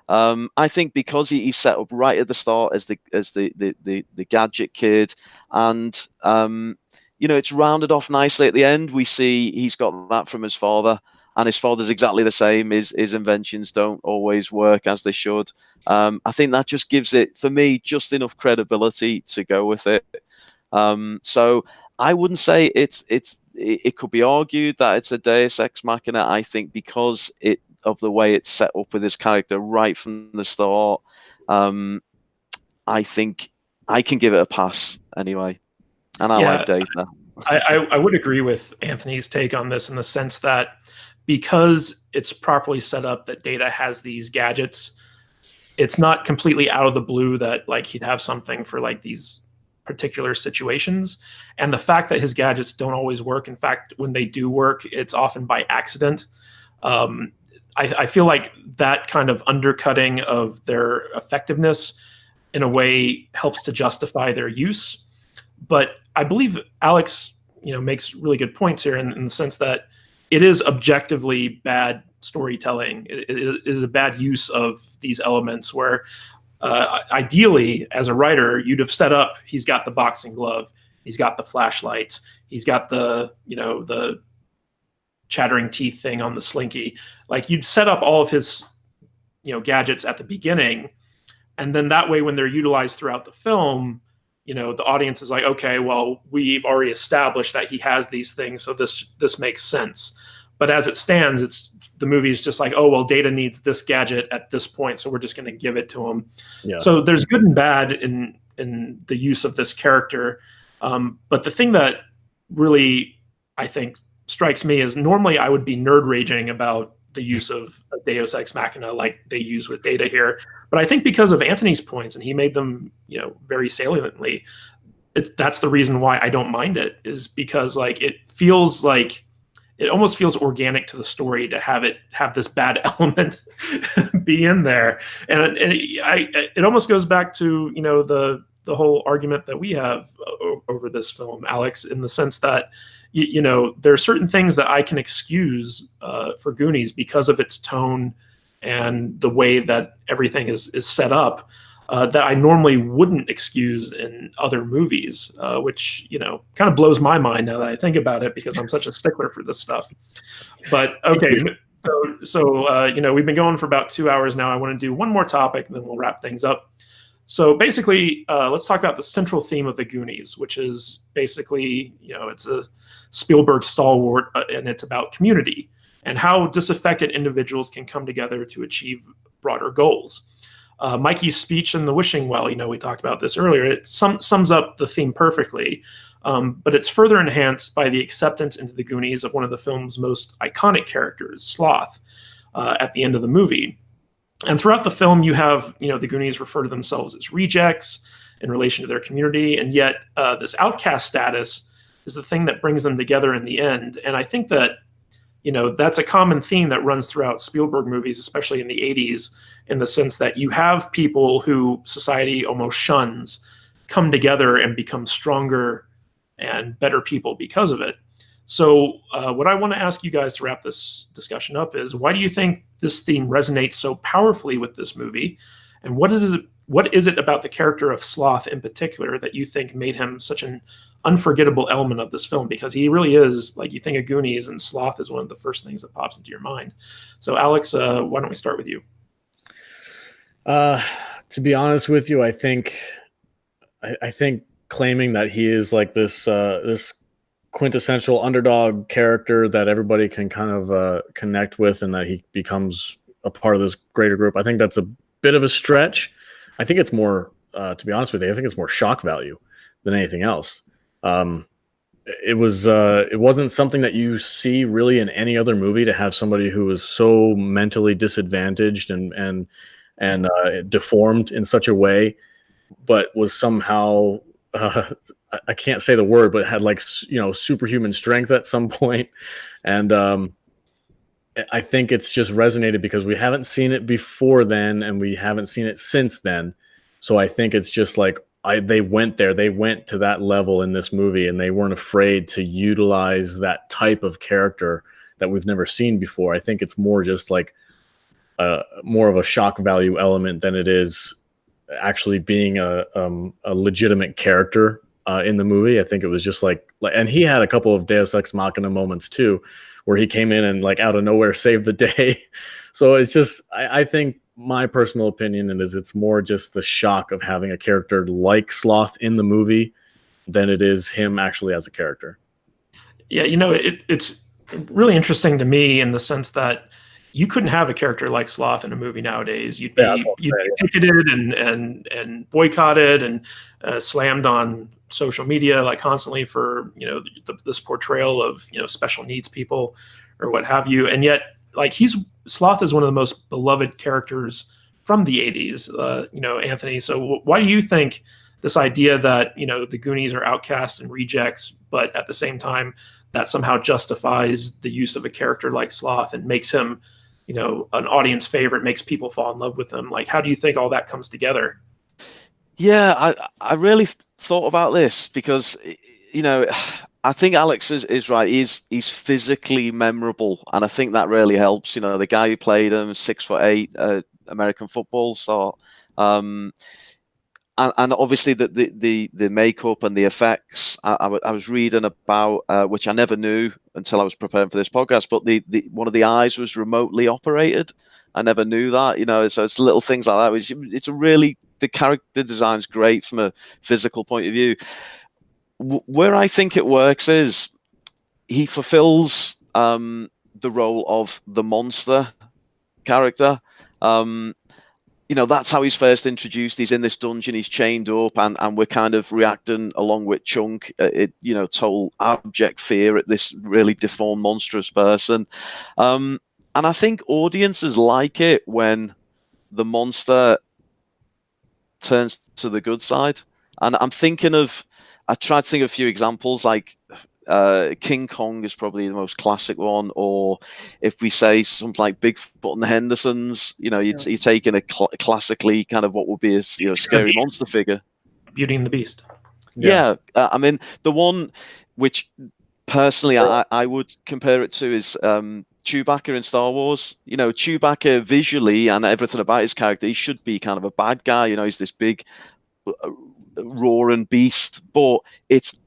I think because he's set up right at the start as the gadget kid, and it's rounded off nicely at the end. We see he's got that from his father, and his father's exactly the same. His inventions don't always work as they should. I think that just gives it, for me, just enough credibility to go with it. So I wouldn't say it could be argued that it's a Deus ex machina. I think because of the way it's set up with his character right from the start, I think I can give it a pass anyway. And I like data. I would agree with Anthony's take on this in the sense that because it's properly set up that Data has these gadgets, it's not completely out of the blue that like he'd have something for like these particular situations. And the fact that his gadgets don't always work, in fact, when they do work, it's often by accident. I feel like that kind of undercutting of their effectiveness in a way helps to justify their use. But I believe Alex, makes really good points here in the sense that it is objectively bad storytelling. It is a bad use of these elements where ideally, as a writer, you'd have set up, he's got the boxing glove, he's got the flashlight, he's got the chattering teeth thing on the slinky. Like you'd set up all of his, gadgets at the beginning. And then that way, when they're utilized throughout the film, the audience is like, okay, well, we've already established that he has these things, so this makes sense. But as it stands, the movie is just like, oh, well, Data needs this gadget at this point, so we're just going to give it to him. Yeah. So there's good and bad in the use of this character. But the thing that really, I think, strikes me is normally I would be nerd raging about the use of a Deus ex machina like they use with Data here. But I think because of Anthony's points, and he made them, very saliently, that's the reason why I don't mind it, is because like it almost feels organic to the story to have this bad element be in there. And it almost goes back to, the whole argument that we have over this film, Alex, in the sense that, there are certain things that I can excuse for Goonies because of its tone and the way that everything is set up, that I normally wouldn't excuse in other movies, which, kind of blows my mind now that I think about it, because I'm such a stickler for this stuff. But okay, so we've been going for about 2 hours now. I want to do one more topic, and then we'll wrap things up. So basically, let's talk about the central theme of the Goonies, which is basically, it's a Spielberg stalwart, and it's about community. and how disaffected individuals can come together to achieve broader goals. Mikey's speech in the wishing well, we talked about this earlier, it sums up the theme perfectly, but it's further enhanced by the acceptance into the Goonies of one of the film's most iconic characters, Sloth, at the end of the movie. And throughout the film, you have, the Goonies refer to themselves as rejects in relation to their community, and yet this outcast status is the thing that brings them together in the end. And I think that, that's a common theme that runs throughout Spielberg movies, especially in the 80s, in the sense that you have people who society almost shuns come together and become stronger and better people because of it. So what I want to ask you guys to wrap this discussion up is, why do you think this theme resonates so powerfully with this movie? And what is it about the character of Sloth in particular that you think made him such an unforgettable element of this film? Because he really is, like, you think of Goonies and Sloth is one of the first things that pops into your mind. So Alex, why don't we start with you? To be honest with you, I think claiming that he is like this quintessential underdog character that everybody can kind of connect with, and that he becomes a part of this greater group, I think that's a bit of a stretch. I think it's more, to be honest with you, I think it's more shock value than anything else. It wasn't something that you see really in any other movie, to have somebody who was so mentally disadvantaged and deformed in such a way, but was somehow I can't say the word, but had superhuman strength at some point. And I think it's just resonated because we haven't seen it before then, and we haven't seen it since then. So I think it's just like they went there. They went to that level in this movie, and they weren't afraid to utilize that type of character that we've never seen before. I think it's more just like more of a shock value element than it is actually being a legitimate character in the movie. I think it was just like, and he had a couple of Deus Ex Machina moments too, where he came in and out of nowhere saved the day. So it's just, I think my personal opinion is it's more just the shock of having a character like Sloth in the movie than it is him actually as a character. Yeah, it's really interesting to me in the sense that you couldn't have a character like Sloth in a movie nowadays. You'd be picketed and boycotted and slammed on social media constantly for this portrayal of special needs people or what have you. And yet Sloth is one of the most beloved characters from the 80s. Anthony. So why do you think this idea that the Goonies are outcasts and rejects, but at the same time that somehow justifies the use of a character like Sloth and makes him an audience favorite, makes people fall in love with him? How do you think all that comes together? Yeah, I really thought about this because, I think Alex is right. He's physically memorable, and I think that really helps. The guy who played him, 6'8", American football star, and obviously the makeup and the effects. I was reading about, which I never knew until I was preparing for this podcast, but the one of the eyes was remotely operated. I never knew that. So it's little things like that. It's a really, the character design's great from a physical point of view. Where I think it works is he fulfills the role of the monster character. That's how he's first introduced. He's in this dungeon, he's chained up, and we're kind of reacting along with Chunk, total abject fear at this really deformed, monstrous person. And I think audiences like it when the monster turns to the good side. And I tried to think of a few examples, like King Kong is probably the most classic one, or if we say something like Bigfoot and the Hendersons, you're taking a classically kind of what would be a scary monster figure. Beauty and the Beast. Yeah. I mean, the one which personally I would compare it to is Chewbacca in Star Wars. Chewbacca visually and everything about his character, he should be kind of a bad guy. He's this big roaring beast, but it's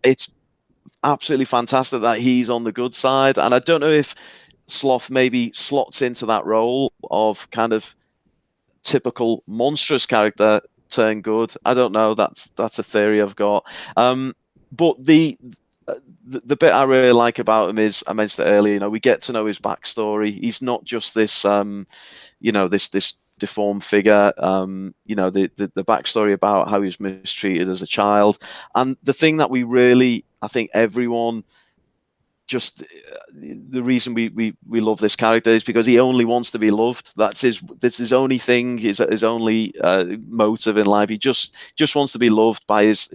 absolutely fantastic that he's on the good side. And I don't know if Sloth maybe slots into that role of kind of typical monstrous character turn good. I don't know. That's a theory I've got. But the bit I really like about him is, I mentioned it earlier, we get to know his backstory. He's not just this, this deformed figure. The backstory about how he was mistreated as a child, and the thing that we really, I think everyone, just the reason we love this character is because he only wants to be loved. That's his only thing, his only motive in life. He just wants to be loved by his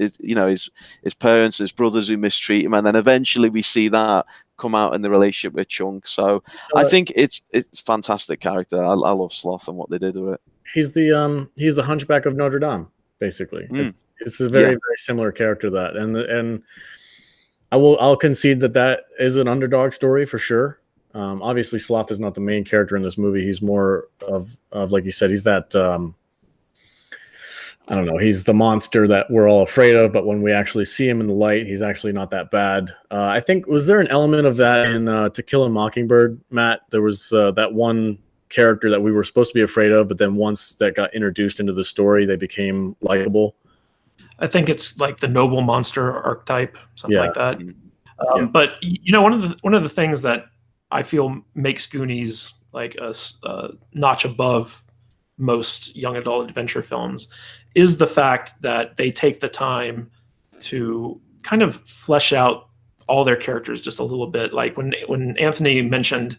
parents, his brothers who mistreat him, and then eventually we see that come out in the relationship with Chunk. So I think it's fantastic character. I love Sloth and what they did with it. He's the Hunchback of Notre Dame, basically. It's a very similar character to that, and I'll concede that is an underdog story for sure. Obviously, Sloth is not the main character in this movie. He's more of like you said, he's that I don't know. He's the monster that we're all afraid of, but when we actually see him in the light, he's actually not that bad. I think, was there an element of that in To Kill a Mockingbird, Matt? There was that one character that we were supposed to be afraid of, but then once that got introduced into the story, they became likable. I think it's like the noble monster archetype, something like that. But one of the things that I feel makes Goonies like a notch above most young adult adventure films is the fact that they take the time to kind of flesh out all their characters just a little bit. Like when Anthony mentioned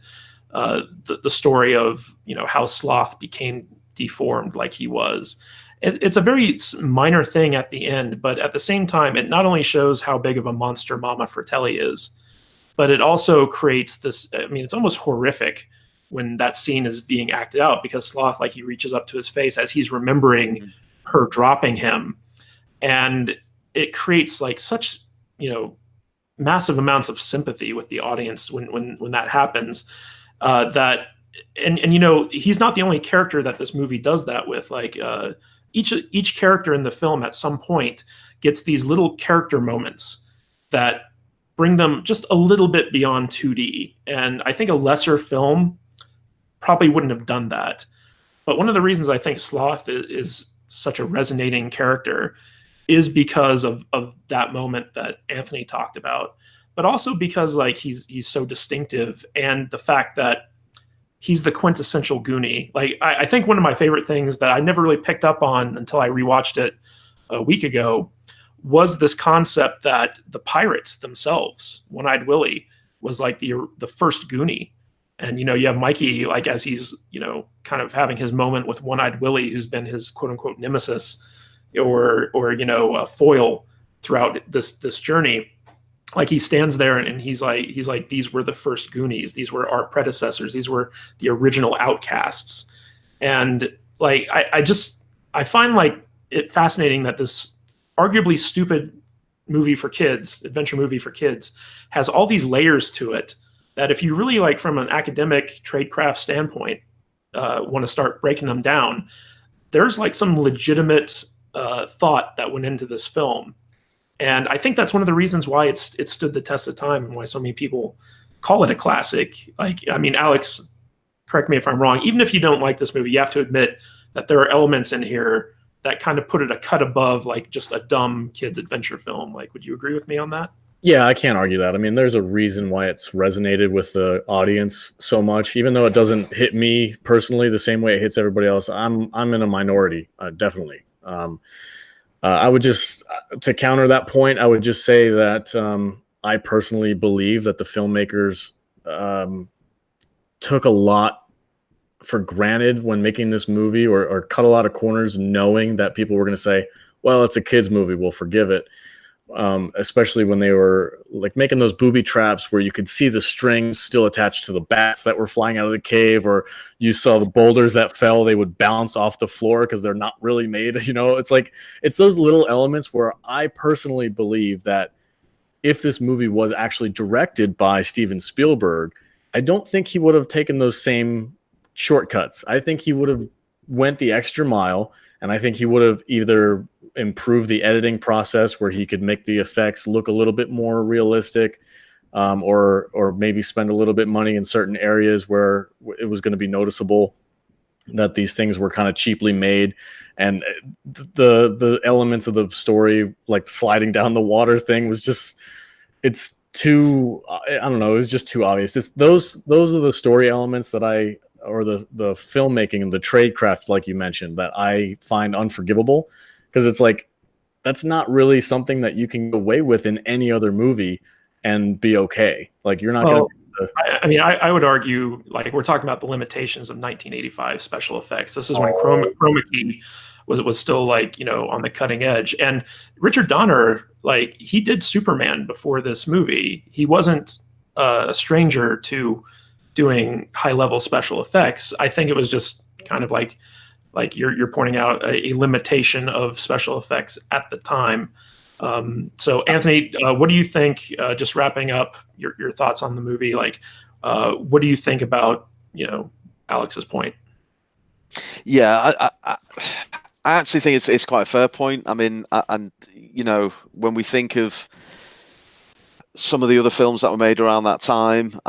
the story of how Sloth became deformed like he was. It's a very minor thing at the end, but at the same time, it not only shows how big of a monster Mama Fratelli is, but it also creates this. I mean, it's almost horrific when that scene is being acted out, because Sloth, like, he reaches up to his face as he's remembering her dropping him, and it creates like such massive amounts of sympathy with the audience when that happens. That and he's not the only character that this movie does that with. Like each character in the film at some point gets these little character moments that bring them just a little bit beyond 2D. And I think a lesser film probably wouldn't have done that. But one of the reasons I think Sloth is such a resonating character is because of that moment that Anthony talked about, but also because like he's so distinctive, and the fact that he's the quintessential Goonie. Like I think one of my favorite things that I never really picked up on until I rewatched it a week ago was this concept that the pirates themselves, One-Eyed Willie, was like the first Goonie. And you have Mikey, like, as he's kind of having his moment with One-Eyed Willie, who's been his quote unquote nemesis or a foil throughout this journey. Like, he stands there and he's like, these were the first Goonies. These were our predecessors. These were the original outcasts. And like, I find like it fascinating that this arguably stupid movie for kids, adventure movie for kids, has all these layers to it that if you really, like, from an academic tradecraft standpoint, want to start breaking them down, there's like some legitimate thought that went into this film. And I think that's one of the reasons why it stood the test of time and why so many people call it a classic. Like, I mean, Alex, correct me if I'm wrong, even if you don't like this movie, you have to admit that there are elements in here that kind of put it a cut above like just a dumb kid's adventure film. Like, would you agree with me on that? Yeah, I can't argue that. I mean, there's a reason why it's resonated with the audience so much, even though it doesn't hit me personally the same way it hits everybody else. I'm in a minority, definitely. I would just, to counter that point, I would just say that I personally believe that the filmmakers took a lot for granted when making this movie, or cut a lot of corners knowing that people were going to say, well, it's a kid's movie, we'll forgive it. Especially when they were like making those booby traps where you could see the strings still attached to the bats that were flying out of the cave, or you saw the boulders that fell, they would bounce off the floor because they're not really made. It's like, it's those little elements where I personally believe that if this movie was actually directed by Steven Spielberg, I don't think he would have taken those same shortcuts. I think he would have went the extra mile, and I think he would have either improved the editing process where he could make the effects look a little bit more realistic, or maybe spend a little bit money in certain areas where it was going to be noticeable that these things were kind of cheaply made. And the elements of the story, like sliding down the water thing, was just, it's too, I don't know, it was just too obvious. It's those are the story elements that or the filmmaking and the tradecraft, like you mentioned, that I find unforgivable, because it's like, that's not really something that you can get away with in any other movie and be okay. Like, you're not going to. I mean, I would argue, like, we're talking about the limitations of 1985 special effects. This is when chroma key was still, like, on the cutting edge. And Richard Donner, like, he did Superman before this movie. He wasn't a stranger to doing high level special effects. I think it was just kind of like you're pointing out, a limitation of special effects at the time. So Anthony, what do you think, just wrapping up your thoughts on the movie, like, what do you think about, Alex's point? Yeah, I actually think it's quite a fair point. I mean, and when we think of some of the other films that were made around that time,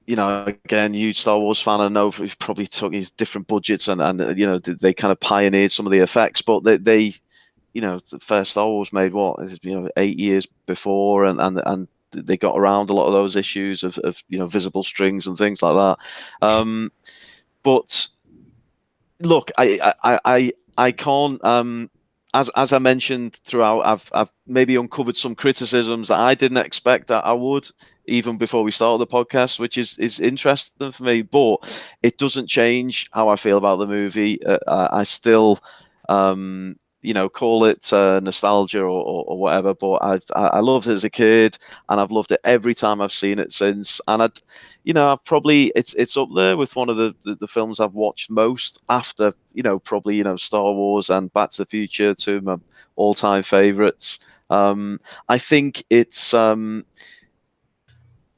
again, huge Star Wars fan. I know he probably took his different budgets and they kind of pioneered some of the effects, but they the first Star Wars made 8 years before, and they got around a lot of those issues of visible strings and things like that. But look, I can't. As I mentioned throughout, I've maybe uncovered some criticisms that I didn't expect that I would, even before we started the podcast, which is interesting for me. But it doesn't change how I feel about the movie. I still, call it nostalgia or whatever. But I loved it as a kid, and I've loved it every time I've seen it since. And I've probably it's up there with one of the films I've watched most after probably Star Wars and Back to the Future, two of my all-time favorites. I think it's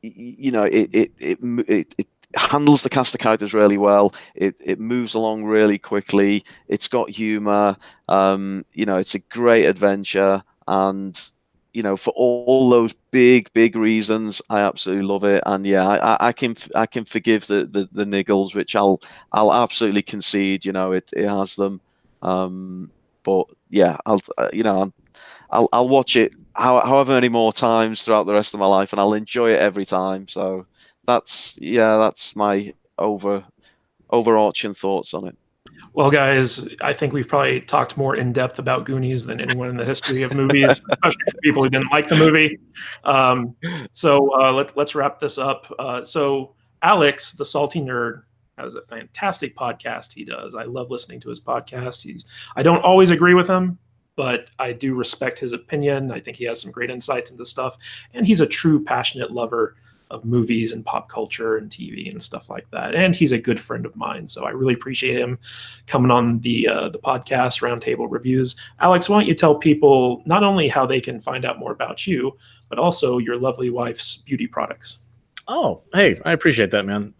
it handles the cast of characters really well. It moves along really quickly. It's got humor. It's a great adventure, and for all those big reasons, I absolutely love it. And yeah, I can forgive the niggles, which I'll absolutely concede. It has them. But yeah, I'll watch it however many more times throughout the rest of my life, and I'll enjoy it every time. So that's my overarching thoughts on it. Well, guys, I think we've probably talked more in depth about Goonies than anyone in the history of movies, especially for people who didn't like the movie. So let's wrap this up. So Alex, the Salty Nerd, has a fantastic podcast he does. I love listening to his podcast. I don't always agree with him, but I do respect his opinion. I think he has some great insights into stuff, and he's a true passionate lover of movies and pop culture and TV and stuff like that. And he's a good friend of mine, so I really appreciate him coming on the podcast, Roundtable Reviews. Alex, why don't you tell people not only how they can find out more about you, but also your lovely wife's beauty products? Oh, hey, I appreciate that, man.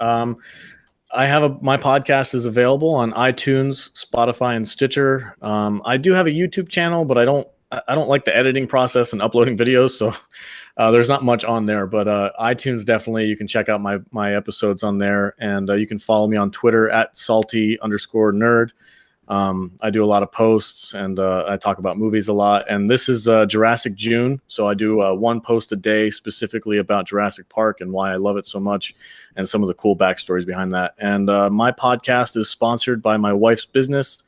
I have my podcast is available on iTunes, Spotify, and Stitcher. I do have a YouTube channel, but I don't like the editing process and uploading videos, so there's not much on there. But iTunes, definitely, you can check out my episodes on there, and you can follow me on Twitter at @salty_nerd. I do a lot of posts, and I talk about movies a lot. And this is Jurassic June, so I do one post a day specifically about Jurassic Park and why I love it so much, and some of the cool backstories behind that. And my podcast is sponsored by my wife's business.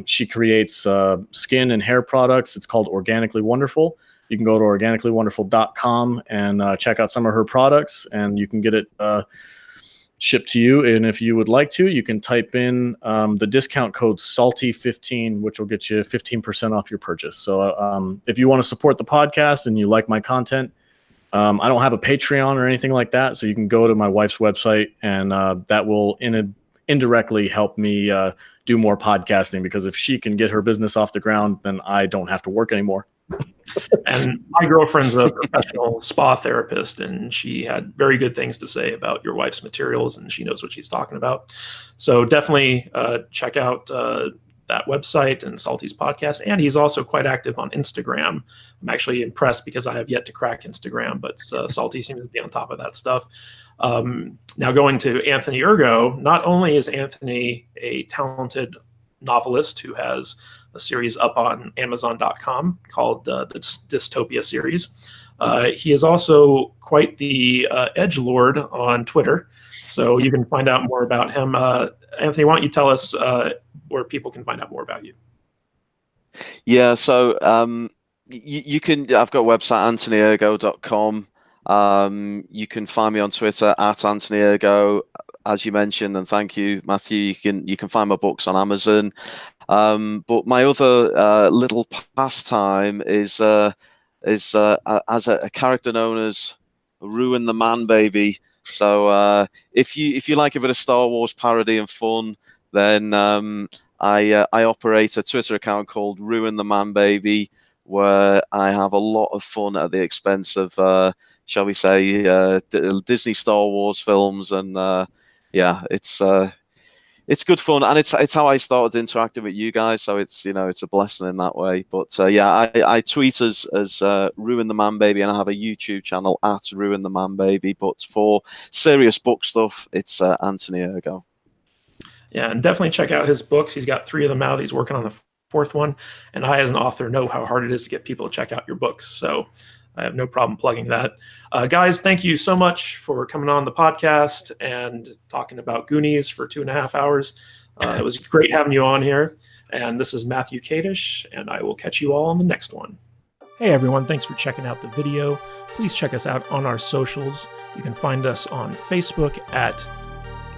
She creates skin and hair products. It's called Organically Wonderful. You can go to organicallywonderful.com and check out some of her products, and you can get it shipped to you. And if you would like to, you can type in the discount code SALTY15, which will get you 15% off your purchase. So if you want to support the podcast and you like my content, I don't have a Patreon or anything like that, so you can go to my wife's website, and that will indirectly help me do more podcasting, because if she can get her business off the ground, then I don't have to work anymore. And my girlfriend's a professional spa therapist, and she had very good things to say about your wife's materials, and she knows what she's talking about. So definitely check out that website and Salty's podcast. And he's also quite active on Instagram. I'm actually impressed because I have yet to crack Instagram, but Salty seems to be on top of that stuff. Now going to Anthony Ergo, not only is Anthony a talented novelist who has a series up on Amazon.com called the Dystopia series, He is also quite the edgelord on Twitter, so you can find out more about him. Anthony, why don't you tell us where people can find out more about you? Yeah, so you can. I've got a website, anthonyergo.com. You can find me on Twitter at Anthony Ergo, as you mentioned, and thank you, Matthew. You can find my books on Amazon. But my other little pastime is as a character known as Ruin the Man Baby. So if you like a bit of Star Wars parody and fun, then I operate a Twitter account called Ruin the Man Baby, where I have a lot of fun at the expense of, shall we say, Disney Star Wars films, and yeah, it's good fun, and it's how I started interacting with you guys. So it's it's a blessing in that way. But yeah, I tweet as Ruin the Man Baby, and I have a YouTube channel at Ruin the Man Baby. But for serious book stuff, it's Anthony Ergo. Yeah, and definitely check out his books. He's got 3 of them out. He's working on the 4th one. And I, as an author, know how hard it is to get people to check out your books. So I have no problem plugging that. Guys, thank you so much for coming on the podcast and talking about Goonies for 2.5 hours. It was great having you on here. And this is Matthew Kadish, and I will catch you all on the next one. Hey, everyone. Thanks for checking out the video. Please check us out on our socials. You can find us on Facebook at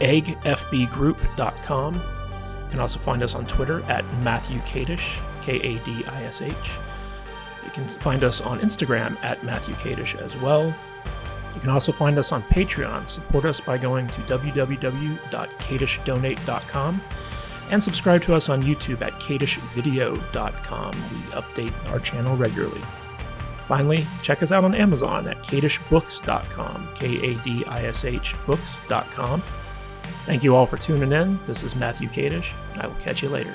eggfbgroup.com. You can also find us on Twitter at Matthew Kadish, Kadish. You can find us on Instagram at Matthew Kadish as well. You can also find us on Patreon. Support us by going to www.kadishdonate.com and subscribe to us on YouTube at kadishvideo.com. We update our channel regularly. Finally, check us out on Amazon at kadishbooks.com, Kadish books.com. Thank you all for tuning in. This is Matthew Kadish, and I will catch you later.